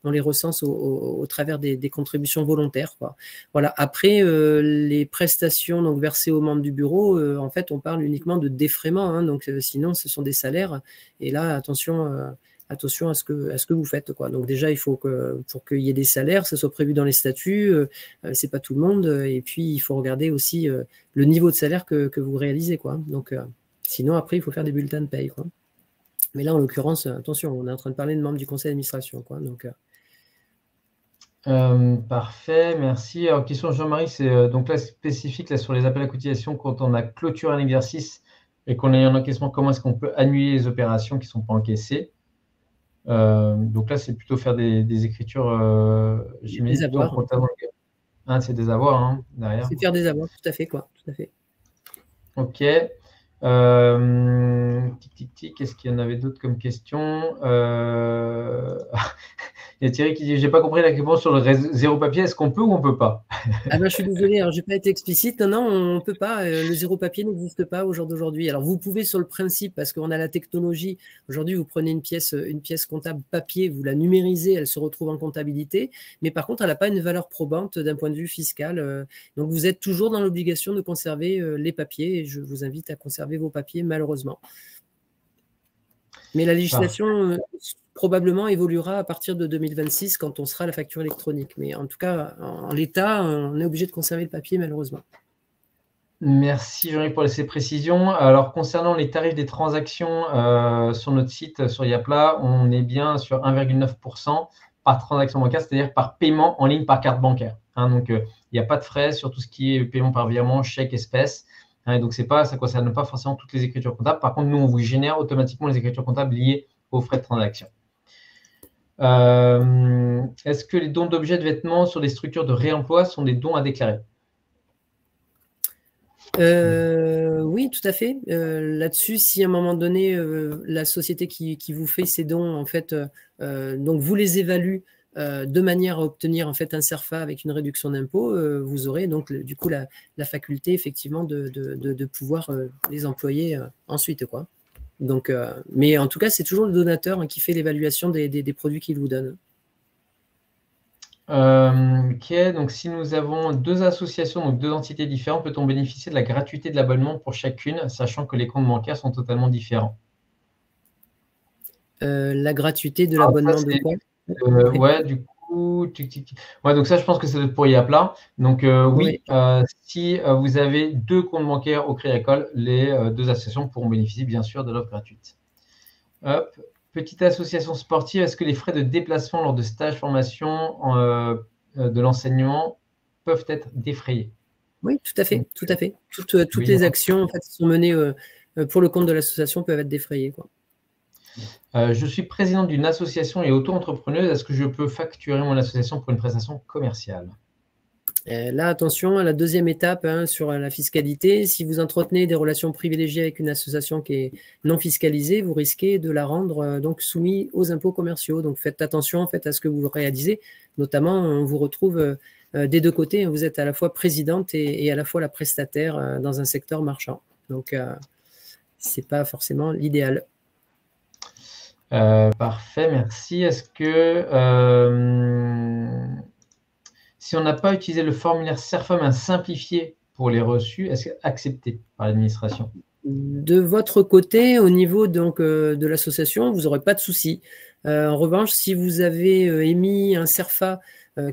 les recense au travers des contributions volontaires, quoi. Voilà. Après les prestations donc versées aux membres du bureau, en fait on parle uniquement de défraiement, donc sinon ce sont des salaires et là attention à ce que vous faites, quoi. Donc déjà, il faut que pour qu'il y ait des salaires, ça soit prévu dans les statuts, c'est pas tout le monde. Et puis, il faut regarder aussi le niveau de salaire que vous réalisez, quoi. Donc, sinon, après, il faut faire des bulletins de paye, quoi. Mais là, en l'occurrence, attention, on est en train de parler de membres du conseil d'administration, quoi. Donc, parfait, merci. Alors, question Jean-Marie, c'est donc là spécifique là, sur les appels à cotisation quand on a clôturé un exercice et qu'on a eu un encaissement, comment est-ce qu'on peut annuler les opérations qui ne sont pas encaissées? Donc là, c'est plutôt faire des écritures, j'imagine, plutôt en comptable. C'est des avoirs derrière. C'est faire des avoirs, tout à fait, quoi. Tout à fait. Ok. Tic. Est-ce qu'il y en avait d'autres comme questions? Il y a Thierry qui dit: j'ai pas compris la réponse sur le zéro papier. Est-ce qu'on peut ou on peut pas? Ah ben, je suis désolé, je n'ai pas été explicite. Non, on ne peut pas. Le zéro papier n'existe pas au jour d'aujourd'hui. Alors, vous pouvez sur le principe, parce qu'on a la technologie. Aujourd'hui, vous prenez une pièce comptable papier, vous la numérisez, elle se retrouve en comptabilité. Mais par contre, elle n'a pas une valeur probante d'un point de vue fiscal. Donc, vous êtes toujours dans l'obligation de conserver les papiers. Et je vous invite à conserver vos papiers, malheureusement. Mais la législation probablement évoluera à partir de 2026 quand on sera à la facture électronique. Mais en tout cas, en l'état, on est obligé de conserver le papier, malheureusement. Merci Jean-Yves pour ces précisions. Alors, concernant les tarifs des transactions sur notre site, sur Yapla, on est bien sur 1,9% par transaction bancaire, c'est-à-dire par paiement en ligne par carte bancaire. Donc, il n'y a pas de frais sur tout ce qui est paiement par virement, chèque, espèce. Hein, et donc, ça ne concerne pas forcément toutes les écritures comptables. Par contre, nous, on vous génère automatiquement les écritures comptables liées aux frais de transaction. Est-ce que les dons d'objets de vêtements sur des structures de réemploi sont des dons à déclarer? Oui, tout à fait. Là-dessus, si à un moment donné, la société qui vous fait ces dons, en fait, donc vous les évaluez de manière à obtenir en fait un CERFA avec une réduction d'impôt, vous aurez donc du coup la faculté effectivement de pouvoir les employer ensuite, quoi. Donc, mais en tout cas, c'est toujours le donateur qui fait l'évaluation des produits qu'il vous donne. Ok, donc si nous avons 2 associations, donc 2 entités différentes, peut-on bénéficier de la gratuité de l'abonnement pour chacune, sachant que les comptes bancaires sont totalement différents? La gratuité de l'abonnement de quoi? Ouais, du coup, ouais, donc ça, je pense que c'est pour Yapla. Donc oui, si vous avez 2 comptes bancaires au Crédit Agricole, les 2 associations pourront bénéficier bien sûr de l'offre gratuite. Hop. Petite association sportive, est-ce que les frais de déplacement lors de stages, formation de l'enseignement peuvent être défrayés? Oui, tout à fait, tout à fait. Toutes les actions en fait, qui sont menées pour le compte de l'association peuvent être défrayées, quoi. Je suis président d'une association et auto-entrepreneuse. Est-ce que je peux facturer mon association pour une prestation commerciale? Là, attention à la deuxième étape sur la fiscalité. Si vous entretenez des relations privilégiées avec une association qui est non fiscalisée, vous risquez de la rendre donc soumise aux impôts commerciaux. Donc, faites attention en fait, à ce que vous réalisez. Notamment, on vous retrouve des deux côtés. Vous êtes à la fois présidente et à la fois la prestataire dans un secteur marchand. Donc, ce n'est pas forcément l'idéal. Parfait, merci. Est-ce que si on n'a pas utilisé le formulaire CERFA mais simplifié pour les reçus, est-ce accepté par l'administration? De votre côté, au niveau donc, de l'association, vous n'aurez pas de souci. En revanche, si vous avez émis un CERFA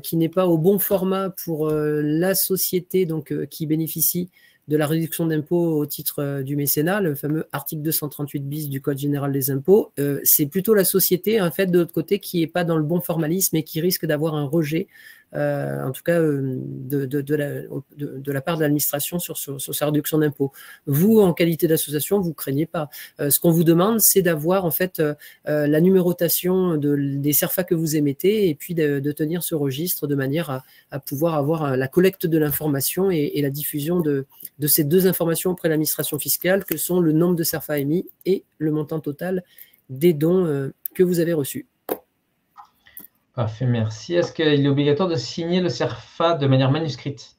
qui n'est pas au bon format pour la société donc, qui bénéficie de la réduction d'impôt au titre du mécénat, le fameux article 238 bis du Code général des impôts, c'est plutôt la société, en fait, de l'autre côté, qui n'est pas dans le bon formalisme et qui risque d'avoir un rejet, en tout cas de la part de l'administration sur sa réduction d'impôt. Vous, en qualité d'association, vous ne craignez pas. Ce qu'on vous demande, c'est d'avoir en fait la numérotation des CERFA que vous émettez et puis de tenir ce registre de manière à pouvoir avoir la collecte de l'information et la diffusion de ces 2 informations auprès de l'administration fiscale que sont le nombre de CERFA émis et le montant total des dons que vous avez reçus. Parfait, merci. Est-ce qu'il est obligatoire de signer le CERFA de manière manuscrite?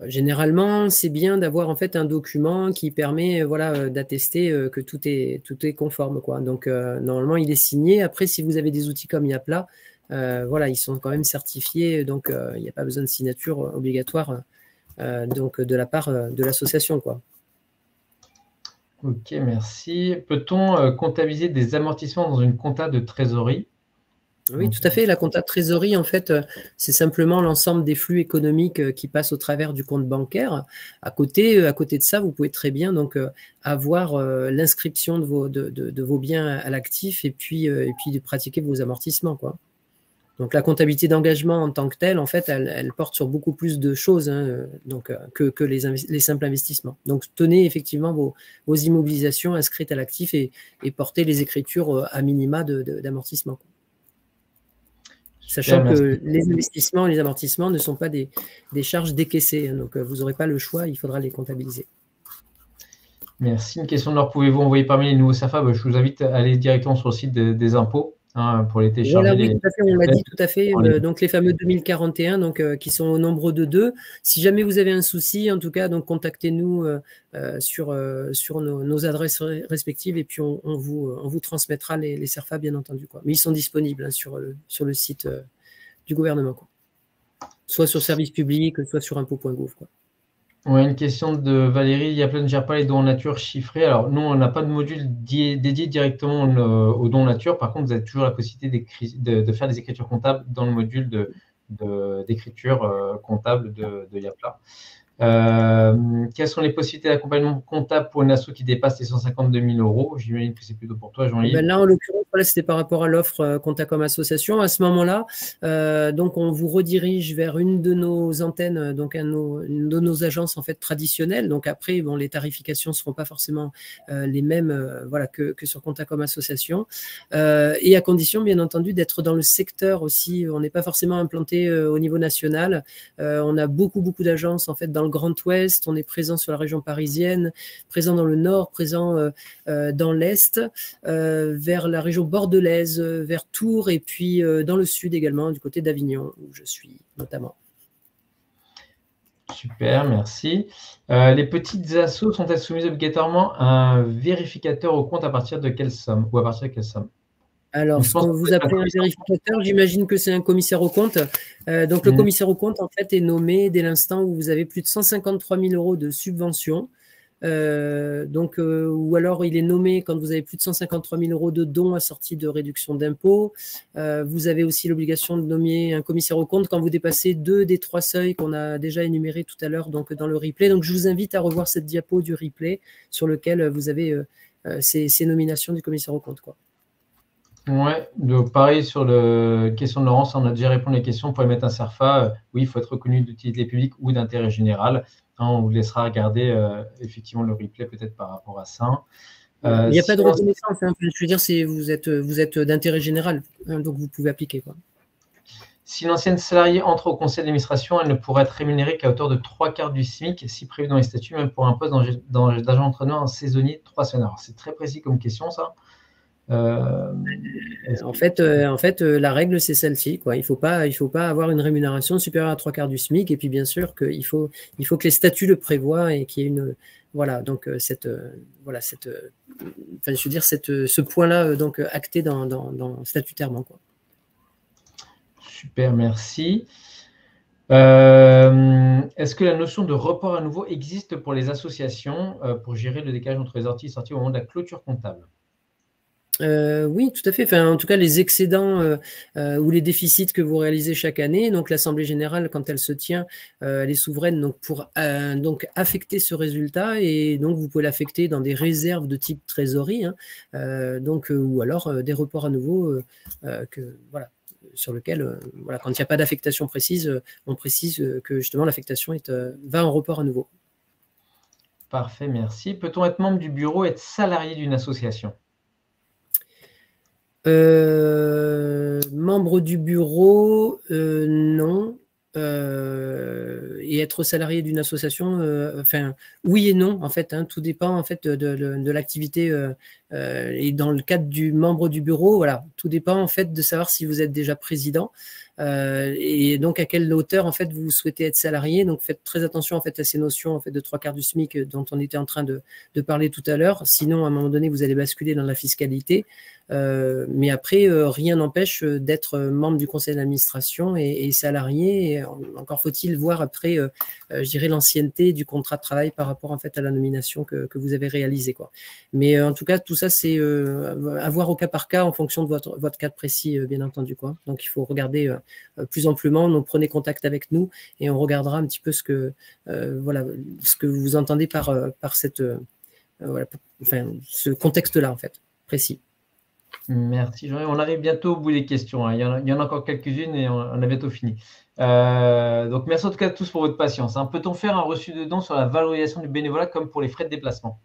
Généralement, c'est bien d'avoir en fait un document qui permet d'attester que tout est conforme, quoi. Donc, normalement, il est signé. Après, si vous avez des outils comme Yapla, ils sont quand même certifiés. Donc, il n'y a pas besoin de signature obligatoire donc, de la part de l'association, quoi. Ok, merci. Peut-on comptabiliser des amortissements dans une compta de trésorerie? Oui, tout à fait. La compta de trésorerie, en fait, c'est simplement l'ensemble des flux économiques qui passent au travers du compte bancaire. À côté de ça, vous pouvez très bien donc avoir l'inscription de vos biens à l'actif et puis de pratiquer vos amortissements, quoi. Donc, la comptabilité d'engagement en tant que telle, en fait, elle porte sur beaucoup plus de choses que les simples investissements. Donc, tenez effectivement vos immobilisations inscrites à l'actif et portez les écritures à minima d'amortissement. Sachant que les investissements et les amortissements ne sont pas des charges décaissées. Donc, vous n'aurez pas le choix, il faudra les comptabiliser. Merci. Une question de leur pouvez-vous envoyer parmi les nouveaux CERFA? Je vous invite à aller directement sur le site des impôts pour les télécharger. Voilà, oui, tout à fait, on l'a dit tout à fait. Donc, les fameux 2041, donc, qui sont au nombre de 2. Si jamais vous avez un souci, en tout cas, donc contactez-nous sur nos adresses respectives et puis on vous transmettra les CERFA, bien entendu, quoi. Mais ils sont disponibles sur le site du gouvernement, quoi. Soit sur service public, soit sur impôts.gouv, quoi. Ouais, une question de Valérie. Yapla ne gère pas les dons en nature chiffrés. Alors, nous, on n'a pas de module dédié directement aux dons en nature. Par contre, vous avez toujours la possibilité de faire des écritures comptables dans le module d'écriture comptable de Yapla. Quelles sont les possibilités d'accompagnement comptable pour une asso qui dépasse les 152 000 euros? J'imagine que c'est plutôt pour toi, Jean-Yves. Là, en l'occurrence, voilà, c'était par rapport à l'offre Comptacom Association. À ce moment-là, donc on vous redirige vers une de nos antennes, donc une de nos agences en fait traditionnelles. Donc après, bon, les tarifications ne seront pas forcément les mêmes voilà, que sur Comptacom Association. Et à condition, bien entendu, d'être dans le secteur aussi. On n'est pas forcément implanté au niveau national. On a beaucoup d'agences en fait dans le Grand Ouest. On est présent sur la région parisienne, présent dans le Nord, présent dans l'Est. Vers la région bordelaise, vers Tours, et puis dans le sud également, du côté d'Avignon, où je suis notamment. Super, merci. Les petites assos sont-elles soumises obligatoirement à un vérificateur au compte à partir de quelle somme ou à partir de quelle somme? Alors, ce que vous appelez un vérificateur, j'imagine que c'est un commissaire aux comptes. Donc, le commissaire aux comptes, en fait, est nommé dès l'instant où vous avez plus de 153 000 euros de subvention. Ou alors il est nommé quand vous avez plus de 153 000 euros de dons assortis de réduction d'impôts. Vous avez aussi l'obligation de nommer un commissaire aux comptes quand vous dépassez 2 des 3 seuils qu'on a déjà énumérés tout à l'heure donc dans le replay. Donc je vous invite à revoir cette diapo du replay sur lequel vous avez ces nominations du commissaire aux comptes, quoi. Ouais, donc pareil sur la question de Laurence, on a déjà répondu à la question. Pour mettre un CERFA, oui, il faut être reconnu d'utilité publique ou d'intérêt général. On vous laissera regarder effectivement le replay peut-être par rapport à ça. Il n'y a pas de reconnaissance. Je veux dire, vous êtes d'intérêt général, donc vous pouvez appliquer, quoi. Si l'ancienne salariée entre au conseil d'administration, elle ne pourra être rémunérée qu'à hauteur de 3/4 du SMIC, si prévu dans les statuts, même pour un poste d'agent entraîneur en saisonnier 3 semaines. Alors, c'est très précis comme question, ça. En fait, la règle, c'est celle-ci, quoi. Il faut pas avoir une rémunération supérieure à 3/4 du SMIC. Et puis, bien sûr, qu'il faut que les statuts le prévoient et qu'il y ait une, voilà, donc ce point-là, donc acté statutairement, quoi. Super, merci. Est-ce que la notion de report à nouveau existe pour les associations pour gérer le décalage entre les entrées et sorties au moment de la clôture comptable? Oui, tout à fait. Enfin, en tout cas, les excédents ou les déficits que vous réalisez chaque année, donc l'Assemblée générale, quand elle se tient, elle est souveraine donc pour affecter ce résultat, et donc vous pouvez l'affecter dans des réserves de type trésorerie, hein, ou alors des reports à nouveau sur lequel, quand il n'y a pas d'affectation précise, on précise que justement l'affectation va en report à nouveau. Parfait, merci. Peut-on être membre du bureau et être salarié d'une association? Membre du bureau, non. Et être salarié d'une association, oui et non, en fait, hein, tout dépend en fait de l'activité et dans le cadre du membre du bureau, voilà, tout dépend en fait de savoir si vous êtes déjà président et donc à quelle hauteur en fait vous souhaitez être salarié. Donc faites très attention en fait à ces notions en fait de 3/4 du SMIC dont on était en train de parler tout à l'heure. Sinon, à un moment donné, vous allez basculer dans la fiscalité. Mais après, rien n'empêche d'être membre du conseil d'administration et salarié. Et encore faut-il voir après, je dirais, l'ancienneté du contrat de travail par rapport en fait à la nomination que vous avez réalisée, quoi. Mais en tout cas, tout ça, c'est à voir au cas par cas en fonction de votre cas précis, bien entendu, quoi. Donc, il faut regarder plus amplement. Donc, prenez contact avec nous et on regardera un petit peu ce que vous entendez par cette, ce contexte-là, en fait, précis. Merci Jean-Yves. On arrive bientôt au bout des questions, hein. Il y en a encore quelques-unes et on a bientôt fini. Donc, merci en tout cas à tous pour votre patience, hein. Peut-on faire un reçu de dons sur la valorisation du bénévolat comme pour les frais de déplacement?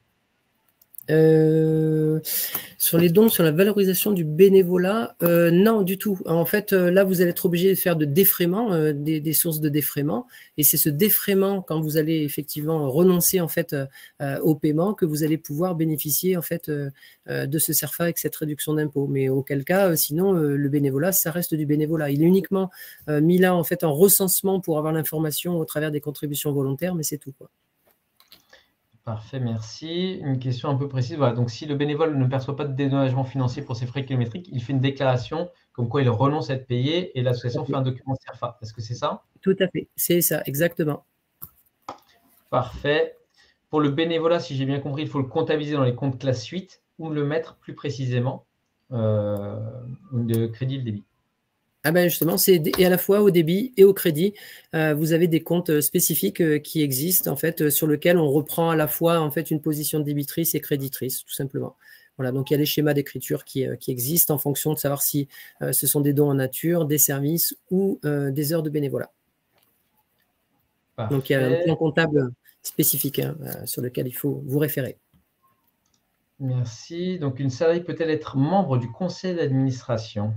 Sur les dons, sur la valorisation du bénévolat, non du tout. En fait, là, vous allez être obligé de faire de défraiement, des sources de défraiement, et c'est ce défraiement, quand vous allez effectivement renoncer en fait au paiement, que vous allez pouvoir bénéficier en fait de ce CERFA avec cette réduction d'impôt. Mais auquel cas, sinon, le bénévolat, ça reste du bénévolat. Il est uniquement mis là en fait en recensement pour avoir l'information au travers des contributions volontaires, mais c'est tout, quoi. Parfait, merci. Une question un peu précise. Voilà. Donc, si le bénévole ne perçoit pas de dédommagement financier pour ses frais kilométriques, il fait une déclaration comme quoi il renonce à être payé et l'association fait un document CERFA. Est-ce que c'est ça? Tout à fait, c'est ça, exactement. Parfait. Pour le bénévolat, si j'ai bien compris, il faut le comptabiliser dans les comptes classe 8 ou le mettre plus précisément de crédit le débit. Ah ben justement, c'est et à la fois au débit et au crédit, vous avez des comptes spécifiques qui existent en fait, sur lesquels on reprend à la fois en fait une position de débitrice et créditrice, tout simplement. Voilà, donc il y a les schémas d'écriture qui existent en fonction de savoir si ce sont des dons en nature, des services ou des heures de bénévolat. Parfait. Donc il y a un plan comptable spécifique hein, sur lequel il faut vous référer. Merci. Donc une salariée peut-elle être membre du conseil d'administration?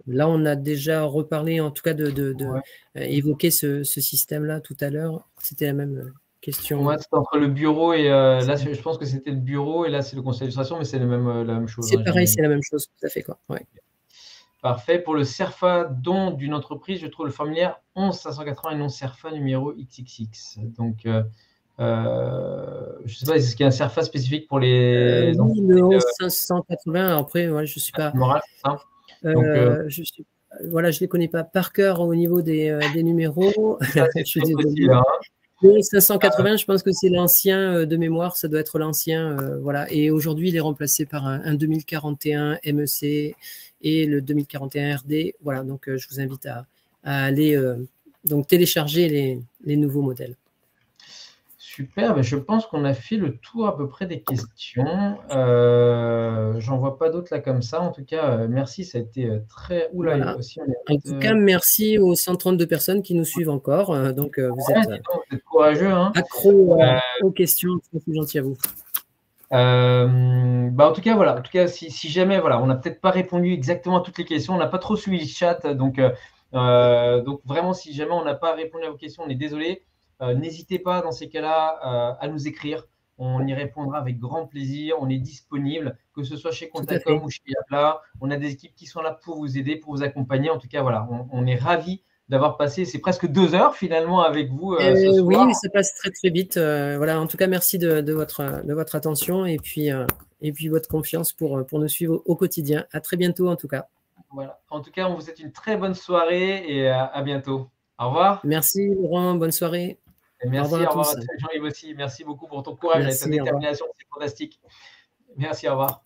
Là, on a déjà reparlé, en tout cas, Ouais. évoquer ce système-là tout à l'heure. C'était la même question. Ouais, c'était entre le bureau et là, je pense que c'était le bureau et là, c'est le conseil d'administration, mais c'est la même chose. C'est Hein, pareil, c'est la même chose, tout à fait, quoi. Ouais. Parfait. Pour le CERFA don d'une entreprise, je trouve le formulaire 11580 et non CERFA numéro XXX. Donc, je ne sais pas, est-ce qu'il y a un CERFA spécifique pour les Oui, le 11580, après, ouais, je ne suis pas. Moral, c'est ça. Donc, Voilà, je ne les connais pas par cœur au niveau des numéros. ça, c'est Je suis très désolé. possible. Hein. Le 580, je pense que c'est l'ancien de mémoire, ça doit être l'ancien. Voilà. Et aujourd'hui, il est remplacé par un 2041 MEC et le 2041 RD. Voilà, donc je vous invite à aller donc télécharger les nouveaux modèles. Super, ben, je pense qu'on a fait le tour à peu près des questions. J'en vois pas d'autres là comme ça. En tout cas, merci, ça a été très… Oula, Voilà. aussi, En tout cas, merci aux 132 personnes qui nous suivent encore. Donc, vous êtes courageux. Hein. Accro aux questions. C'est gentil à vous. En tout cas, voilà. En tout cas, si jamais, voilà, on n'a peut-être pas répondu exactement à toutes les questions, on n'a pas trop suivi le chat. Donc vraiment, si jamais on n'a pas répondu à vos questions, on est désolé. N'hésitez pas dans ces cas-là à nous écrire. On y répondra avec grand plaisir. On est disponible, que ce soit chez Contacom ou chez Yapla. On a des équipes qui sont là pour vous aider, pour vous accompagner. En tout cas, voilà, on est ravis d'avoir passé, c'est presque 2 heures finalement avec vous ce soir. Oui, ça passe très très vite. Voilà, en tout cas, merci de votre attention et puis votre confiance pour nous suivre au quotidien. À très bientôt en tout cas. Voilà. En tout cas, on vous souhaite une très bonne soirée et à bientôt. Au revoir. Merci Laurent, bonne soirée. Et merci, au revoir à tous. Jean-Yves aussi. Merci beaucoup pour ton courage et ta détermination, c'est fantastique. Merci, au revoir.